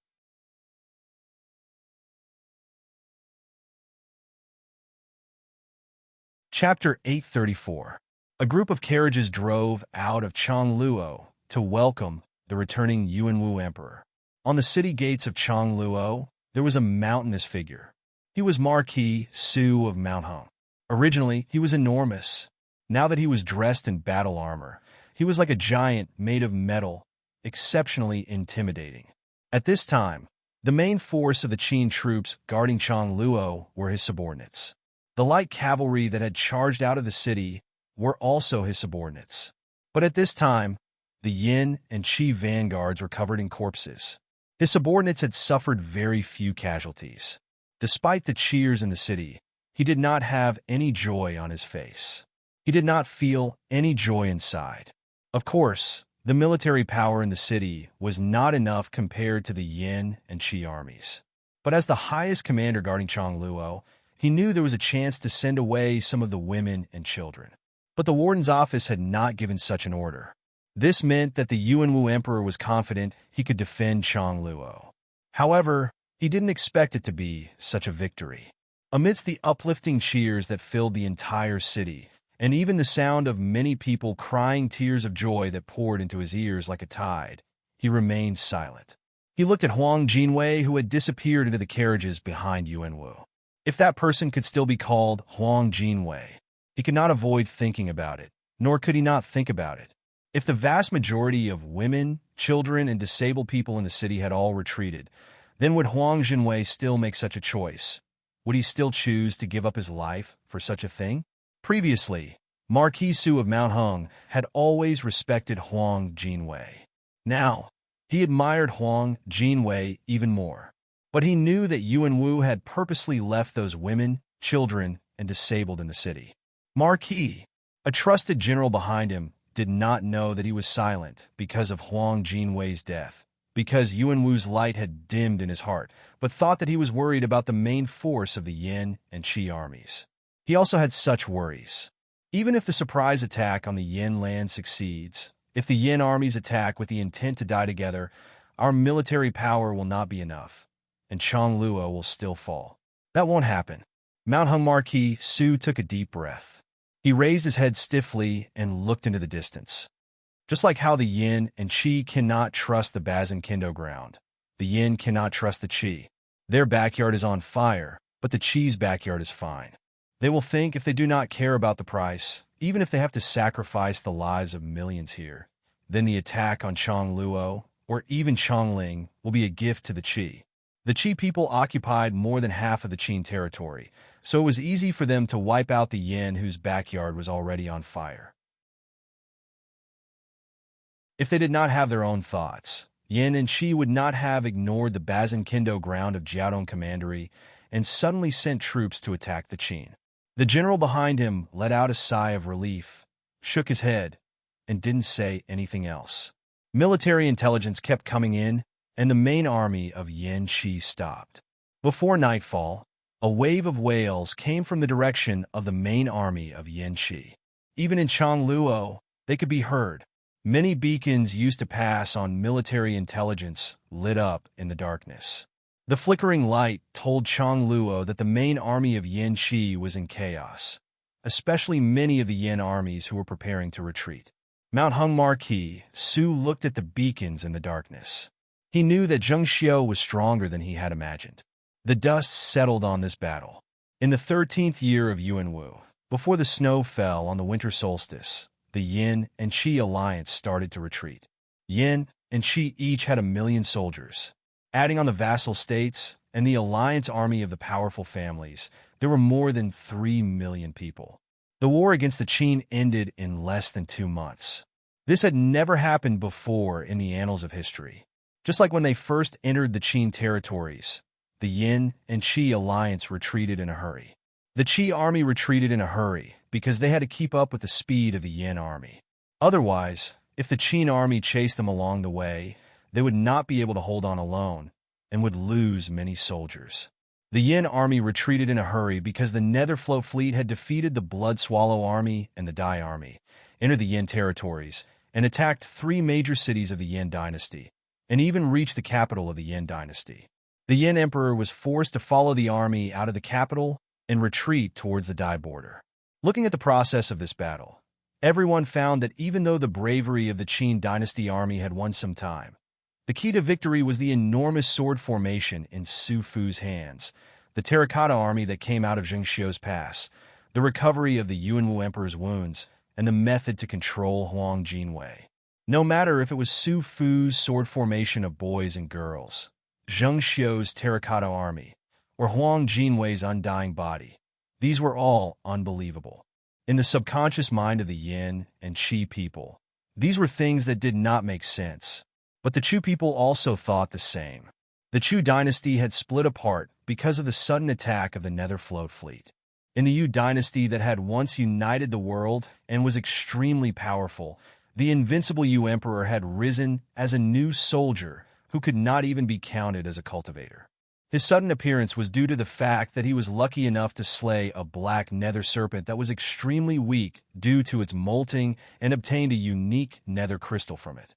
Chapter 834. A group of carriages drove out of Changluo to welcome the returning Yuan Wu emperor. On the city gates of Changluo, there was a mountainous figure. He was Marquis Su of Mount Hong. Originally, he was enormous. Now that he was dressed in battle armor, He was like a giant made of metal, exceptionally intimidating. At this time, the main force of the Qin troops guarding Changluo were his subordinates. The light cavalry that had charged out of the city were also his subordinates. But at this time, the Yin and Qi vanguards were covered in corpses. His subordinates had suffered very few casualties. Despite the cheers in the city, he did not have any joy on his face. He did not feel any joy inside. Of course, the military power in the city was not enough compared to the Yin and Qi armies. But as the highest commander guarding Changluo, he knew there was a chance to send away some of the women and children. But the warden's office had not given such an order. This meant that the Yuanwu emperor was confident he could defend Changluo. However, he didn't expect it to be such a victory. Amidst the uplifting cheers that filled the entire city, and even the sound of many people crying tears of joy that poured into his ears like a tide, he remained silent. He looked at Huang Jinwei, who had disappeared into the carriages behind Yuanwu. If that person could still be called Huang Jinwei, he could not avoid thinking about it, nor could he not think about it. If the vast majority of women, children, and disabled people in the city had all retreated, then would Huang Jinwei still make such a choice? Would he still choose to give up his life for such a thing? Previously, Marquis Su of Mount Hung had always respected Huang Jinwei. Now, he admired Huang Jinwei even more. But he knew that Yuanwu had purposely left those women, children, and disabled in the city. Marquis, a trusted general behind him, did not know that he was silent because of Huang Jinwei's death, because Yuanwu's light had dimmed in his heart, but thought that he was worried about the main force of the Yin and Qi armies. He also had such worries. Even if the surprise attack on the Yin land succeeds, if the Yin armies attack with the intent to die together, our military power will not be enough, and Changluo will still fall. That won't happen. Mount Hung Marquis Su took a deep breath. He raised his head stiffly and looked into the distance. Just like how the Yin and Qi cannot trust the Bazin Kendo ground, the Yin cannot trust the Qi. Their backyard is on fire, but the Qi's backyard is fine. They will think if they do not care about the price, even if they have to sacrifice the lives of millions here, then the attack on Changluo, or even Chongling, will be a gift to the Qi. The Qi people occupied more than half of the Qin territory, so it was easy for them to wipe out the Yin whose backyard was already on fire. If they did not have their own thoughts, Yin and Qi would not have ignored the Bazin Kendo ground of Jiaodong Commandery and suddenly sent troops to attack the Qin. The general behind him let out a sigh of relief, shook his head, and didn't say anything else. Military intelligence kept coming in, and the main army of Yin Qi stopped. Before nightfall, a wave of wails came from the direction of the main army of Yin Qi. Even in Changluo, they could be heard. Many beacons used to pass on military intelligence lit up in the darkness. The flickering light told Changluo that the main army of Yin Qi was in chaos, especially many of the Yin armies who were preparing to retreat. Mount Hung Marquis Su looked at the beacons in the darkness. He knew that Zheng Xiu was stronger than he had imagined. The dust settled on this battle. In the 13th year of Yuanwu, before the snow fell on the winter solstice, the Yin and Qi alliance started to retreat. Yin and Qi each had 1 million soldiers. Adding on the vassal states and the alliance army of the powerful families, there were more than 3 million people. The war against the Qin ended in less than 2 months. This had never happened before in the annals of history. Just like when they first entered the Qin territories, the Yin and Qi alliance retreated in a hurry. The Qi army retreated in a hurry because they had to keep up with the speed of the Yin army. Otherwise, if the Qin army chased them along the way, they would not be able to hold on alone and would lose many soldiers. The Yin army retreated in a hurry because the Netherfloat fleet had defeated the Blood Swallow army and the Dai army, entered the Yin territories, and attacked 3 major cities of the Yin dynasty, and even reached the capital of the Yin dynasty. The Yin emperor was forced to follow the army out of the capital and retreat towards the Dai border. Looking at the process of this battle, everyone found that even though the bravery of the Qin dynasty army had won some time, the key to victory was the enormous sword formation in Su Fu's hands, the terracotta army that came out of Zheng Xiu's pass, the recovery of the Yuanwu emperor's wounds, and the method to control Huang Jinwei. No matter if it was Su Fu's sword formation of boys and girls, Zheng Xiu's terracotta army, or Huang Jinwei's undying body, these were all unbelievable. In the subconscious mind of the Yin and Qi people, these were things that did not make sense. But the Chu people also thought the same. The Chu dynasty had split apart because of the sudden attack of the Netherfloat fleet. In the Yu dynasty that had once united the world and was extremely powerful, the invincible Yu emperor had risen as a new soldier who could not even be counted as a cultivator. His sudden appearance was due to the fact that he was lucky enough to slay a black nether serpent that was extremely weak due to its molting and obtained a unique nether crystal from it.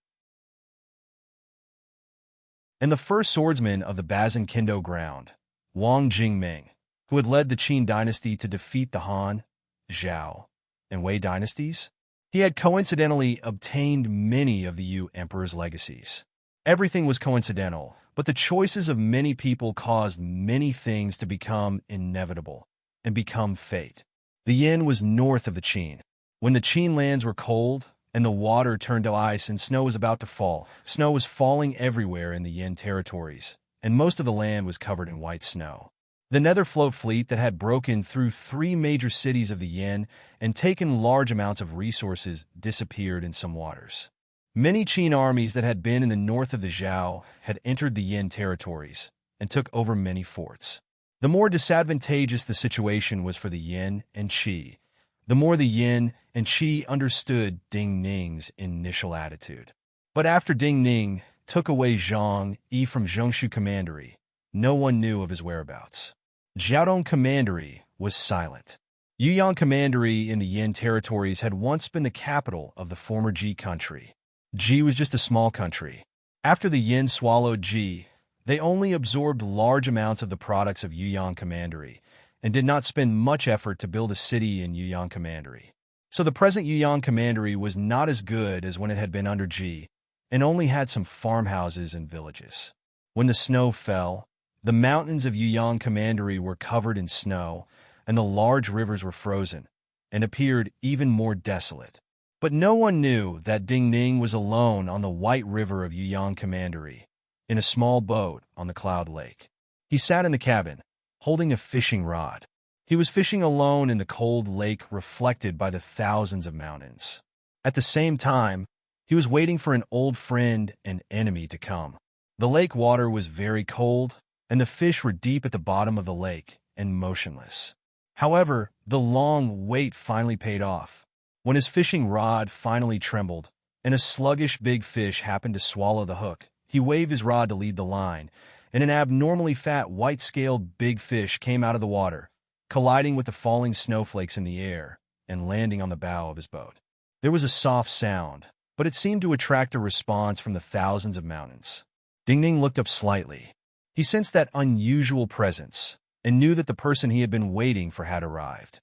And the first swordsman of the Bazin Kendo ground, Wang Jingming, who had led the Qin dynasty to defeat the Han, Zhao, and Wei dynasties, he had coincidentally obtained many of the Yu emperor's legacies. Everything was coincidental, but the choices of many people caused many things to become inevitable and become fate. The Yin was north of the Qin. When the Qin lands were cold and the water turned to ice and snow was about to fall, snow was falling everywhere in the Yin territories, and most of the land was covered in white snow. The Netherfloat fleet that had broken through 3 major cities of the Yin and taken large amounts of resources disappeared in some waters. Many Qin armies that had been in the north of the Zhao had entered the Yin territories and took over many forts. The more disadvantageous the situation was for the Yin and Qi, the more the Yin and Qi understood Ding Ning's initial attitude. But after Ding Ning took away Zhang Yi from Zhongshu Commandery, no one knew of his whereabouts. Jiaodong Commandery was silent. Yuyang Commandery in the Yin territories had once been the capital of the former Ji country. Ji was just a small country. After the Yin swallowed Ji, they only absorbed large amounts of the products of Yuyang Commandery and did not spend much effort to build a city in Yuyang Commandery. So the present Yuyang Commandery was not as good as when it had been under Ji and only had some farmhouses and villages. When the snow fell, the mountains of Yuyang Commandery were covered in snow and the large rivers were frozen and appeared even more desolate. But no one knew that Ding Ning was alone on the white river of Yuyang Commandery, in a small boat on the Cloud Lake. He sat in the cabin, holding a fishing rod. He was fishing alone in the cold lake reflected by the thousands of mountains. At the same time, he was waiting for an old friend and enemy to come. The lake water was very cold, and the fish were deep at the bottom of the lake and motionless. However, the long wait finally paid off. When his fishing rod finally trembled, and a sluggish big fish happened to swallow the hook, he waved his rod to lead the line, and an abnormally fat white-scaled big fish came out of the water, colliding with the falling snowflakes in the air and landing on the bow of his boat. There was a soft sound, but it seemed to attract a response from the thousands of mountains. Ding Ning looked up slightly. He sensed that unusual presence and knew that the person he had been waiting for had arrived.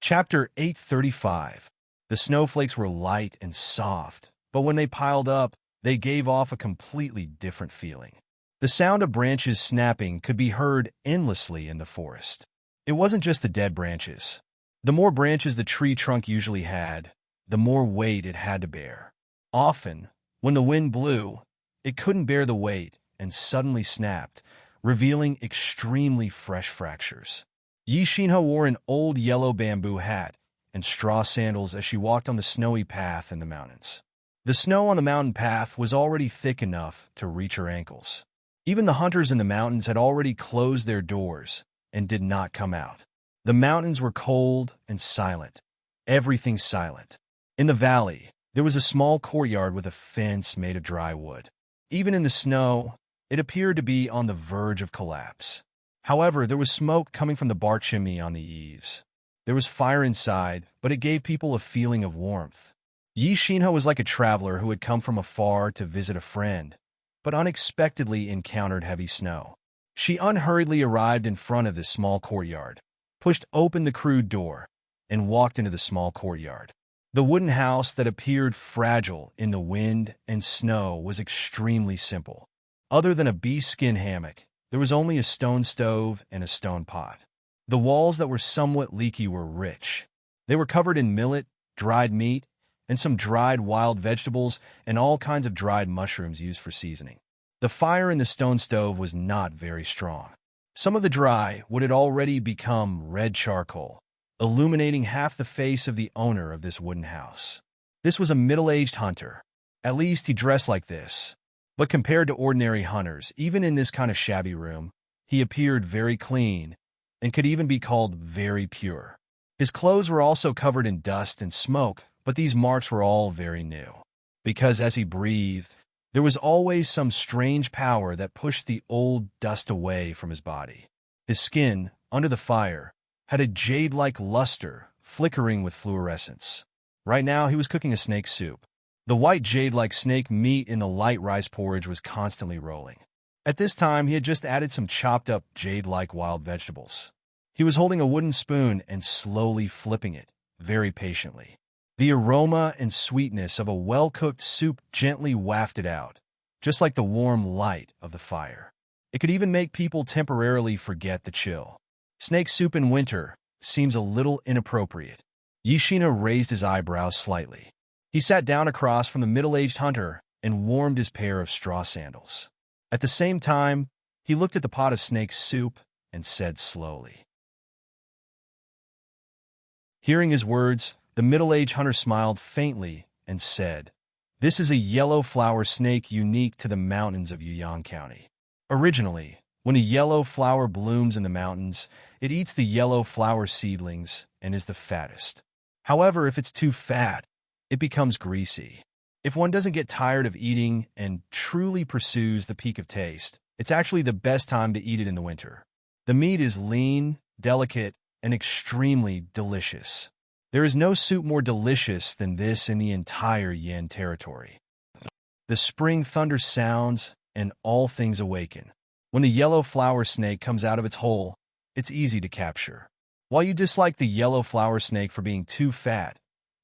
Chapter 835. The snowflakes were light and soft, but when they piled up, they gave off a completely different feeling. The sound of branches snapping could be heard endlessly in the forest. It wasn't just the dead branches. The more branches the tree trunk usually had, the more weight it had to bear. Often, when the wind blew, it couldn't bear the weight and suddenly snapped, revealing extremely fresh fractures. Yi Xinhe wore an old yellow bamboo hat and straw sandals as she walked on the snowy path in the mountains. The snow on the mountain path was already thick enough to reach her ankles. Even the hunters in the mountains had already closed their doors and did not come out. The mountains were cold and silent. Everything silent. In the valley, there was a small courtyard with a fence made of dry wood. Even in the snow, it appeared to be on the verge of collapse. However, there was smoke coming from the bar chimney on the eaves. There was fire inside, but it gave people a feeling of warmth. Yi Xinhe was like a traveler who had come from afar to visit a friend, but unexpectedly encountered heavy snow. She unhurriedly arrived in front of this small courtyard, pushed open the crude door, and walked into the small courtyard. The wooden house that appeared fragile in the wind and snow was extremely simple. Other than a bee skin hammock, There was only a stone stove and a stone pot. The walls that were somewhat leaky were rich. They were covered in millet, dried meat, and some dried wild vegetables and all kinds of dried mushrooms used for seasoning. The fire in the stone stove was not very strong. Some of the dry wood had already become red charcoal, illuminating half the face of the owner of this wooden house. This was a middle-aged hunter. At least he dressed like this. But compared to ordinary hunters, even in this kind of shabby room, he appeared very clean and could even be called very pure. His clothes were also covered in dust and smoke, but these marks were all very new. Because as he breathed, there was always some strange power that pushed the old dust away from his body. His skin, under the fire, had a jade-like luster, flickering with fluorescence. Right now, he was cooking a snake soup. The white jade-like snake meat in the light rice porridge was constantly rolling. At this time, he had just added some chopped-up jade-like wild vegetables. He was holding a wooden spoon and slowly flipping it, very patiently. The aroma and sweetness of a well-cooked soup gently wafted out, just like the warm light of the fire. It could even make people temporarily forget the chill. Snake soup in winter seems a little inappropriate. Yishina raised his eyebrows slightly. He sat down across from the middle-aged hunter and warmed his pair of straw sandals. At the same time, he looked at the pot of snake soup and said slowly. Hearing his words, the middle-aged hunter smiled faintly and said, "This is a yellow flower snake unique to the mountains of Yuyang County. Originally, when a yellow flower blooms in the mountains, it eats the yellow flower seedlings and is the fattest. However, if it's too fat, it becomes greasy. If one doesn't get tired of eating and truly pursues the peak of taste, it's actually the best time to eat it in the winter. The meat is lean, delicate, and extremely delicious. There is no soup more delicious than this in the entire Yin territory." The spring thunder sounds, and all things awaken. When the yellow flower snake comes out of its hole, it's easy to capture. While you dislike the yellow flower snake for being too fat,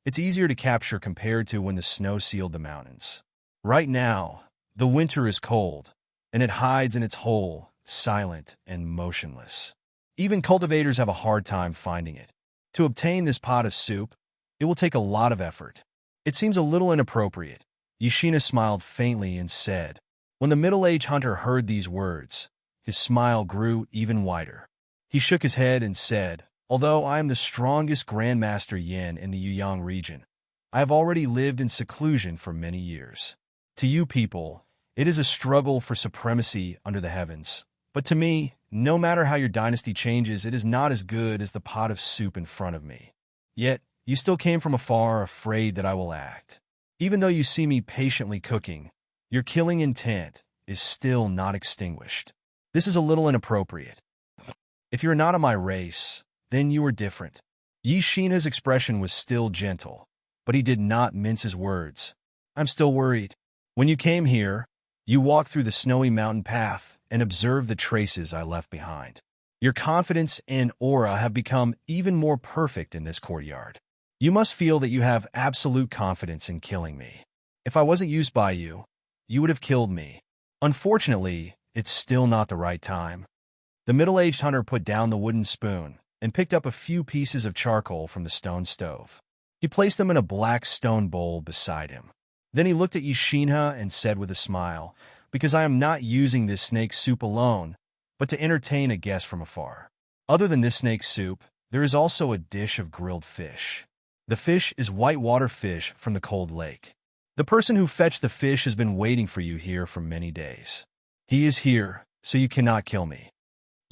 it's easier to capture compared to when the snow sealed the mountains. Right now, the winter is cold, and it hides in its hole, silent and motionless. Even cultivators have a hard time finding it. To obtain this pot of soup, it will take a lot of effort. It seems a little inappropriate. Yishina smiled faintly and said. When the middle-aged hunter heard these words, his smile grew even wider. He shook his head and said, "Although I am the strongest Grandmaster Yin in the Yuyang region, I have already lived in seclusion for many years. To you people, it is a struggle for supremacy under the heavens. But to me, no matter how your dynasty changes, it is not as good as the pot of soup in front of me. Yet, you still came from afar, afraid that I will act. Even though you see me patiently cooking, your killing intent is still not extinguished. This is a little inappropriate. If you're not of my race, then you are different." Yishina's expression was still gentle, but he did not mince his words. "I'm still worried. When you came here, you walked through the snowy mountain path and observed the traces I left behind. Your confidence and aura have become even more perfect in this courtyard. You must feel that you have absolute confidence in killing me. If I wasn't used by you, you would have killed me. Unfortunately, it's still not the right time." The middle-aged hunter put down the wooden spoon and picked up a few pieces of charcoal from the stone stove. He placed them in a black stone bowl beside him. Then he looked at Yishina and said with a smile, "Because I am not using this snake soup alone, but to entertain a guest from afar. Other than this snake soup, there is also a dish of grilled fish. The fish is whitewater fish from the cold lake. The person who fetched the fish has been waiting for you here for many days. He is here, so you cannot kill me."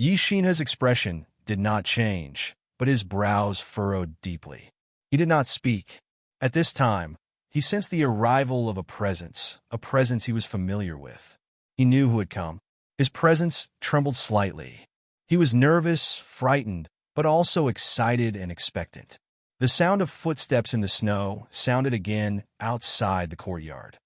Yishina's expression did not change, but his brows furrowed deeply. He did not speak. At this time, he sensed the arrival of a presence he was familiar with. He knew who had come. His presence trembled slightly. He was nervous, frightened, but also excited and expectant. The sound of footsteps in the snow sounded again outside the courtyard.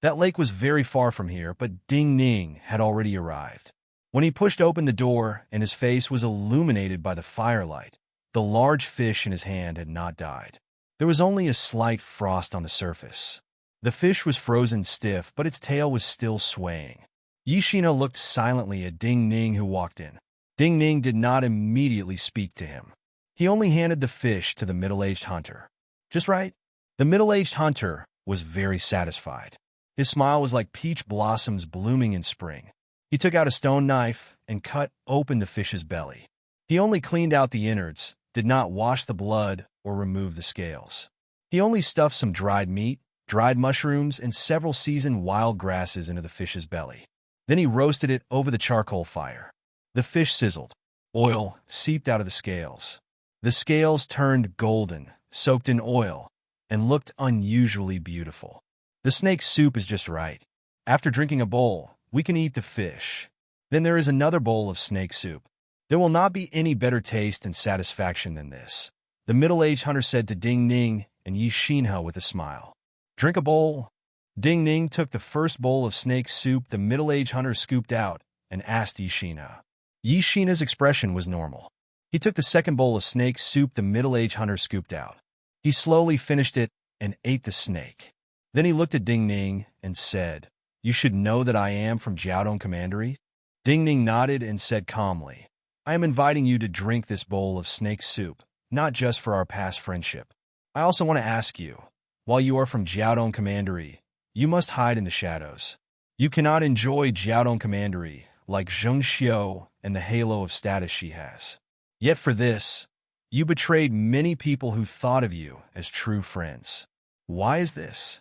That lake was very far from here, but Ding Ning had already arrived. When he pushed open the door and his face was illuminated by the firelight, the large fish in his hand had not died. There was only a slight frost on the surface. The fish was frozen stiff, but its tail was still swaying. Yishina looked silently at Ding Ning, who walked in. Ding Ning did not immediately speak to him. He only handed the fish to the middle-aged hunter. Just right? The middle-aged hunter was very satisfied. His smile was like peach blossoms blooming in spring. He took out a stone knife and cut open the fish's belly. He only cleaned out the innards, did not wash the blood or remove the scales. He only stuffed some dried meat, dried mushrooms, and several seasoned wild grasses into the fish's belly. Then he roasted it over the charcoal fire. The fish sizzled. Oil seeped out of the scales. The scales turned golden, soaked in oil, and looked unusually beautiful. The snake soup is just right. After drinking a bowl, we can eat the fish. Then there is another bowl of snake soup. There will not be any better taste and satisfaction than this, the middle-aged hunter said to Ding Ning and Yi Xinhe with a smile. Drink a bowl. Ding Ning took the first bowl of snake soup the middle-aged hunter scooped out and asked Yi Xinhe. Yi Xinhe's expression was normal. He took the second bowl of snake soup the middle-aged hunter scooped out. He slowly finished it and ate the snake. Then he looked at Ding Ning and said, "You should know that I am from Jiaodong Commandery." Ding Ning nodded and said calmly, "I am inviting you to drink this bowl of snake soup, not just for our past friendship. I also want to ask you, while you are from Jiaodong Commandery, you must hide in the shadows. You cannot enjoy Jiaodong Commandery like Zheng Xiu and the halo of status she has. Yet for this, you betrayed many people who thought of you as true friends. Why is this?"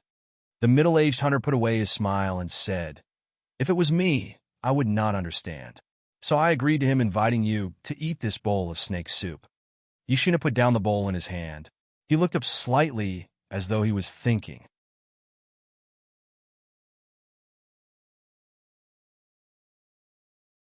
The middle-aged hunter put away his smile and said, "If it was me, I would not understand. So I agreed to him inviting you to eat this bowl of snake soup." Yishina put down the bowl in his hand. He looked up slightly as though he was thinking.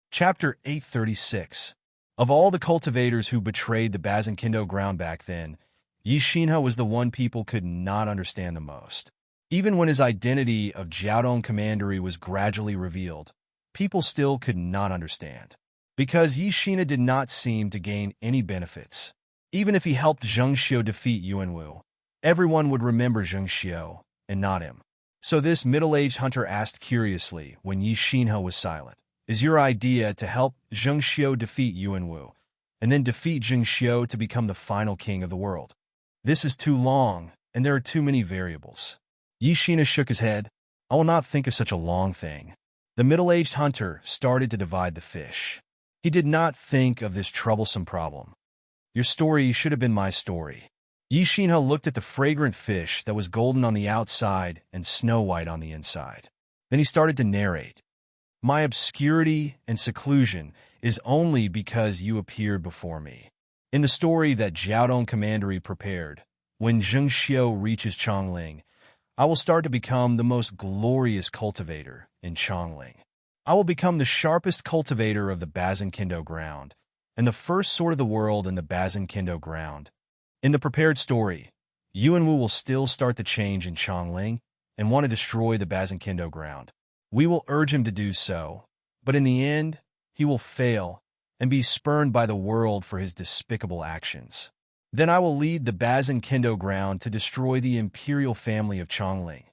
Chapter 836. Of all the cultivators who betrayed the Bazinkindo ground back then, Yi Xinhe was the one people could not understand the most. Even when his identity of Jiaodong Commandery was gradually revealed, people still could not understand. Because Yi Xinhe did not seem to gain any benefits. Even if he helped Zheng Xiu defeat Yuanwu, everyone would remember Zheng Xiu and not him. So this middle-aged hunter asked curiously when Yi Xinhe was silent, "Is your idea to help Zheng Xiu defeat Yuanwu, and then defeat Zheng Xiu to become the final king of the world? This is too long, and there are too many variables." Yi Xinhe shook his head. "I will not think of such a long thing." The middle-aged hunter started to divide the fish. He did not think of this troublesome problem. "Your story should have been my story." Yi Xinhe looked at the fragrant fish that was golden on the outside and snow-white on the inside. Then he started to narrate. "My obscurity and seclusion is only because you appeared before me. In the story that Jiaodong Commandery prepared, when Zheng Xiu reaches Chongling, I will start to become the most glorious cultivator in Chongling. I will become the sharpest cultivator of the Bazinkindo ground, and the first sword of the world in the Bazinkindo ground. In the prepared story, Yuanwu will still start the change in Chongling and want to destroy the Bazinkindo ground. We will urge him to do so, but in the end, he will fail and be spurned by the world for his despicable actions. Then I will lead the Bazinkindo ground to destroy the imperial family of Chongling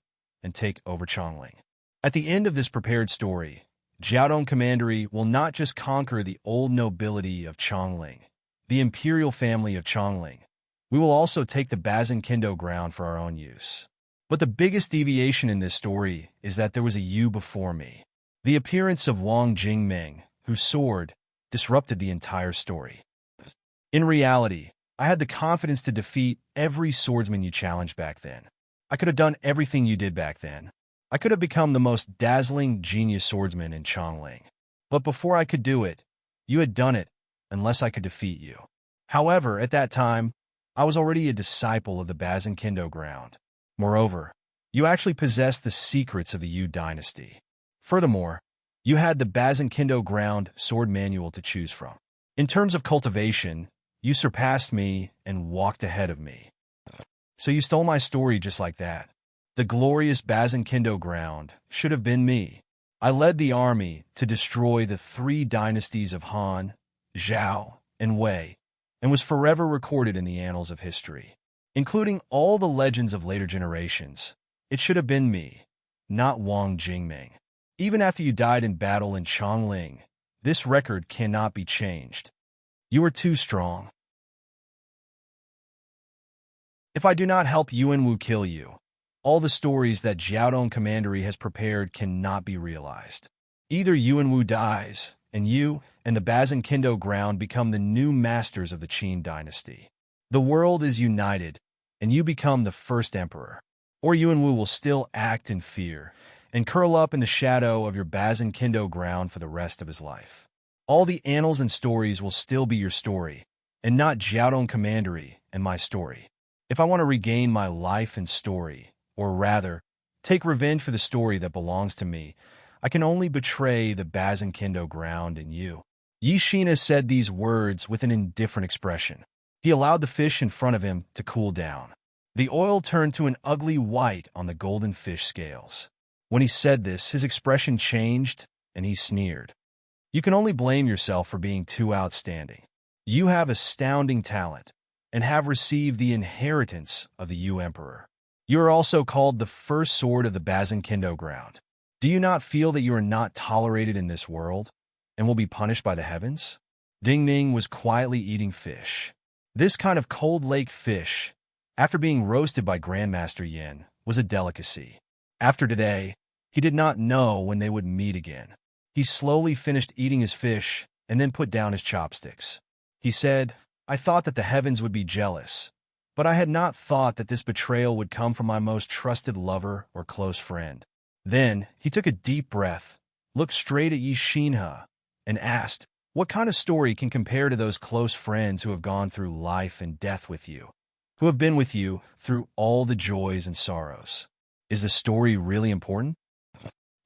and take over Chongling. At the end of this prepared story, Jiaodong Commandery will not just conquer the old nobility of Chongling, the imperial family of Chongling. We will also take the Bazinkindo ground for our own use. But the biggest deviation in this story is that there was a you before me. The appearance of Wang Jingming, whose sword disrupted the entire story. In reality, I had the confidence to defeat every swordsman you challenged back then. I could have done everything you did back then. I could have become the most dazzling genius swordsman in Chongling. But before I could do it, you had done it, unless I could defeat you. However, at that time, I was already a disciple of the Bazinkindo ground. Moreover, you actually possessed the secrets of the Yu dynasty. Furthermore, you had the Bazinkindo ground sword manual to choose from. In terms of cultivation, you surpassed me and walked ahead of me. So you stole my story just like that. The glorious Bazinkindo ground should have been me. I led the army to destroy the 3 dynasties of Han, Zhao, and Wei, and was forever recorded in the annals of history. Including all the legends of later generations, It should have been me, not Wang Jingming. Even after you died in battle in Chongling, this record cannot be changed. You are too strong. If I do not help Yuan Wu kill you, all the stories that Jiaodong Commandery has prepared cannot be realized. Either Yuan Wu dies, and you and the Bazin Kindo ground become the new masters of the Qin dynasty. The world is united, and you become the first emperor. Or Yuan Wu will still act in fear and curl up in the shadow of your Bazin Kindo ground for the rest of his life. All the annals and stories will still be your story, and not Jiaodong Commandery and my story. If I want to regain my life and story, or rather, take revenge for the story that belongs to me, I can only betray the Bazin Kindo ground and you. Yi Shina said these words with an indifferent expression. He allowed the fish in front of him to cool down. The oil turned to an ugly white on the golden fish scales. When he said this, his expression changed, and he sneered. You can only blame yourself for being too outstanding. You have astounding talent, and have received the inheritance of the Yu Emperor. You are also called the first sword of the Bazin Kindo ground. Do you not feel that you are not tolerated in this world, and will be punished by the heavens? Ding Ning was quietly eating fish. This kind of cold lake fish, after being roasted by Grandmaster Yin, was a delicacy. After today, he did not know when they would meet again. He slowly finished eating his fish and then put down his chopsticks. He said, I thought that the heavens would be jealous, but I had not thought that this betrayal would come from my most trusted lover or close friend. Then he took a deep breath, looked straight at Yi Xinhe, and asked, what kind of story can compare to those close friends who have gone through life and death with you, who have been with you through all the joys and sorrows? Is the story really important?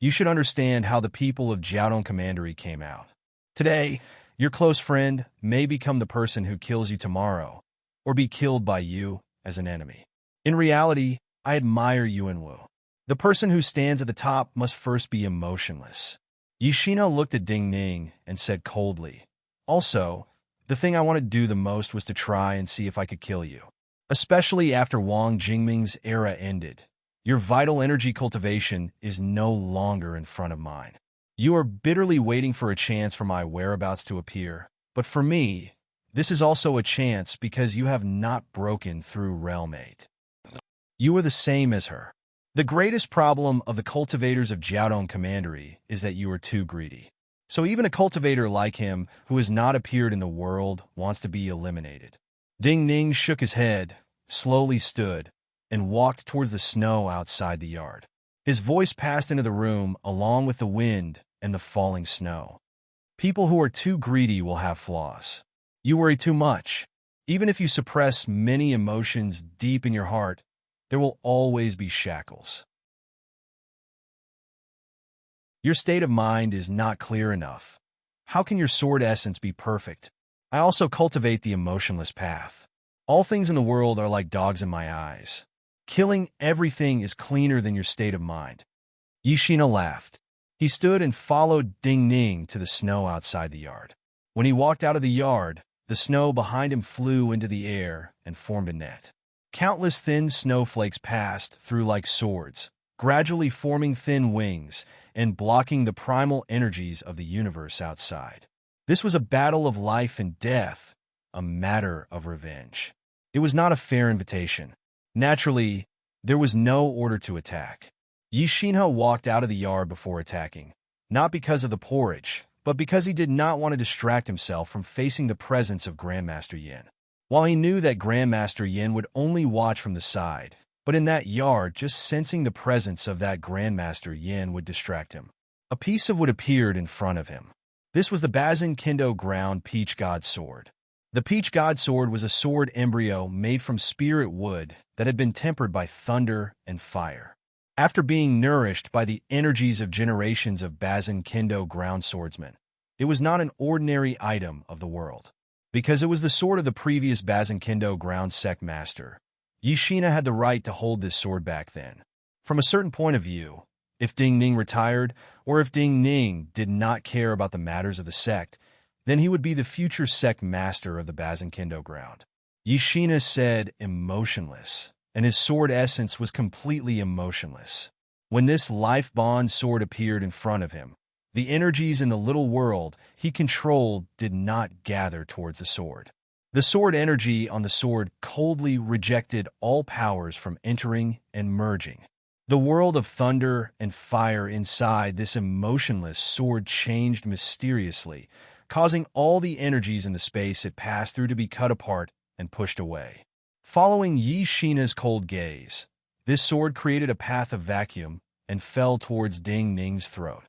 You should understand how the people of Jiaodong Commandery came out. Today, your close friend may become the person who kills you tomorrow, or be killed by you as an enemy. In reality, I admire Yuan Wu. The person who stands at the top must first be emotionless. Yi Shina looked at Ding Ning and said coldly, also, the thing I wanted to do the most was to try and see if I could kill you. Especially after Wang Jingming's era ended. Your vital energy cultivation is no longer in front of mine. You are bitterly waiting for a chance for my whereabouts to appear, but for me, this is also a chance because you have not broken through Realm 8. You are the same as her. The greatest problem of the cultivators of Jiaodong Commandery is that you are too greedy. So even a cultivator like him, who has not appeared in the world, wants to be eliminated. Ding Ning shook his head, slowly stood, and walked towards the snow outside the yard. His voice passed into the room along with the wind and the falling snow. People who are too greedy will have flaws. You worry too much. Even if you suppress many emotions deep in your heart, there will always be shackles. Your state of mind is not clear enough. How can your sword essence be perfect? I also cultivate the emotionless path. All things in the world are like dogs in my eyes. Killing everything is cleaner than your state of mind. Yi Shina laughed. He stood and followed Ding Ning to the snow outside the yard. When he walked out of the yard, the snow behind him flew into the air and formed a net. Countless thin snowflakes passed through like swords, gradually forming thin wings and blocking the primal energies of the universe outside. This was a battle of life and death, a matter of revenge. It was not a fair invitation. Naturally, there was no order to attack. Yi Xinhe walked out of the yard before attacking, not because of the porridge, but because he did not want to distract himself from facing the presence of Grandmaster Yin. While he knew that Grandmaster Yin would only watch from the side, but in that yard, just sensing the presence of that Grandmaster Yin would distract him. A piece of wood appeared in front of him. This was the Bazin Kindo ground Peach God Sword. The Peach God Sword was a sword embryo made from spirit wood that had been tempered by thunder and fire. After being nourished by the energies of generations of Bazin Kindo ground swordsmen, it was not an ordinary item of the world. Because it was the sword of the previous Bazin Kindo ground sect master, Yi Shina had the right to hold this sword back then. From a certain point of view, if Ding Ning retired, or if Ding Ning did not care about the matters of the sect, then he would be the future sect master of the Bazin Kindo ground. Yi Shina said, emotionless, and his sword essence was completely emotionless. When this life-bond sword appeared in front of him, the energies in the little world he controlled did not gather towards the sword. The sword energy on the sword coldly rejected all powers from entering and merging. The world of thunder and fire inside this emotionless sword changed mysteriously, causing all the energies in the space it passed through to be cut apart and pushed away. Following Yi Shina's cold gaze, this sword created a path of vacuum and fell towards Ding Ning's throat.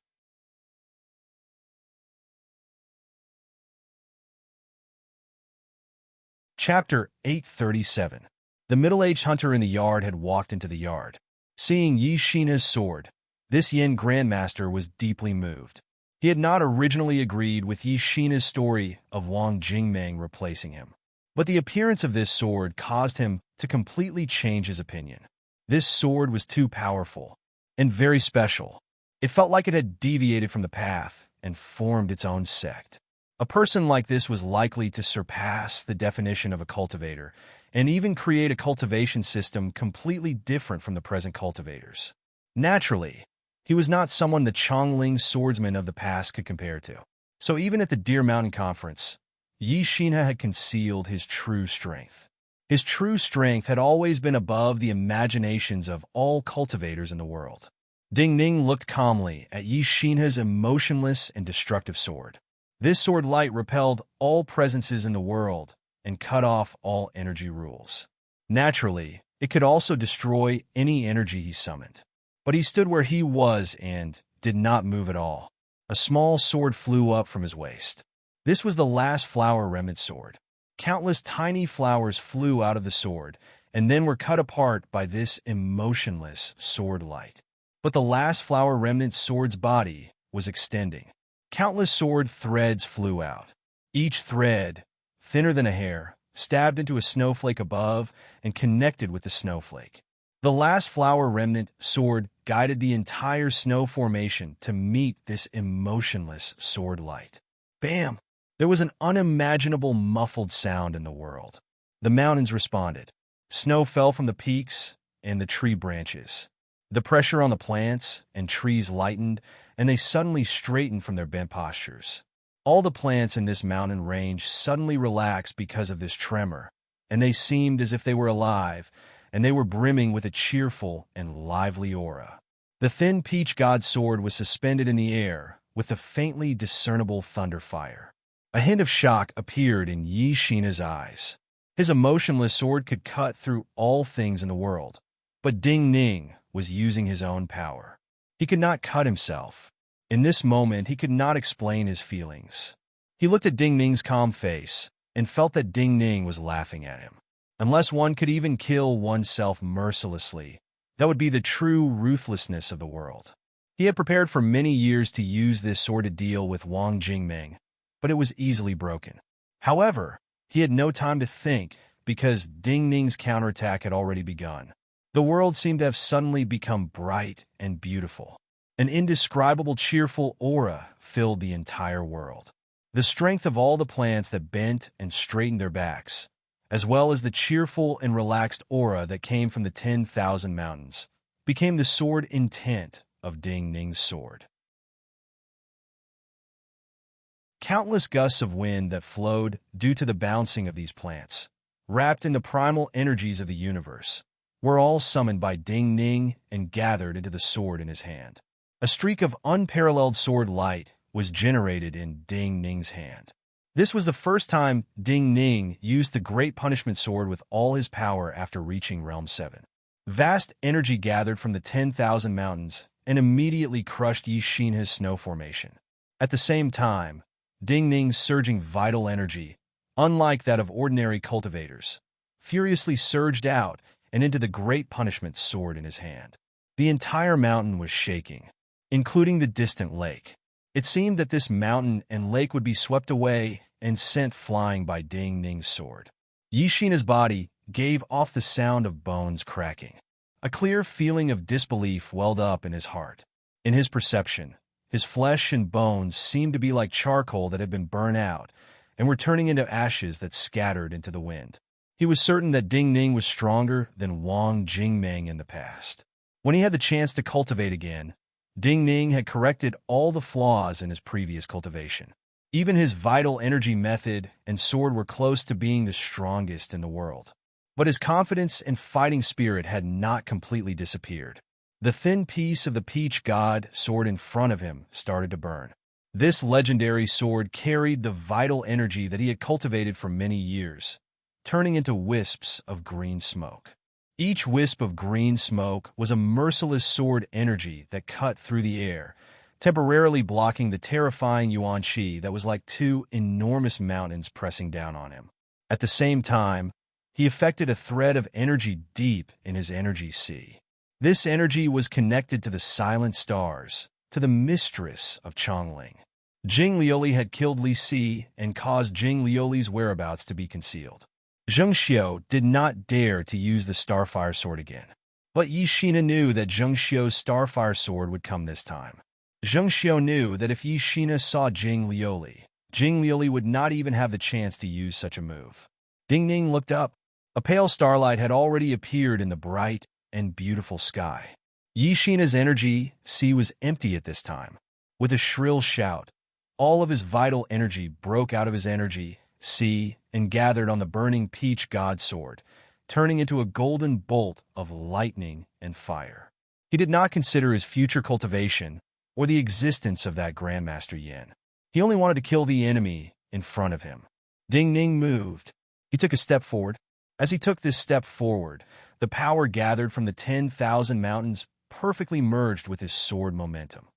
Chapter 837. The middle-aged hunter in the yard had walked into the yard. Seeing Yi Shina's sword, this Yin Grandmaster was deeply moved. He had not originally agreed with Yi Shina's story of Wang Jingmeng replacing him. But the appearance of this sword caused him to completely change his opinion. This sword was too powerful and very special. It felt like it had deviated from the path and formed its own sect. A person like this was likely to surpass the definition of a cultivator and even create a cultivation system completely different from the present cultivators. Naturally, he was not someone the Chongling swordsmen of the past could compare to. So even at the Deer Mountain Conference, Yi Shina had concealed his true strength. His true strength had always been above the imaginations of all cultivators in the world. Ding Ning looked calmly at Yi Shina's emotionless and destructive sword. This sword light repelled all presences in the world and cut off all energy rules. Naturally, it could also destroy any energy he summoned. But he stood where he was and did not move at all. A small sword flew up from his waist. This was the last flower remnant sword. Countless tiny flowers flew out of the sword and then were cut apart by this emotionless sword light. But the last flower remnant sword's body was extending. Countless sword threads flew out. Each thread, thinner than a hair, stabbed into a snowflake above and connected with the snowflake. The last flower remnant sword guided the entire snow formation to meet this emotionless sword light. Bam! There was an unimaginable muffled sound in the world. The mountains responded. Snow fell from the peaks and the tree branches. The pressure on the plants and trees lightened, and they suddenly straightened from their bent postures. All the plants in this mountain range suddenly relaxed because of this tremor, and they seemed as if they were alive, and they were brimming with a cheerful and lively aura. The thin peach god sword was suspended in the air with a faintly discernible thunder fire. A hint of shock appeared in Yi Shina's eyes. His emotionless sword could cut through all things in the world, but Ding Ning was using his own power. He could not cut himself. In this moment, he could not explain his feelings. He looked at Ding Ning's calm face and felt that Ding Ning was laughing at him. Unless one could even kill oneself mercilessly, that would be the true ruthlessness of the world. He had prepared for many years to use this sword to deal with Wang Jingmeng, but it was easily broken. However, he had no time to think because Ding Ning's counterattack had already begun. The world seemed to have suddenly become bright and beautiful. An indescribable cheerful aura filled the entire world. The strength of all the plants that bent and straightened their backs, as well as the cheerful and relaxed aura that came from the 10,000 mountains, became the sword intent of Ding Ning's sword. Countless gusts of wind that flowed due to the bouncing of these plants, wrapped in the primal energies of the universe, were all summoned by Ding Ning and gathered into the sword in his hand. A streak of unparalleled sword light was generated in Ding Ning's hand. This was the first time Ding Ning used the Great Punishment Sword with all his power after reaching Realm 7. Vast energy gathered from the 10,000 mountains and immediately crushed Yi Shina's snow formation. At the same time, Ding Ning's surging vital energy, unlike that of ordinary cultivators, furiously surged out and into the Great Punishment Sword in his hand. The entire mountain was shaking, including the distant lake. It seemed that this mountain and lake would be swept away and sent flying by Ding Ning's sword. Yi Shina's body gave off the sound of bones cracking. A clear feeling of disbelief welled up in his heart. In his perception, his flesh and bones seemed to be like charcoal that had been burned out and were turning into ashes that scattered into the wind. He was certain that Ding Ning was stronger than Wang Jingmeng in the past. When he had the chance to cultivate again, Ding Ning had corrected all the flaws in his previous cultivation. Even his vital energy method and sword were close to being the strongest in the world. But his confidence and fighting spirit had not completely disappeared. The thin piece of the peach god sword in front of him started to burn. This legendary sword carried the vital energy that he had cultivated for many years, turning into wisps of green smoke. Each wisp of green smoke was a merciless sword energy that cut through the air, temporarily blocking the terrifying yuan qi that was like two enormous mountains pressing down on him. At the same time, he affected a thread of energy deep in his energy sea. This energy was connected to the silent stars, to the mistress of Chongling. Jing Liuli had killed Li Si and caused Jing Liuli's whereabouts to be concealed. Zheng Xiu did not dare to use the Starfire Sword again. But Yi Shina knew that Zheng Xiu's Starfire Sword would come this time. Zheng Xiu knew that if Yi Shina saw Jing Liuli would not even have the chance to use such a move. Ding Ning looked up. A pale starlight had already appeared in the bright and beautiful sky. Yi Shina's energy sea was empty at this time. With a shrill shout, all of his vital energy broke out of his energy sea and gathered on the burning peach god sword, turning into a golden bolt of lightning and fire. He did not consider his future cultivation or the existence of that Grandmaster Yin. He only wanted to kill the enemy in front of him. Ding Ning moved. He took a step forward. As he took this step forward, the power gathered from the 10,000 mountains perfectly merged with his sword momentum.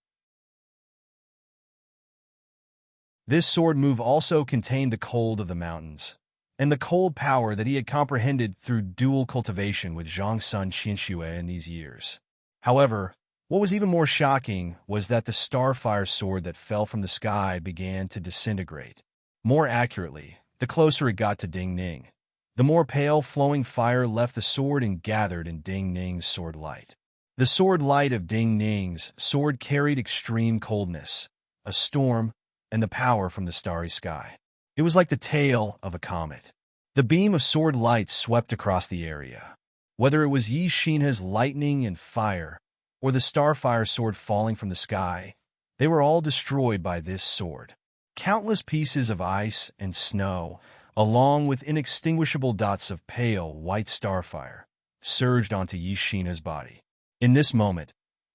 This sword move also contained the cold of the mountains, and the cold power that he had comprehended through dual cultivation with Zhangsun Qinxue in these years. However, what was even more shocking was that the starfire sword that fell from the sky began to disintegrate. More accurately, the closer it got to Ding Ning, the more pale flowing fire left the sword and gathered in Ding Ning's sword light. The sword light of Ding Ning's sword carried extreme coldness, a storm, and the power from the starry sky. It was like the tail of a comet. The beam of sword light swept across the area. Whether it was Yi Shina's lightning and fire, or the starfire sword falling from the sky, they were all destroyed by this sword. Countless pieces of ice and snow, along with inextinguishable dots of pale white starfire, surged onto Yi Shina's body. In this moment,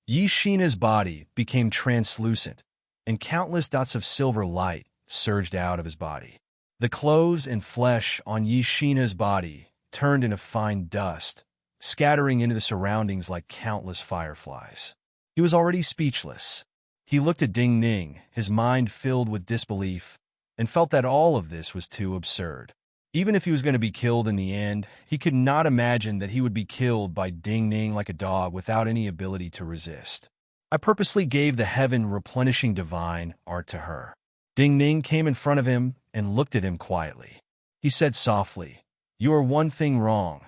Yi Shina's body became translucent, and countless dots of silver light surged out of his body. The clothes and flesh on Yi Shina's body turned into fine dust, scattering into the surroundings like countless fireflies. He was already speechless. He looked at Ding Ning, his mind filled with disbelief, and felt that all of this was too absurd. Even if he was going to be killed in the end, he could not imagine that he would be killed by Ding Ning like a dog without any ability to resist. I purposely gave the heaven-replenishing divine art to her. Ding Ning came in front of him and looked at him quietly. He said softly, "You are one thing wrong.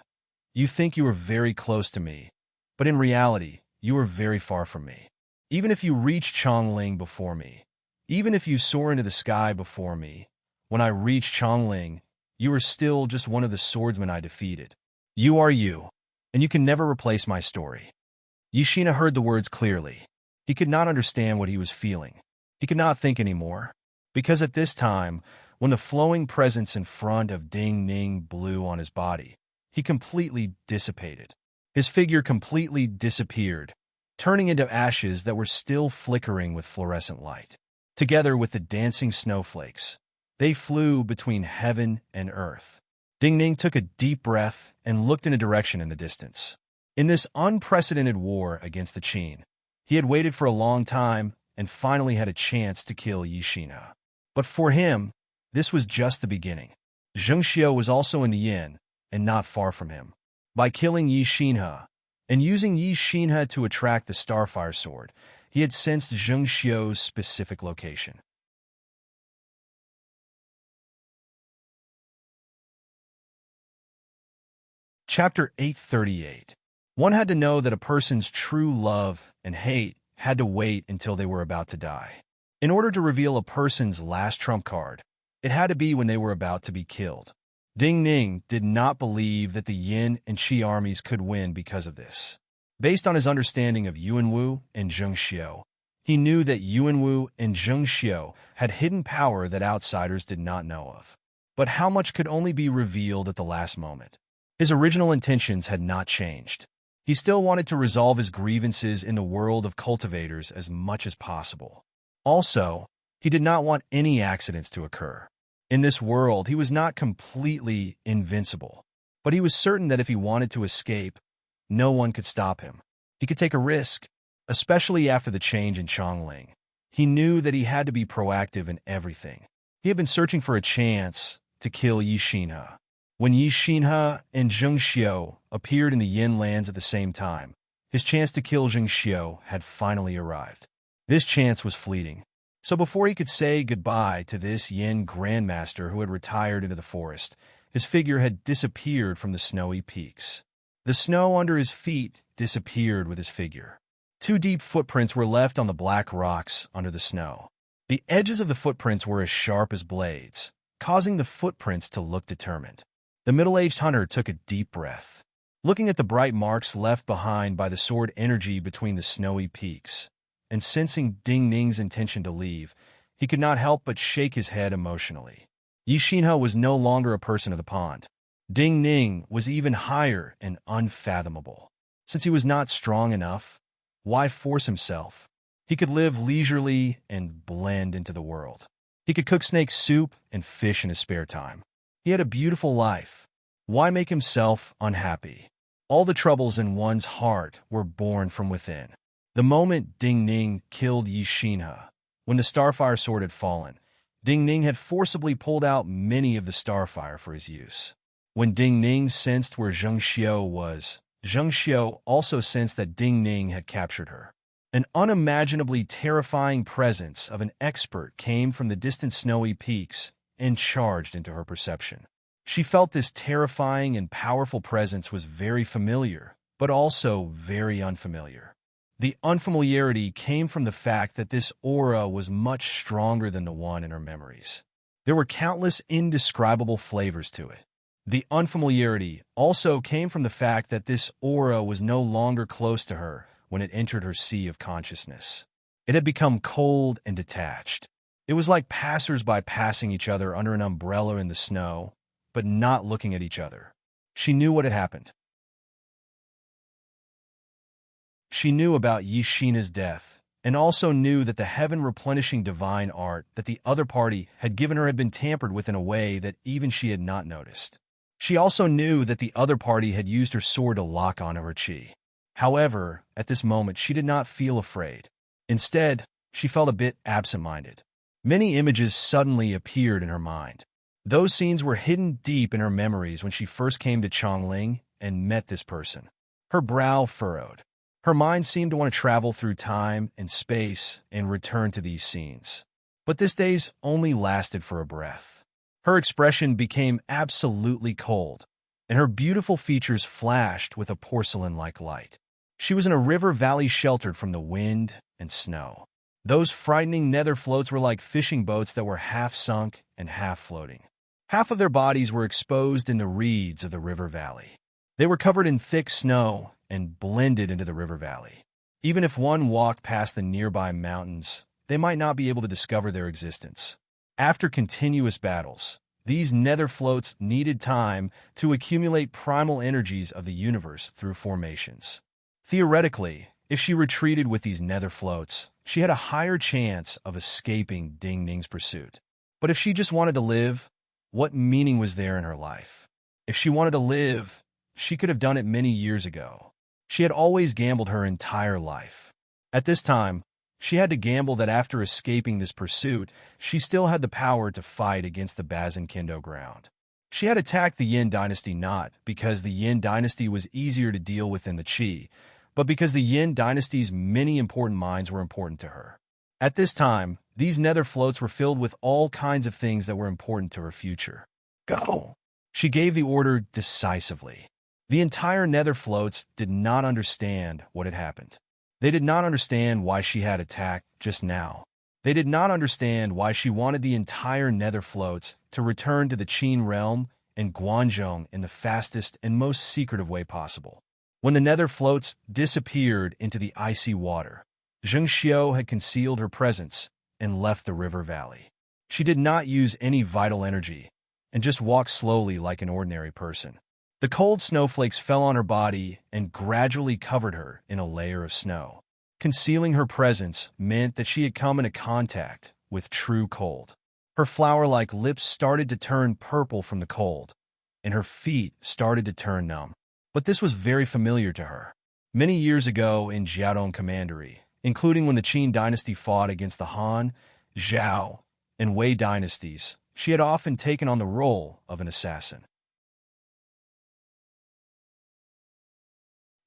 You think you are very close to me, but in reality, you are very far from me. Even if you reach Chongling before me, even if you soar into the sky before me, when I reach Chongling, you are still just one of the swordsmen I defeated. You are you, and you can never replace my story." Yi Shina heard the words clearly. He could not understand what he was feeling. He could not think anymore, because at this time, when the flowing presence in front of Ding Ning blew on his body, he completely dissipated. His figure completely disappeared, turning into ashes that were still flickering with fluorescent light. Together with the dancing snowflakes, they flew between heaven and earth. Ding Ning took a deep breath and looked in a direction in the distance. In this unprecedented war against the Qin, he had waited for a long time and finally had a chance to kill Yi Shina. But for him, this was just the beginning. Zheng Xiu was also in the yin, and not far from him. By killing Yi Shina and using Yi Shina to attract the Starfire Sword, he had sensed Zheng Xiu's specific location. Chapter 838. One had to know that a person's true love and hate had to wait until they were about to die. In order to reveal a person's last trump card, it had to be when they were about to be killed. Ding Ning did not believe that the yin and qi armies could win because of this. Based on his understanding of Yuanwu and Zhengxiu, he knew that Yuanwu and Zhengxiu had hidden power that outsiders did not know of. But how much could only be revealed at the last moment. His original intentions had not changed. He still wanted to resolve his grievances in the world of cultivators as much as possible. Also, he did not want any accidents to occur. In this world, he was not completely invincible, but he was certain that if he wanted to escape, no one could stop him. He could take a risk, especially after the change in Chongling. He knew that he had to be proactive in everything. He had been searching for a chance to kill Yi Xinhe. When Yi Xinhe and Zhengxiu appeared in the Yin lands at the same time, his chance to kill Zhengxiu had finally arrived. This chance was fleeting. So before he could say goodbye to this Yin grandmaster who had retired into the forest, his figure had disappeared from the snowy peaks. The snow under his feet disappeared with his figure. 2 deep footprints were left on the black rocks under the snow. The edges of the footprints were as sharp as blades, causing the footprints to look determined. The middle-aged hunter took a deep breath. Looking at the bright marks left behind by the sword energy between the snowy peaks, and sensing Ding Ning's intention to leave, he could not help but shake his head emotionally. Yi Xinhe was no longer a person of the pond. Ding Ning was even higher and unfathomable. Since he was not strong enough, why force himself? He could live leisurely and blend into the world. He could cook snake soup and fish in his spare time. He had a beautiful life. Why make himself unhappy? All the troubles in one's heart were born from within. The moment Ding Ning killed Yi Xinhe, when the Starfire sword had fallen, Ding Ning had forcibly pulled out many of the Starfire for his use. When Ding Ning sensed where Zhengxiu was, Zhengxiu also sensed that Ding Ning had captured her. An unimaginably terrifying presence of an expert came from the distant snowy peaks and charged into her perception. She felt this terrifying and powerful presence was very familiar, but also very unfamiliar. The unfamiliarity came from the fact that this aura was much stronger than the one in her memories. There were countless indescribable flavors to it. The unfamiliarity also came from the fact that this aura was no longer close to her when it entered her sea of consciousness. It had become cold and detached. It was like passers-by passing each other under an umbrella in the snow, but not looking at each other. She knew what had happened. She knew about Yi Xinhe's death, and also knew that the heaven-replenishing divine art that the other party had given her had been tampered with in a way that even she had not noticed. She also knew that the other party had used her sword to lock onto her chi. However, at this moment she did not feel afraid. Instead, she felt a bit absent-minded. Many images suddenly appeared in her mind. Those scenes were hidden deep in her memories when she first came to Chongling and met this person. Her brow furrowed. Her mind seemed to want to travel through time and space and return to these scenes. But this days only lasted for a breath. Her expression became absolutely cold, and her beautiful features flashed with a porcelain-like light. She was in a river valley sheltered from the wind and snow. Those frightening nether floats were like fishing boats that were half sunk and half floating. Half of their bodies were exposed in the reeds of the river valley. They were covered in thick snow and blended into the river valley. Even if one walked past the nearby mountains, they might not be able to discover their existence. After continuous battles, these nether floats needed time to accumulate primal energies of the universe through formations. Theoretically, if she retreated with these nether floats, she had a higher chance of escaping Ding Ning's pursuit. But if she just wanted to live, what meaning was there in her life? If she wanted to live, she could have done it many years ago. She had always gambled her entire life. At this time, she had to gamble that after escaping this pursuit, she still had the power to fight against the Bazin Kendo ground. She had attacked the Yin dynasty not because the Yin dynasty was easier to deal with than the Qi, but because the Yin dynasty's many important mines were important to her. At this time, these nether floats were filled with all kinds of things that were important to her future. Go! She gave the order decisively. The entire nether floats did not understand what had happened. They did not understand why she had attacked just now. They did not understand why she wanted the entire nether floats to return to the Qin realm and Guanzhong in the fastest and most secretive way possible. When the nether floats disappeared into the icy water, Zheng Xiao had concealed her presence and left the river valley. She did not use any vital energy and just walked slowly like an ordinary person. The cold snowflakes fell on her body and gradually covered her in a layer of snow. Concealing her presence meant that she had come into contact with true cold. Her flower-like lips started to turn purple from the cold, and her feet started to turn numb. But this was very familiar to her. Many years ago in Jiaodong Commandery, including when the Qin dynasty fought against the Han, Zhao, and Wei dynasties, she had often taken on the role of an assassin.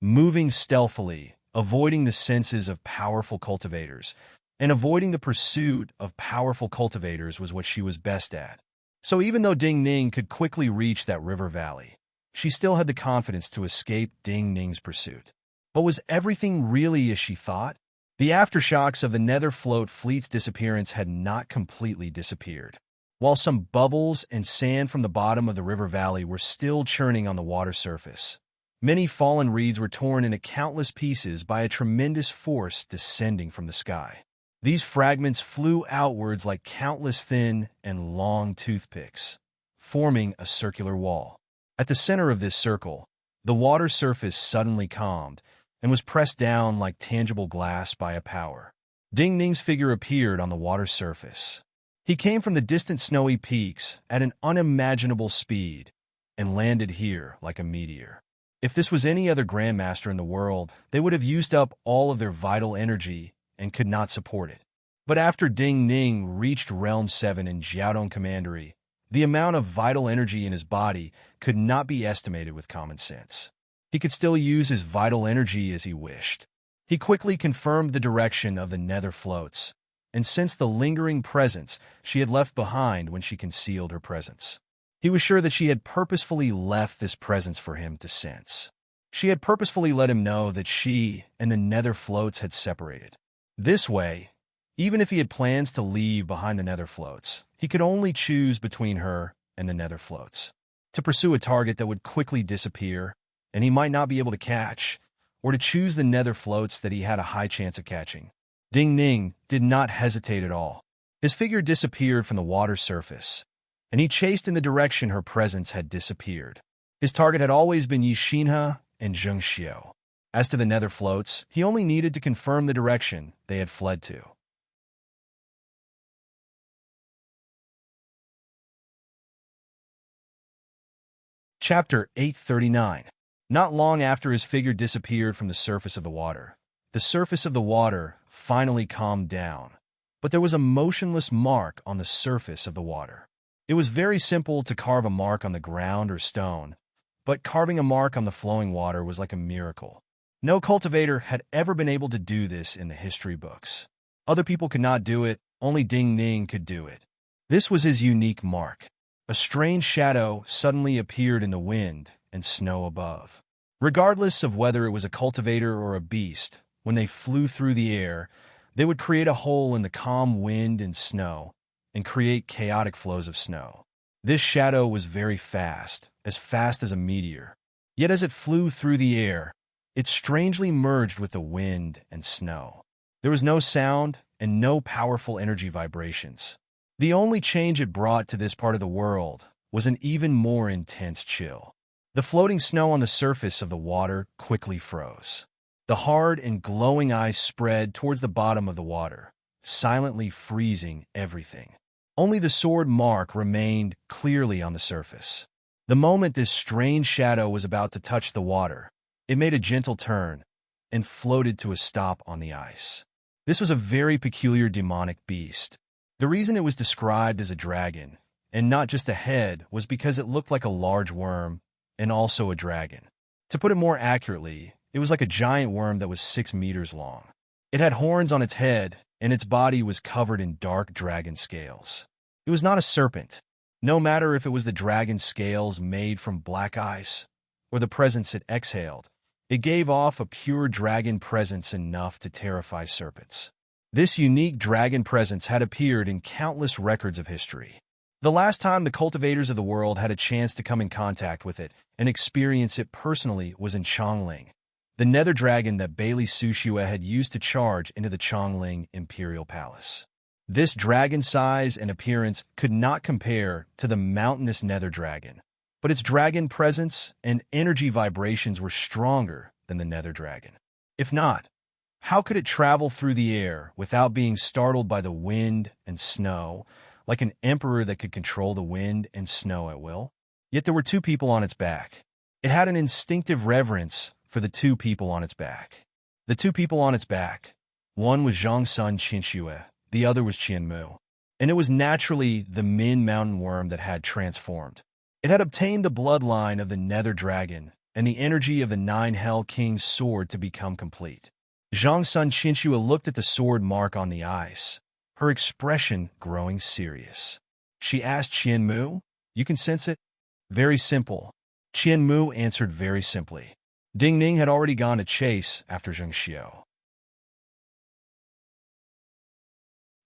Moving stealthily, avoiding the senses of powerful cultivators, and avoiding the pursuit of powerful cultivators was what she was best at. So even though Ding Ning could quickly reach that river valley, she still had the confidence to escape Ding Ning's pursuit. But was everything really as she thought? The aftershocks of the Nether Float fleet's disappearance had not completely disappeared. While some bubbles and sand from the bottom of the river valley were still churning on the water surface, many fallen reeds were torn into countless pieces by a tremendous force descending from the sky. These fragments flew outwards like countless thin and long toothpicks, forming a circular wall. At the center of this circle, the water surface suddenly calmed and was pressed down like tangible glass by a power. Ding Ning's figure appeared on the water surface. He came from the distant snowy peaks at an unimaginable speed and landed here like a meteor. If this was any other grandmaster in the world, they would have used up all of their vital energy and could not support it. But after Ding Ning reached Realm 7 in Jiaodong Commandery, the amount of vital energy in his body could not be estimated with common sense. He could still use his vital energy as he wished. He quickly confirmed the direction of the nether floats, and sensed the lingering presence she had left behind when she concealed her presence. He was sure that she had purposefully left this presence for him to sense. She had purposefully let him know that she and the nether floats had separated. This way, even if he had plans to leave behind the nether floats, he could only choose between her and the nether floats. To pursue a target that would quickly disappear, and he might not be able to catch, or to choose the nether floats that he had a high chance of catching. Ding Ning did not hesitate at all. His figure disappeared from the water surface, and he chased in the direction her presence had disappeared. His target had always been Yixinha and Zheng Xiao. As to the nether floats, he only needed to confirm the direction they had fled to. Chapter 839. Not long after his figure disappeared from the surface of the water finally calmed down, but there was a motionless mark on the surface of the water. It was very simple to carve a mark on the ground or stone, but carving a mark on the flowing water was like a miracle. No cultivator had ever been able to do this in the history books. Other people could not do it, only Ding Ning could do it. This was his unique mark. A strange shadow suddenly appeared in the wind and snow above. Regardless of whether it was a cultivator or a beast, when they flew through the air, they would create a hole in the calm wind and snow and create chaotic flows of snow. This shadow was very fast as a meteor. Yet as it flew through the air, it strangely merged with the wind and snow. There was no sound and no powerful energy vibrations. The only change it brought to this part of the world was an even more intense chill. The floating snow on the surface of the water quickly froze. The hard and glowing ice spread towards the bottom of the water, silently freezing everything. Only the sword mark remained clearly on the surface. The moment this strange shadow was about to touch the water, it made a gentle turn and floated to a stop on the ice. This was a very peculiar demonic beast. The reason it was described as a dragon, and not just a head, was because it looked like a large worm and also a dragon. To put it more accurately, it was like a giant worm that was 6 meters long. It had horns on its head, and its body was covered in dark dragon scales. It was not a serpent. No matter if it was the dragon scales made from black ice or the presence it exhaled, it gave off a pure dragon presence enough to terrify serpents. This unique dragon presence had appeared in countless records of history. The last time the cultivators of the world had a chance to come in contact with it and experience it personally was in Chongling, the nether dragon that Bailey Sushua had used to charge into the Chongling Imperial Palace. This dragon size and appearance could not compare to the mountainous nether dragon, but its dragon presence and energy vibrations were stronger than the nether dragon. If not, how could it travel through the air without being startled by the wind and snow, like an emperor that could control the wind and snow at will? Yet there were two people on its back. It had an instinctive reverence for the two people on its back. The two people on its back, one was Zhongsun Qinxue, the other was Qianmu, and it was naturally the Min mountain worm that had transformed. It had obtained the bloodline of the nether dragon and the energy of the Nine Hell King's sword to become complete. Zhongsun Qinxue looked at the sword mark on the ice, her expression growing serious. She asked Qianmu, "You can sense it?" "Very simple." Qianmu answered very simply. Ding Ning had already gone to chase after Zheng Xiu.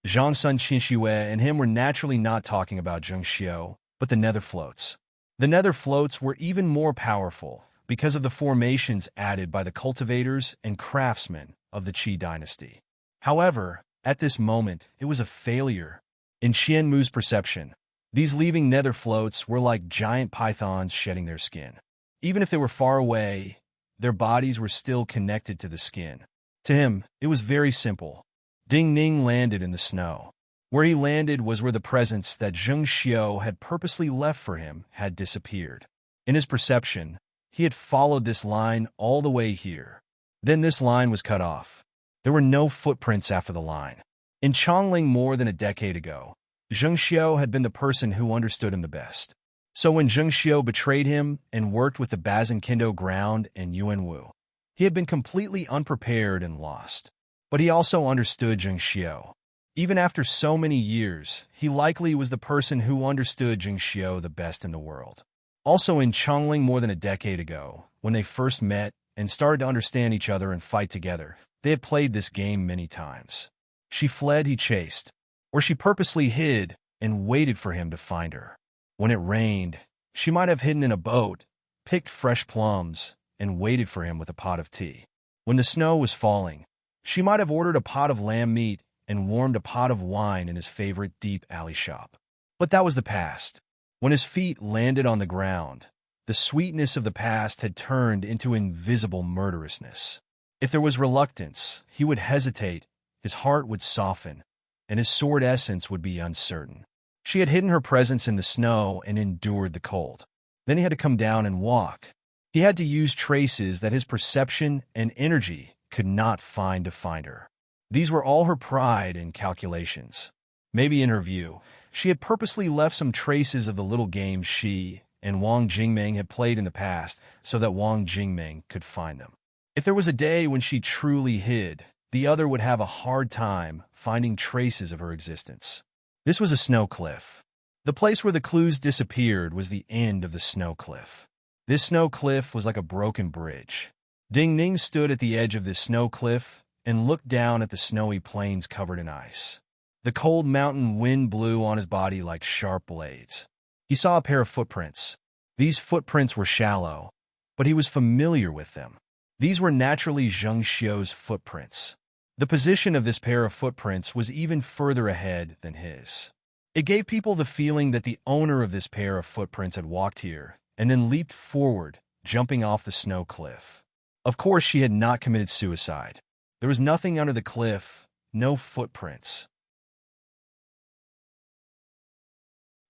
Zhongsun Qinxue and him were naturally not talking about Zheng Xiu, but the nether floats. The nether floats were even more powerful because of the formations added by the cultivators and craftsmen of the Qi dynasty. However, at this moment, it was a failure. In Qianmu's perception, these leaving nether floats were like giant pythons shedding their skin. Even if they were far away, their bodies were still connected to the skin. To him, it was very simple. Ding Ning landed in the snow. Where he landed was where the presence that Zheng Xiu had purposely left for him had disappeared. In his perception, he had followed this line all the way here. Then this line was cut off. There were no footprints after the line. In Chongling more than a decade ago, Zheng Xiu had been the person who understood him the best. So when Zheng Xiu betrayed him and worked with the Bazin Kendo ground and Yuanwu, he had been completely unprepared and lost. But he also understood Zheng Xiu. Even after so many years, he likely was the person who understood Zheng Xiu the best in the world. Also in Chongling more than a decade ago, when they first met and started to understand each other and fight together, they had played this game many times. She fled, he chased, or she purposely hid and waited for him to find her. When it rained, she might have hidden in a boat, picked fresh plums, and waited for him with a pot of tea. When the snow was falling, she might have ordered a pot of lamb meat and warmed a pot of wine in his favorite deep alley shop. But that was the past. When his feet landed on the ground, the sweetness of the past had turned into invisible murderousness. If there was reluctance, he would hesitate, his heart would soften, and his sword essence would be uncertain. She had hidden her presence in the snow and endured the cold. Then he had to come down and walk. He had to use traces that his perception and energy could not find to find her. These were all her pride and calculations. Maybe in her view, she had purposely left some traces of the little games she and Wang Jingming had played in the past so that Wang Jingming could find them. If there was a day when she truly hid, the other would have a hard time finding traces of her existence. This was a snow cliff. The place where the clues disappeared was the end of the snow cliff. This snow cliff was like a broken bridge. Ding Ning stood at the edge of this snow cliff and looked down at the snowy plains covered in ice. The cold mountain wind blew on his body like sharp blades. He saw a pair of footprints. These footprints were shallow, but he was familiar with them. These were naturally Zheng Xiu's footprints. The position of this pair of footprints was even further ahead than his. It gave people the feeling that the owner of this pair of footprints had walked here and then leaped forward, jumping off the snow cliff. Of course, she had not committed suicide. There was nothing under the cliff, no footprints.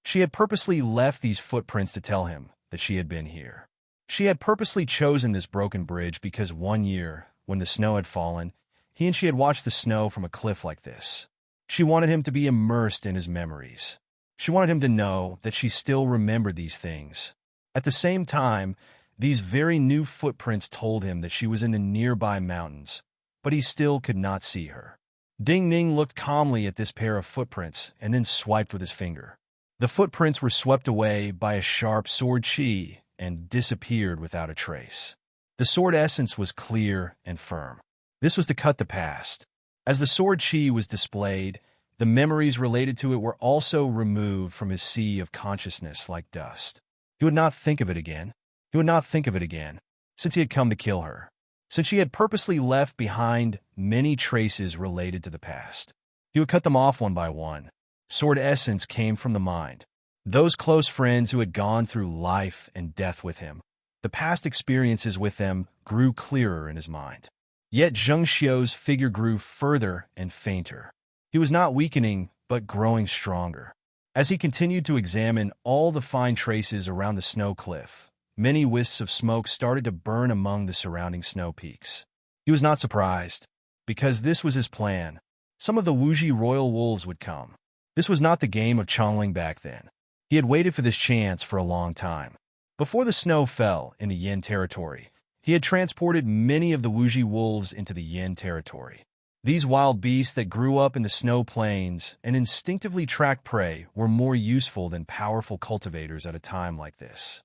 She had purposely left these footprints to tell him that she had been here. She had purposely chosen this broken bridge because one year, when the snow had fallen, he and she had watched the snow from a cliff like this. She wanted him to be immersed in his memories. She wanted him to know that she still remembered these things. At the same time, these very new footprints told him that she was in the nearby mountains, but he still could not see her. Ding Ning looked calmly at this pair of footprints and then swiped with his finger. The footprints were swept away by a sharp sword chi and disappeared without a trace. The sword essence was clear and firm. This was to cut the past. As the sword chi was displayed, The memories related to it were also removed from his sea of consciousness like dust. He would not think of it again. He would not think of it again, since he had come to kill her, since she had purposely left behind many traces related to the past. He would cut them off one by one. Sword essence came from the mind. Those close friends who had gone through life and death with him. The past experiences with them grew clearer in his mind. Yet Zheng Xiu's figure grew further and fainter. He was not weakening, but growing stronger. As he continued to examine all the fine traces around the snow cliff, many wisps of smoke started to burn among the surrounding snow peaks. He was not surprised, because this was his plan. Some of the Wuji royal wolves would come. This was not the game of Chongling back then. He had waited for this chance for a long time. Before the snow fell in the Yin territory, he had transported many of the Wuji wolves into the Yin territory. These wild beasts that grew up in the snow plains and instinctively tracked prey were more useful than powerful cultivators at a time like this.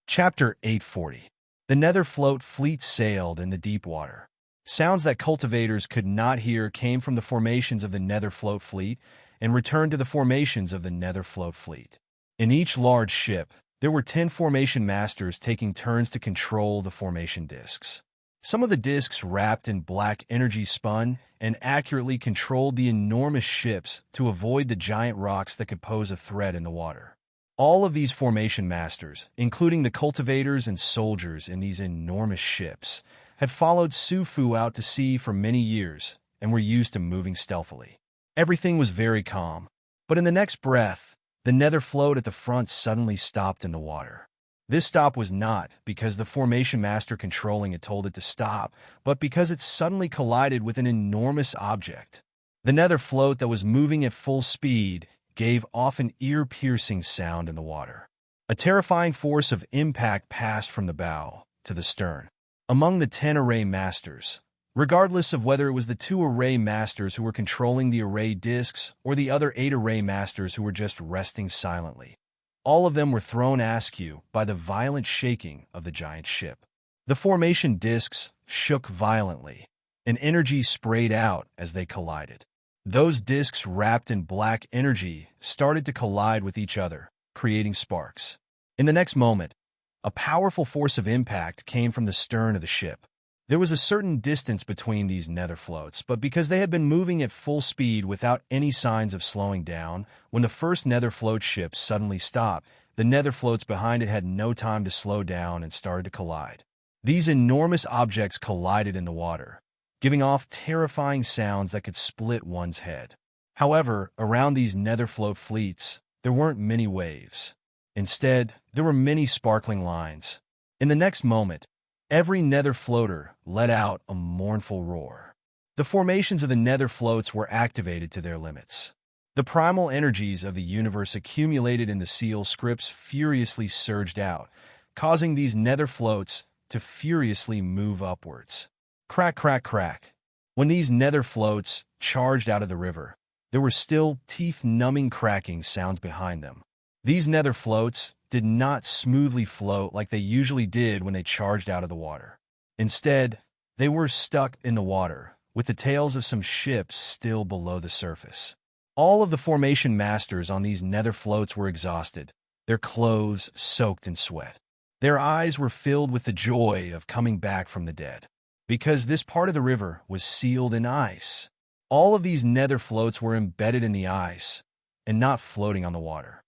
Chapter 840. The Netherfloat fleet sailed in the deep water. Sounds that cultivators could not hear came from the formations of the Netherfloat fleet and returned to the formations of the Netherfloat fleet. In each large ship, there were 10 formation masters taking turns to control the formation discs. Some of the discs wrapped in black energy spun and accurately controlled the enormous ships to avoid the giant rocks that could pose a threat in the water. All of these formation masters, including the cultivators and soldiers in these enormous ships, had followed Su Fu out to sea for many years and were used to moving stealthily. Everything was very calm, but in the next breath, the nether float at the front suddenly stopped in the water. This stop was not because the formation master controlling it told it to stop, but because it suddenly collided with an enormous object. The nether float that was moving at full speed gave off an ear-piercing sound in the water. A terrifying force of impact passed from the bow to the stern. Among the 10 array masters, regardless of whether it was the 2 array masters who were controlling the array discs or the other 8 array masters who were just resting silently, all of them were thrown askew by the violent shaking of the giant ship. The formation discs shook violently, and energy sprayed out as they collided. Those discs wrapped in black energy started to collide with each other, creating sparks. In the next moment, a powerful force of impact came from the stern of the ship. There was a certain distance between these nether floats, but because they had been moving at full speed without any signs of slowing down, when the first nether float ship suddenly stopped, the nether floats behind it had no time to slow down and started to collide. These enormous objects collided in the water, giving off terrifying sounds that could split one's head. However, around these nether float fleets, there weren't many waves. Instead, there were many sparkling lines. In the next moment, every nether floater let out a mournful roar. The formations of the nether floats were activated to their limits. The primal energies of the universe accumulated in the seal scripts furiously surged out, causing these nether floats to furiously move upwards. Crack, crack, crack. When these nether floats charged out of the river, there were still teeth-numbing cracking sounds behind them. These nether floats did not smoothly float like they usually did when they charged out of the water. Instead, they were stuck in the water, with the tails of some ships still below the surface. All of the formation masters on these nether floats were exhausted, their clothes soaked in sweat. Their eyes were filled with the joy of coming back from the dead, because this part of the river was sealed in ice. All of these nether floats were embedded in the ice and not floating on the water.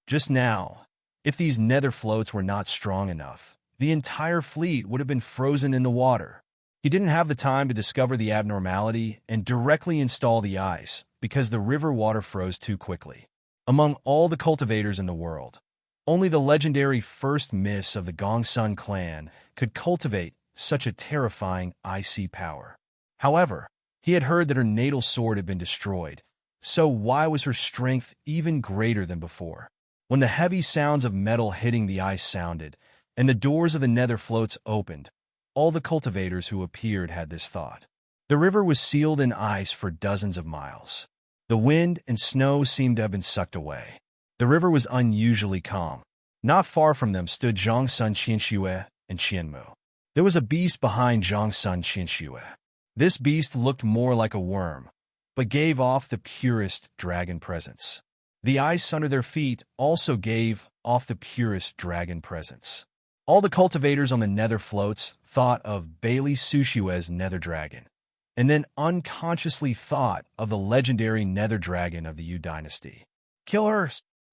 Just now, if these nether floats were not strong enough, the entire fleet would have been frozen in the water. He didn't have the time to discover the abnormality and directly install the ice because the river water froze too quickly. Among all the cultivators in the world, only the legendary First Miss of the Gongsun clan could cultivate such a terrifying icy power. However, he had heard that her natal sword had been destroyed, so why was her strength even greater than before? When the heavy sounds of metal hitting the ice sounded, and the doors of the nether floats opened, all the cultivators who appeared had this thought. The river was sealed in ice for dozens of miles. The wind and snow seemed to have been sucked away. The river was unusually calm. Not far from them stood Zhongsun Qianxue and Qianmu. There was a beast behind Zhongsun Qianxue. This beast looked more like a worm, but gave off the purest dragon presence. The ice under their feet also gave off the purest dragon presence. All the cultivators on the nether floats thought of Bailey Sushiwe's nether dragon, and then unconsciously thought of the legendary nether dragon of the Yu dynasty. Kill her!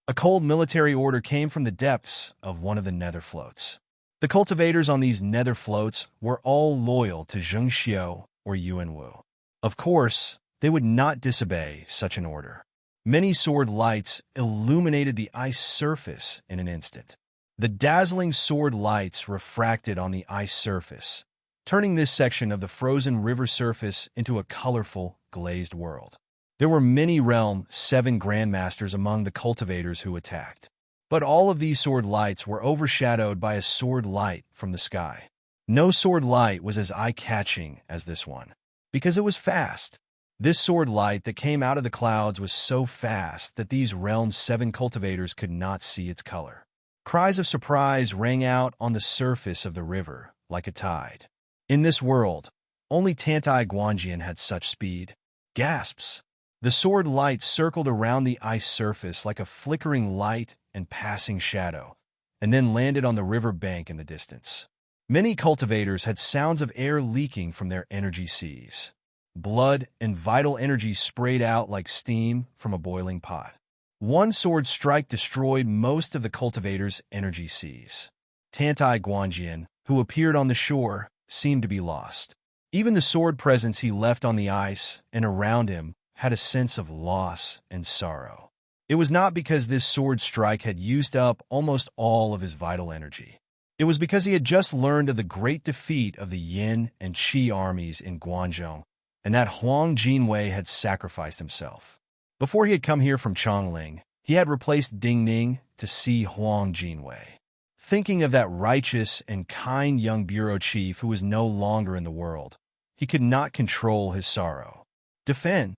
A cold military order came from the depths of one of the nether floats. The cultivators on these nether floats were all loyal to Zheng Xiu or Yuan Wu. Of course, they would not disobey such an order. Many sword lights illuminated the ice surface in an instant. The dazzling sword lights refracted on the ice surface, turning this section of the frozen river surface into a colorful, glazed world. There were many Realm 7 Grandmasters among the cultivators who attacked, but all of these sword lights were overshadowed by a sword light from the sky. No sword light was as eye-catching as this one, because it was fast. This sword light that came out of the clouds was so fast that these Realm 7 cultivators could not see its color. Cries of surprise rang out on the surface of the river like a tide. In this world, only Tantai Guanjian had such speed. Gasps! The sword light circled around the ice surface like a flickering light and passing shadow, and then landed on the river bank in the distance. Many cultivators had sounds of air leaking from their energy seas. Blood and vital energy sprayed out like steam from a boiling pot. One sword strike destroyed most of the cultivators' energy seas. Tantai Guanjian, who appeared on the shore, seemed to be lost. Even the sword presence he left on the ice and around him had a sense of loss and sorrow. It was not because this sword strike had used up almost all of his vital energy. It was because he had just learned of the great defeat of the Yin and Qi armies in Guangzhou, and that Huang Jinwei had sacrificed himself. Before he had come here from Chongling, he had replaced Ding Ning to see Huang Jinwei. Thinking of that righteous and kind young bureau chief who was no longer in the world, he could not control his sorrow. Defend!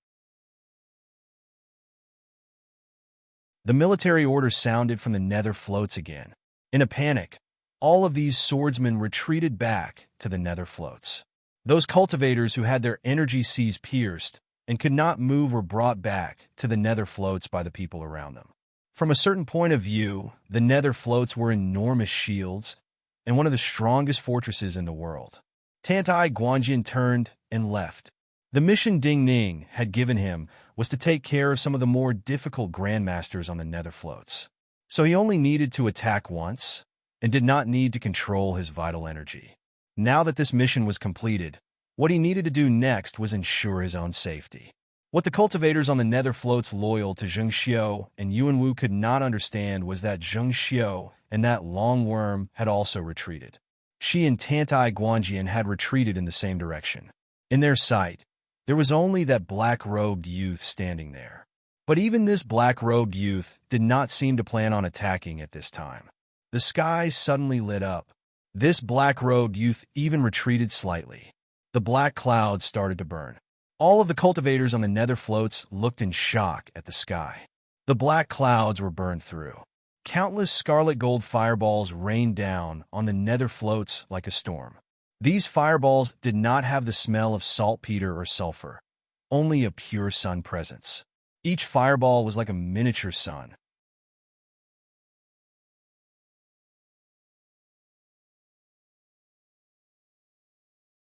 The military order sounded from the nether floats again. In a panic, all of these swordsmen retreated back to the nether floats. Those cultivators who had their energy seas pierced and could not move were brought back to the nether floats by the people around them. From a certain point of view, the nether floats were enormous shields and one of the strongest fortresses in the world. Tantai Guanjian turned and left. The mission Ding Ning had given him was to take care of some of the more difficult grandmasters on the nether floats. So he only needed to attack once and did not need to control his vital energy. Now that this mission was completed, what he needed to do next was ensure his own safety. What the cultivators on the nether floats loyal to Zheng Xiu and Yuan Wu could not understand was that Zheng Xiu and that long worm had also retreated. She and Tantai Guanjian had retreated in the same direction. In their sight, there was only that black-robed youth standing there. But even this black-robed youth did not seem to plan on attacking at this time. The sky suddenly lit up. This black-robed youth even retreated slightly. The black clouds started to burn. All of the cultivators on the nether floats looked in shock at the sky. The black clouds were burned through. Countless scarlet gold fireballs rained down on the nether floats like a storm. These fireballs did not have the smell of saltpeter or sulfur, only a pure sun presence. Each fireball was like a miniature sun.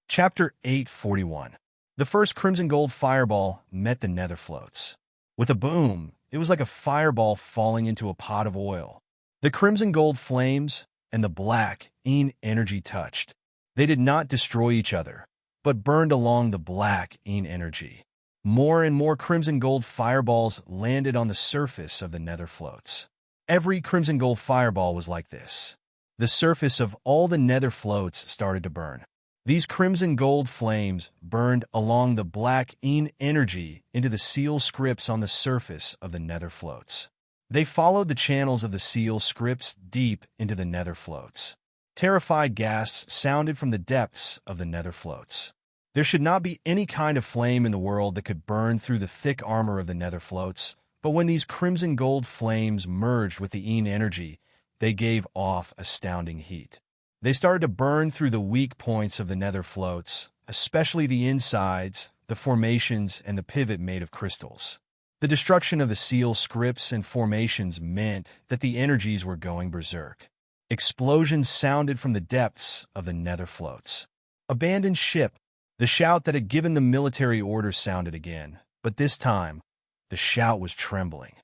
Chapter 841. The first crimson gold fireball met the nether floats. With a boom, it was like a fireball falling into a pot of oil. The crimson gold flames and the black Yin energy touched. They did not destroy each other, but burned along the black Yin energy. More and more crimson gold fireballs landed on the surface of the nether floats. Every crimson gold fireball was like this. The surface of all the nether floats started to burn. These crimson gold flames burned along the black Yin energy into the seal scripts on the surface of the nether floats. They followed the channels of the seal scripts deep into the nether floats. Terrified gasps sounded from the depths of the nether floats. There should not be any kind of flame in the world that could burn through the thick armor of the nether floats, but when these crimson gold flames merged with the Yin energy, they gave off astounding heat. They started to burn through the weak points of the nether floats, especially the insides, the formations, and the pivot made of crystals. The destruction of the seal scripts and formations meant that the energies were going berserk. Explosions sounded from the depths of the nether floats. Abandoned ship. The shout that had given the military orders sounded again, but this time, the shout was trembling.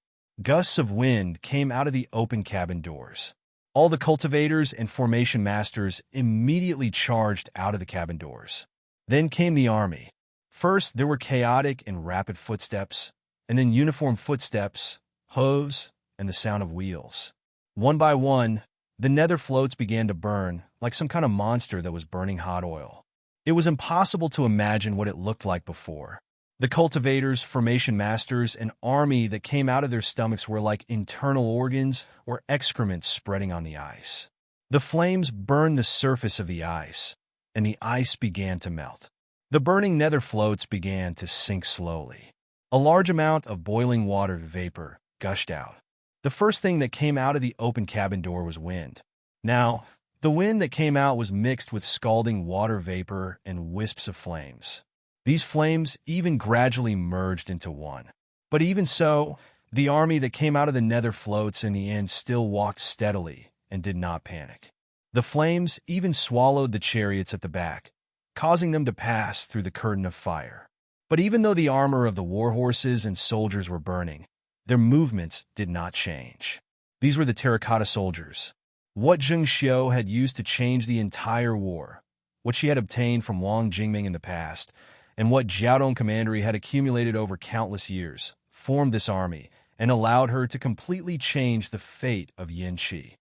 Gusts of wind came out of the open cabin doors. All the cultivators and formation masters immediately charged out of the cabin doors. Then came the army. First, there were chaotic and rapid footsteps, and then uniform footsteps, hooves, and the sound of wheels. One by one, the nether floats began to burn like some kind of monster that was burning hot oil. It was impossible to imagine what it looked like before. The cultivators, formation masters, and army that came out of their stomachs were like internal organs or excrement spreading on the ice. The flames burned the surface of the ice, and the ice began to melt. The burning nether floats began to sink slowly. A large amount of boiling water vapor gushed out. The first thing that came out of the open cabin door was wind. Now, the wind that came out was mixed with scalding water vapor and wisps of flames. These flames even gradually merged into one. But even so, the army that came out of the nether floats in the end still walked steadily and did not panic. The flames even swallowed the chariots at the back, causing them to pass through the curtain of fire. But even though the armor of the war horses and soldiers were burning, their movements did not change. These were the terracotta soldiers. What Zheng Xiu had used to change the entire war, what she had obtained from Wang Jingming in the past, and what Jiaodong commandery had accumulated over countless years, formed this army and allowed her to completely change the fate of Yanqi.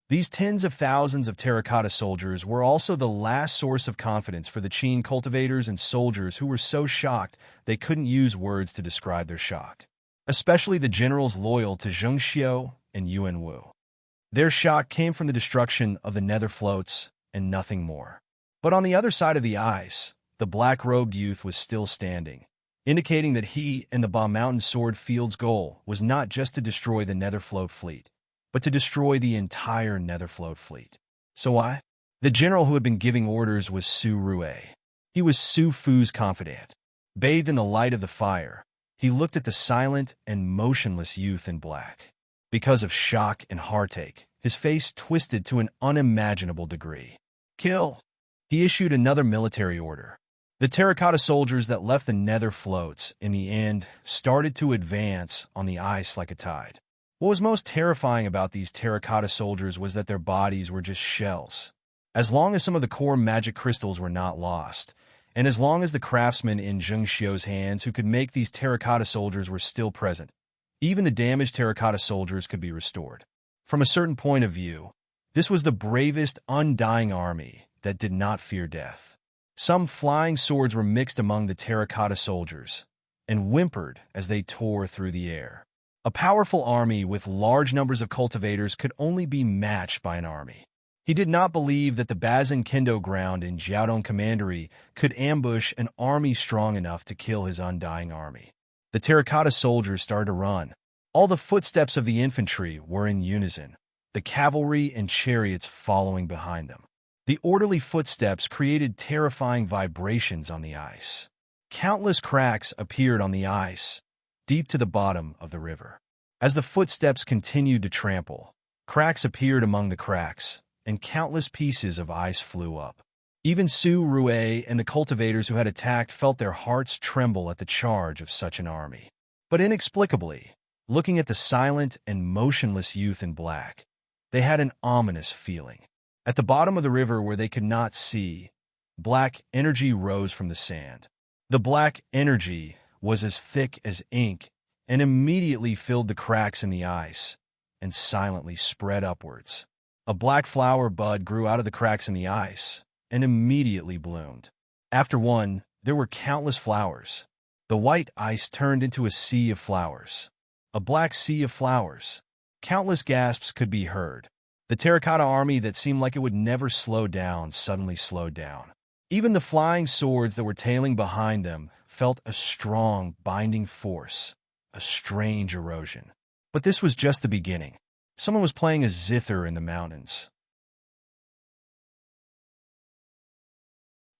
These tens of thousands of terracotta soldiers were also the last source of confidence for the Qin cultivators and soldiers who were so shocked they couldn't use words to describe their shock, especially the generals loyal to Zheng Xiu and Yuan Wu. Their shock came from the destruction of the nether floats and nothing more. But on the other side of the ice, the black-robed youth was still standing, indicating that he and the Ba Mountain Sword Field's goal was not just to destroy the Netherfloat fleet, but to destroy the entire Netherfloat fleet. So why? The general who had been giving orders was Su Rue. He was Su Fu's confidant. Bathed in the light of the fire, he looked at the silent and motionless youth in black. Because of shock and heartache, his face twisted to an unimaginable degree. Kill! He issued another military order. The terracotta soldiers that left the nether floats, in the end, started to advance on the ice like a tide. What was most terrifying about these terracotta soldiers was that their bodies were just shells. As long as some of the core magic crystals were not lost, and as long as the craftsmen in Zheng Xiu's hands who could make these terracotta soldiers were still present, even the damaged terracotta soldiers could be restored. From a certain point of view, this was the bravest, undying army that did not fear death. Some flying swords were mixed among the terracotta soldiers and whimpered as they tore through the air. A powerful army with large numbers of cultivators could only be matched by an army. He did not believe that the Bazin Kendo ground in Jiaodong Commandery could ambush an army strong enough to kill his undying army. The terracotta soldiers started to run. All the footsteps of the infantry were in unison, the cavalry and chariots following behind them. The orderly footsteps created terrifying vibrations on the ice. Countless cracks appeared on the ice, deep to the bottom of the river. As the footsteps continued to trample, cracks appeared among the cracks, and countless pieces of ice flew up. Even Su Rue and the cultivators who had attacked felt their hearts tremble at the charge of such an army. But inexplicably, looking at the silent and motionless youth in black, they had an ominous feeling. At the bottom of the river where they could not see, black energy rose from the sand. The black energy was as thick as ink and immediately filled the cracks in the ice and silently spread upwards. A black flower bud grew out of the cracks in the ice and immediately bloomed. After one, there were countless flowers. The white ice turned into a sea of flowers. A black sea of flowers. Countless gasps could be heard. The terracotta army that seemed like it would never slow down suddenly slowed down. Even the flying swords that were tailing behind them felt a strong, binding force, a strange erosion. But this was just the beginning. Someone was playing a zither in the mountains.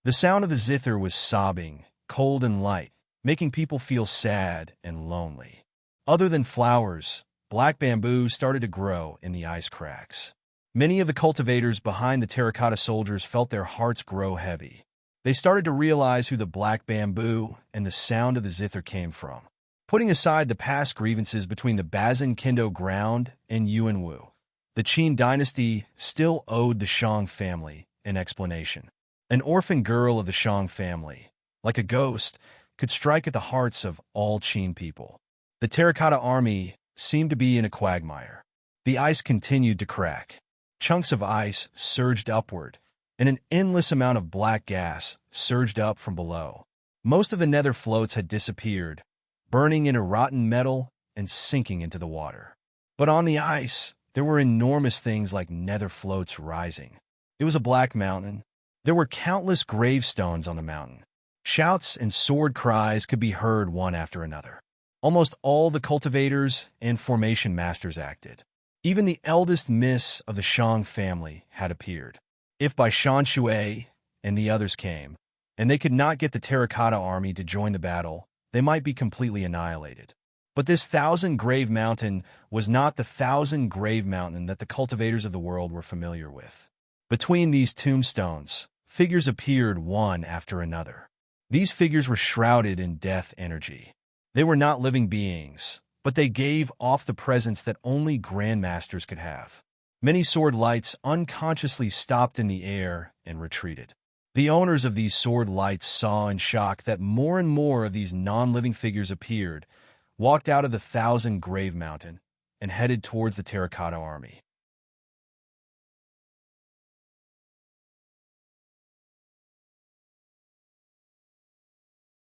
The sound of the zither was sobbing, cold and light, making people feel sad and lonely. Other than flowers, black bamboo started to grow in the ice cracks. Many of the cultivators behind the terracotta soldiers felt their hearts grow heavy. They started to realize who the black bamboo and the sound of the zither came from. Putting aside the past grievances between the Bazin Kendo ground and Yuanwu, the Qin dynasty still owed the Shang family an explanation. An orphan girl of the Shang family, like a ghost, could strike at the hearts of all Qin people. The terracotta army seemed to be in a quagmire. The ice continued to crack. Chunks of ice surged upward, and an endless amount of black gas surged up from below. Most of the nether floats had disappeared, burning into rotten metal and sinking into the water. But on the ice, there were enormous things like nether floats rising. It was a black mountain. There were countless gravestones on the mountain. Shouts and sword cries could be heard one after another. Almost all the cultivators and formation masters acted. Even the eldest miss of the Shang family had appeared. If by Shan Shui and the others came, and they could not get the terracotta army to join the battle, they might be completely annihilated. But this thousand-grave mountain was not the thousand-grave mountain that the cultivators of the world were familiar with. Between these tombstones, figures appeared one after another. These figures were shrouded in death energy. They were not living beings, but they gave off the presence that only grandmasters could have. Many sword lights unconsciously stopped in the air and retreated. The owners of these sword lights saw in shock that more and more of these non-living figures appeared, walked out of the thousand-grave mountain, and headed towards the terracotta army.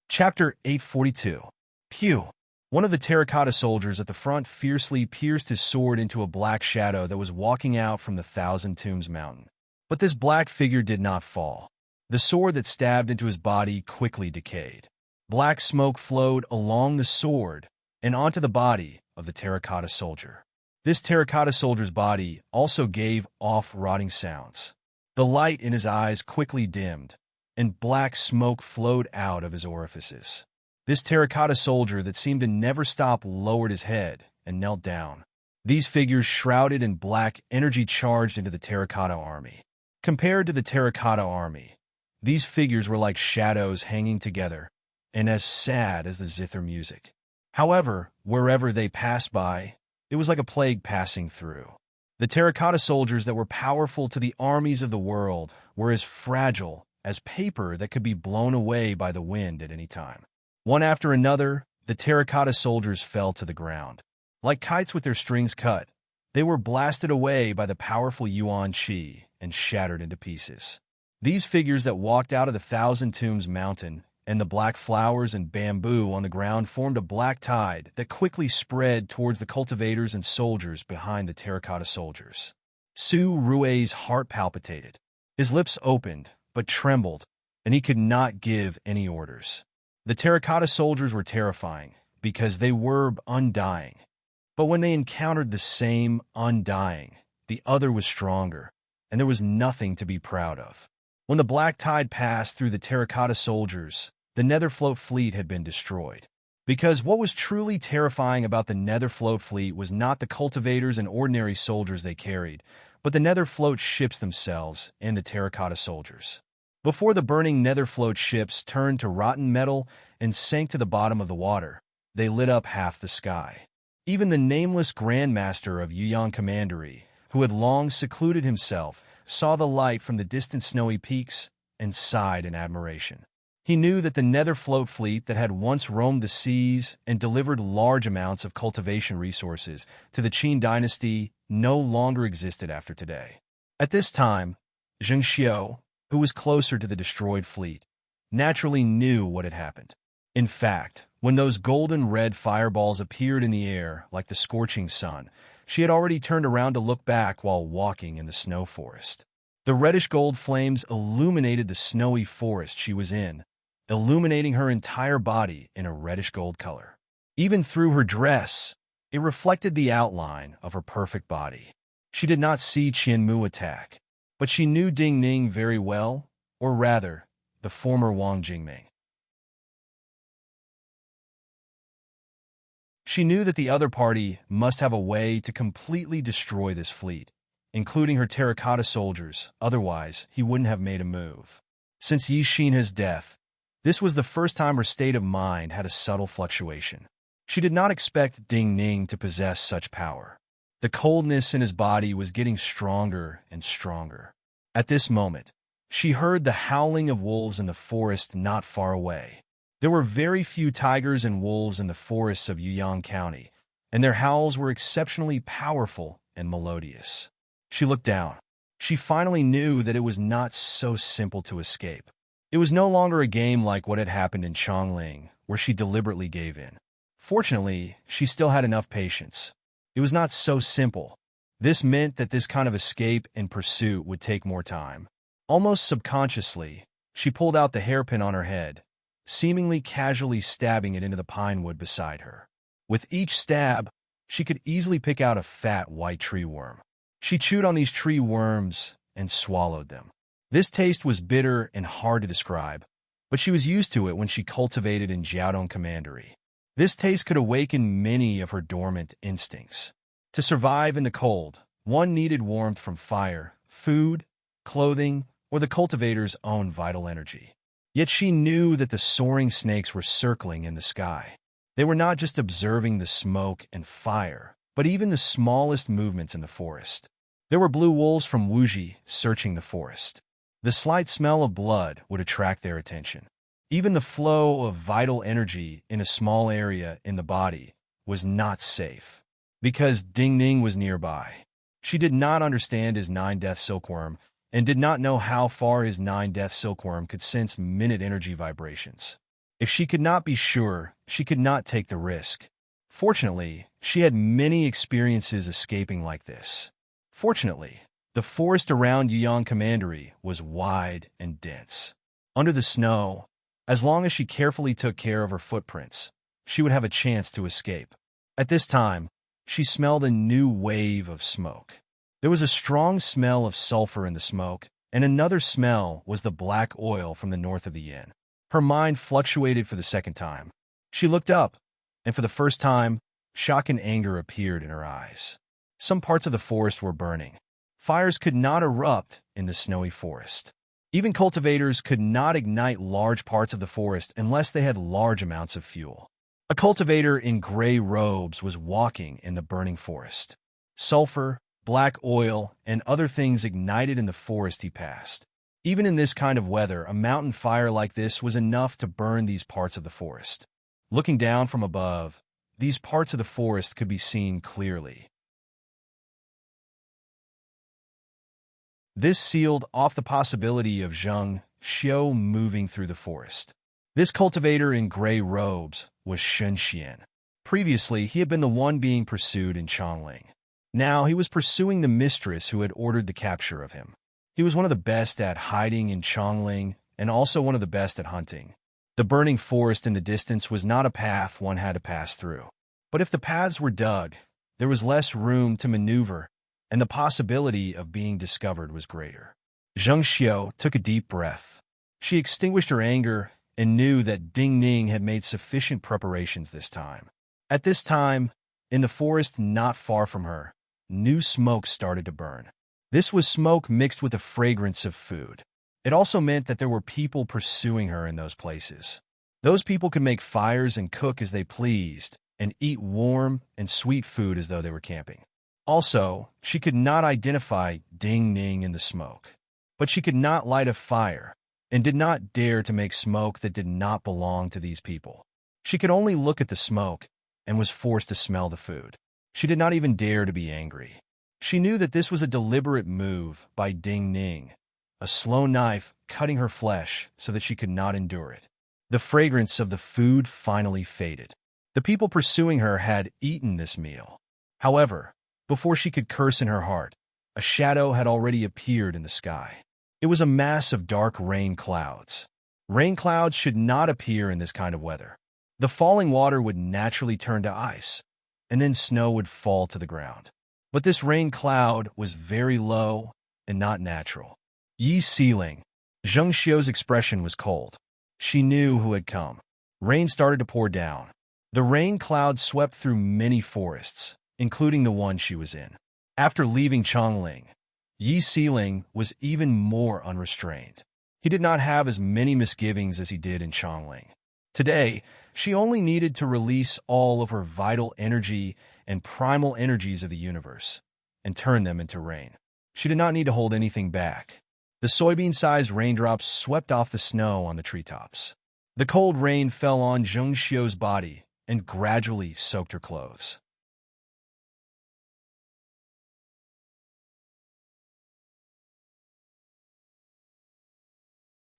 Chapter 842. Pew! One of the terracotta soldiers at the front fiercely pierced his sword into a black shadow that was walking out from the Thousand Tombs mountain. But this black figure did not fall. The sword that stabbed into his body quickly decayed. Black smoke flowed along the sword and onto the body of the terracotta soldier. This terracotta soldier's body also gave off rotting sounds. The light in his eyes quickly dimmed, and black smoke flowed out of his orifices. This terracotta soldier that seemed to never stop lowered his head and knelt down. These figures shrouded in black energy charged into the terracotta army. Compared to the terracotta army, these figures were like shadows hanging together, and as sad as the zither music. However, wherever they passed by, it was like a plague passing through. The terracotta soldiers that were powerful to the armies of the world were as fragile as paper that could be blown away by the wind at any time. One after another, the terracotta soldiers fell to the ground. Like kites with their strings cut, they were blasted away by the powerful Yuan Qi and shattered into pieces. These figures that walked out of the Thousand Tombs mountain and the black flowers and bamboo on the ground formed a black tide that quickly spread towards the cultivators and soldiers behind the terracotta soldiers. Su Rui's heart palpitated. His lips opened, but trembled, and he could not give any orders. The terracotta soldiers were terrifying because they were undying. But when they encountered the same undying, the other was stronger, and there was nothing to be proud of. When the black tide passed through the terracotta soldiers, the Netherfloat fleet had been destroyed. Because what was truly terrifying about the Netherfloat fleet was not the cultivators and ordinary soldiers they carried, but the Netherfloat ships themselves and the terracotta soldiers. Before the burning Netherfloat ships turned to rotten metal and sank to the bottom of the water, they lit up half the sky. Even the nameless Grandmaster of Yuyang Commandery, who had long secluded himself, saw the light from the distant snowy peaks and sighed in admiration. He knew that the Netherfloat fleet that had once roamed the seas and delivered large amounts of cultivation resources to the Qin dynasty no longer existed after today. At this time, Zheng Xiu, who was closer to the destroyed fleet, naturally knew what had happened. In fact, when those golden red fireballs appeared in the air like the scorching sun, she had already turned around to look back while walking in the snow forest. The reddish-gold flames illuminated the snowy forest she was in, illuminating her entire body in a reddish-gold color. Even through her dress, it reflected the outline of her perfect body. She did not see Qianmu attack, but she knew Ding Ning very well, or rather, the former Wang Jingming. She knew that the other party must have a way to completely destroy this fleet, including her terracotta soldiers, otherwise he wouldn't have made a move. Since Yi Xin's death, this was the first time her state of mind had a subtle fluctuation. She did not expect Ding Ning to possess such power. The coldness in his body was getting stronger and stronger. At this moment, she heard the howling of wolves in the forest not far away. There were very few tigers and wolves in the forests of Yuyang County, and their howls were exceptionally powerful and melodious. She looked down. She finally knew that it was not so simple to escape. It was no longer a game like what had happened in Chongling, where she deliberately gave in. Fortunately, she still had enough patience. It was not so simple. This meant that this kind of escape and pursuit would take more time. Almost subconsciously, she pulled out the hairpin on her head, seemingly casually stabbing it into the pine wood beside her. With each stab, she could easily pick out a fat white tree worm. She chewed on these tree worms and swallowed them. This taste was bitter and hard to describe, but she was used to it when she cultivated in Jiaodong Commandery. This taste could awaken many of her dormant instincts. To survive in the cold, one needed warmth from fire, food, clothing, or the cultivator's own vital energy. Yet she knew that the soaring snakes were circling in the sky. They were not just observing the smoke and fire, but even the smallest movements in the forest. There were blue wolves from Wuji searching the forest. The slight smell of blood would attract their attention. Even the flow of vital energy in a small area in the body was not safe, because Ding Ning was nearby. She did not understand his 9-death silkworm and did not know how far his 9-death silkworm could sense minute energy vibrations. If she could not be sure, she could not take the risk. Fortunately, she had many experiences escaping like this. Fortunately, the forest around Yuyang Commandery was wide and dense. Under the snow, as long as she carefully took care of her footprints, she would have a chance to escape. At this time, she smelled a new wave of smoke. There was a strong smell of sulfur in the smoke, and another smell was the black oil from the north of the yin. Her mind fluctuated for the second time. She looked up, and for the first time, shock and anger appeared in her eyes. Some parts of the forest were burning. Fires could not erupt in the snowy forest. Even cultivators could not ignite large parts of the forest unless they had large amounts of fuel. A cultivator in gray robes was walking in the burning forest. Sulfur, black oil, and other things ignited in the forest he passed. Even in this kind of weather, a mountain fire like this was enough to burn these parts of the forest. Looking down from above, these parts of the forest could be seen clearly. This sealed off the possibility of Zheng Xiu moving through the forest. This cultivator in gray robes was Shen Xian. Previously, he had been the one being pursued in Chongling. Now he was pursuing the mistress who had ordered the capture of him. He was one of the best at hiding in Chongling and also one of the best at hunting. The burning forest in the distance was not a path one had to pass through. But if the paths were dug, there was less room to maneuver, and the possibility of being discovered was greater. Zheng Xiu took a deep breath. She extinguished her anger and knew that Ding Ning had made sufficient preparations this time. At this time, in the forest not far from her, new smoke started to burn. This was smoke mixed with the fragrance of food. It also meant that there were people pursuing her in those places. Those people could make fires and cook as they pleased, and eat warm and sweet food as though they were camping. Also, she could not identify Ding Ning in the smoke. But she could not light a fire, and did not dare to make smoke that did not belong to these people. She could only look at the smoke, and was forced to smell the food. She did not even dare to be angry. She knew that this was a deliberate move by Ding Ning, a slow knife cutting her flesh so that she could not endure it. The fragrance of the food finally faded. The people pursuing her had eaten this meal. However, before she could curse in her heart, a shadow had already appeared in the sky. It was a mass of dark rain clouds. Rain clouds should not appear in this kind of weather. The falling water would naturally turn to ice, and then snow would fall to the ground. But this rain cloud was very low and not natural. Yi Xiling. Zheng Xiu's expression was cold. She knew who had come. Rain started to pour down. The rain cloud swept through many forests, including the one she was in. After leaving Chongling, Yi Xiling was even more unrestrained. He did not have as many misgivings as he did in Chongling. Today, she only needed to release all of her vital energy and primal energies of the universe and turn them into rain. She did not need to hold anything back. The soybean-sized raindrops swept off the snow on the treetops. The cold rain fell on Zheng Xiu's body and gradually soaked her clothes.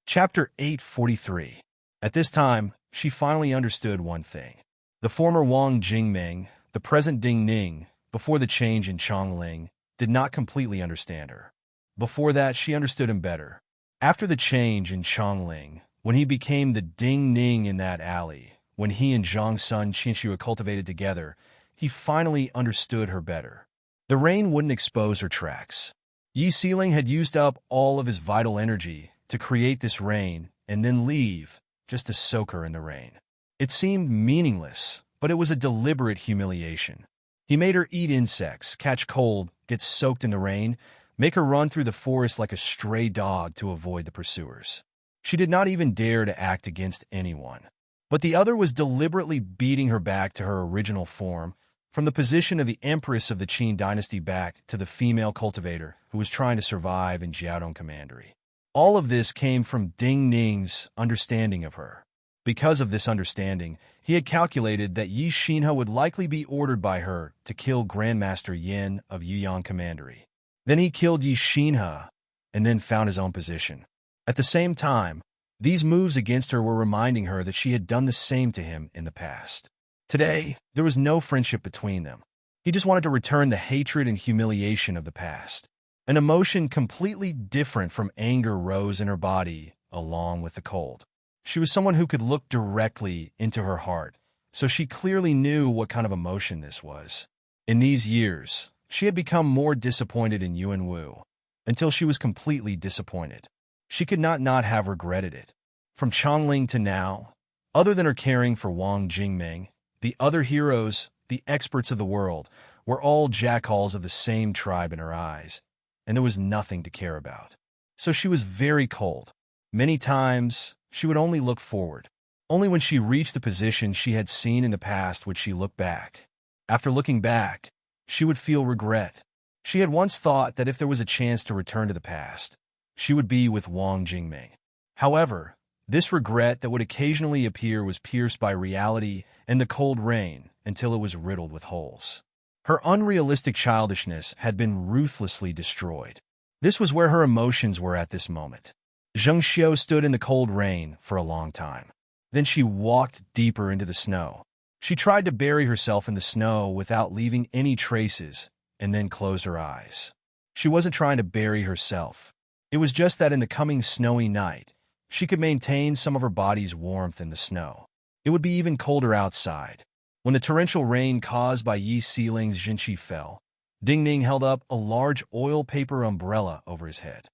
Chapter 843. At this time, she finally understood one thing. The former Wang Jingming, the present Ding Ning, before the change in Chongling, did not completely understand her. Before that, she understood him better. After the change in Chongling, when he became the Ding Ning in that alley, when he and Zhang Sun Qinshu were cultivated together, he finally understood her better. The rain wouldn't expose her tracks. Yi Xiling had used up all of his vital energy to create this rain and then leave, just to soak her in the rain. It seemed meaningless, but it was a deliberate humiliation. He made her eat insects, catch cold, get soaked in the rain, make her run through the forest like a stray dog to avoid the pursuers. She did not even dare to act against anyone. But the other was deliberately beating her back to her original form, from the position of the empress of the Qin dynasty back to the female cultivator who was trying to survive in Jiaodong Commandery. All of this came from Ding Ning's understanding of her. Because of this understanding, he had calculated that Yi Xinhe would likely be ordered by her to kill Grandmaster Yin of Yuyang Commandery. Then he killed Yi Xinhe, and then found his own position. At the same time, these moves against her were reminding her that she had done the same to him in the past. Today, there was no friendship between them. He just wanted to return the hatred and humiliation of the past. An emotion completely different from anger rose in her body, along with the cold. She was someone who could look directly into her heart, so she clearly knew what kind of emotion this was. In these years, she had become more disappointed in Yuan Wu, until she was completely disappointed. She could not have regretted it. From Chongling to now, other than her caring for Wang Jingming, the other heroes, the experts of the world, were all jackals of the same tribe in her eyes, and there was nothing to care about. So she was very cold. Many times, she would only look forward. Only when she reached the position she had seen in the past would she look back. After looking back, she would feel regret. She had once thought that if there was a chance to return to the past, she would be with Wang Jingming. However, this regret that would occasionally appear was pierced by reality and the cold rain until it was riddled with holes. Her unrealistic childishness had been ruthlessly destroyed. This was where her emotions were at this moment. Zheng Xiu stood in the cold rain for a long time. Then she walked deeper into the snow. She tried to bury herself in the snow without leaving any traces, and then closed her eyes. She wasn't trying to bury herself. It was just that in the coming snowy night, she could maintain some of her body's warmth in the snow. It would be even colder outside. When the torrential rain caused by Yi Xiling's Jinqi fell, Ding Ning held up a large oil paper umbrella over his head.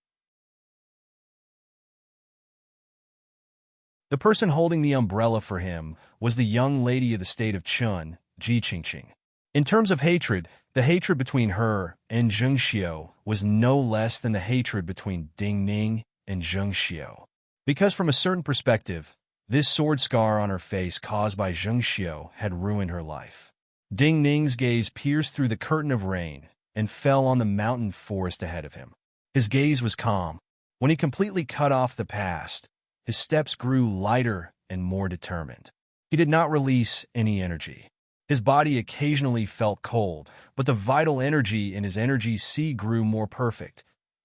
The person holding the umbrella for him was the young lady of the state of Chun, Ji Qingqing. In terms of hatred, the hatred between her and Zheng Xiu was no less than the hatred between Ding Ning and Zheng Xiu. Because from a certain perspective, this sword scar on her face caused by Zheng Xiu had ruined her life. Ding Ning's gaze pierced through the curtain of rain and fell on the mountain forest ahead of him. His gaze was calm. When he completely cut off the past, his steps grew lighter and more determined. He did not release any energy. His body occasionally felt cold, but the vital energy in his energy sea grew more perfect,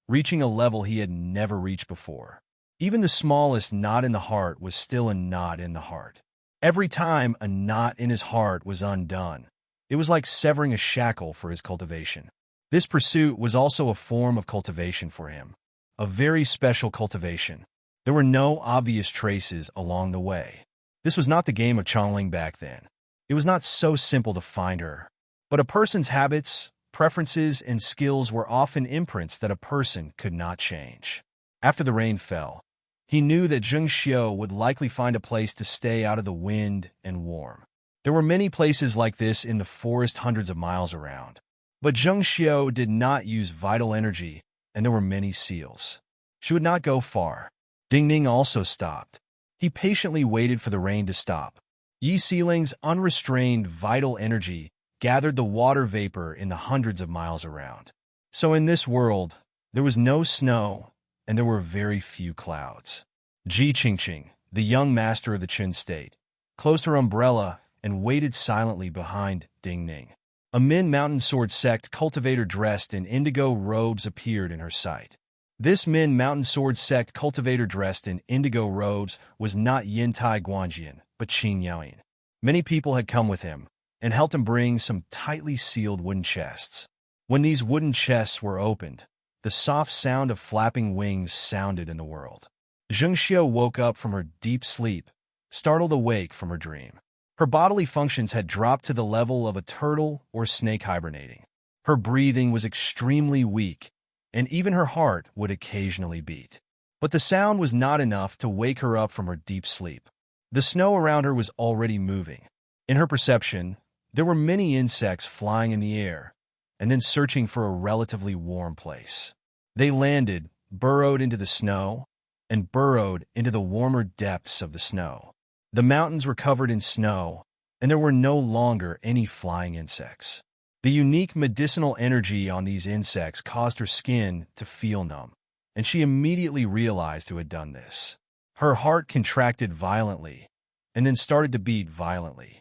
reaching a level he had never reached before. Even the smallest knot in the heart was still a knot in the heart. Every time a knot in his heart was undone, it was like severing a shackle for his cultivation. This pursuit was also a form of cultivation for him, a very special cultivation. There were no obvious traces along the way. This was not the game of Chongling back then. It was not so simple to find her. But a person's habits, preferences, and skills were often imprints that a person could not change. After the rain fell, he knew that Zheng Xiu would likely find a place to stay out of the wind and warm. There were many places like this in the forest hundreds of miles around. But Zheng Xiu did not use vital energy, and there were many seals. She would not go far. Ding Ning also stopped. He patiently waited for the rain to stop. Yi Sealing's unrestrained vital energy gathered the water vapor in the hundreds of miles around. So in this world, there was no snow, and there were very few clouds. Ji Qingqing, the young master of the Qin state, closed her umbrella and waited silently behind Ding Ning. A Min Mountain Sword sect cultivator dressed in indigo robes appeared in her sight. This Min Mountain Sword sect cultivator dressed in indigo robes was not Yin Tai Guanjian, but Qin Yaoyin. Many people had come with him and helped him bring some tightly sealed wooden chests. When these wooden chests were opened, the soft sound of flapping wings sounded in the world. Zheng Xiu woke up from her deep sleep, startled awake from her dream. Her bodily functions had dropped to the level of a turtle or snake hibernating. Her breathing was extremely weak, and even her heart would occasionally beat. But the sound was not enough to wake her up from her deep sleep. The snow around her was already moving. In her perception, there were many insects flying in the air, and then searching for a relatively warm place. They landed, burrowed into the snow, and burrowed into the warmer depths of the snow. The mountains were covered in snow, and there were no longer any flying insects. The unique medicinal energy on these insects caused her skin to feel numb, and she immediately realized who had done this. Her heart contracted violently, and then started to beat violently.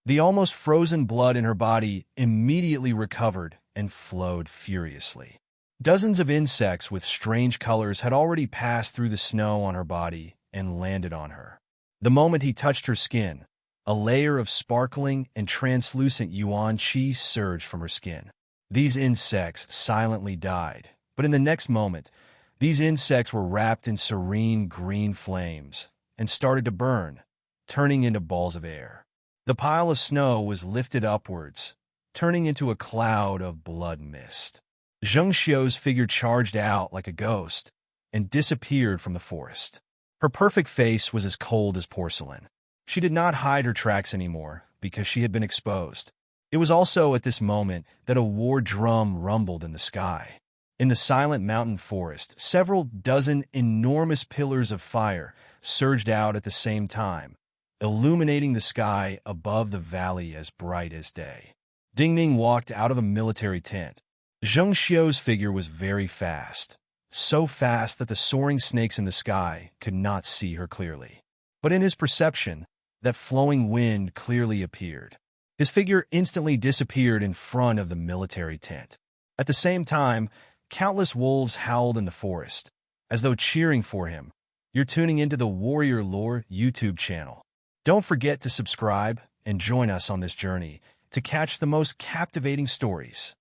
The almost frozen blood in her body immediately recovered and flowed furiously. Dozens of insects with strange colors had already passed through the snow on her body and landed on her. The moment he touched her skin, a layer of sparkling and translucent yuan qi surged from her skin. These insects silently died, but in the next moment, these insects were wrapped in serene green flames and started to burn, turning into balls of air. The pile of snow was lifted upwards, turning into a cloud of blood mist. Zheng Xiu's figure charged out like a ghost and disappeared from the forest. Her perfect face was as cold as porcelain. She did not hide her tracks anymore because she had been exposed. It was also at this moment that a war drum rumbled in the sky. In the silent mountain forest, several dozen enormous pillars of fire surged out at the same time, illuminating the sky above the valley as bright as day. Ding Ning walked out of a military tent. Zheng Xiu's figure was very fast, so fast that the soaring snakes in the sky could not see her clearly. But in his perception, that flowing wind clearly appeared. His figure instantly disappeared in front of the military tent. At the same time, countless wolves howled in the forest, as though cheering for him. You're tuning into the Warrior Lore YouTube channel. Don't forget to subscribe and join us on this journey to catch the most captivating stories.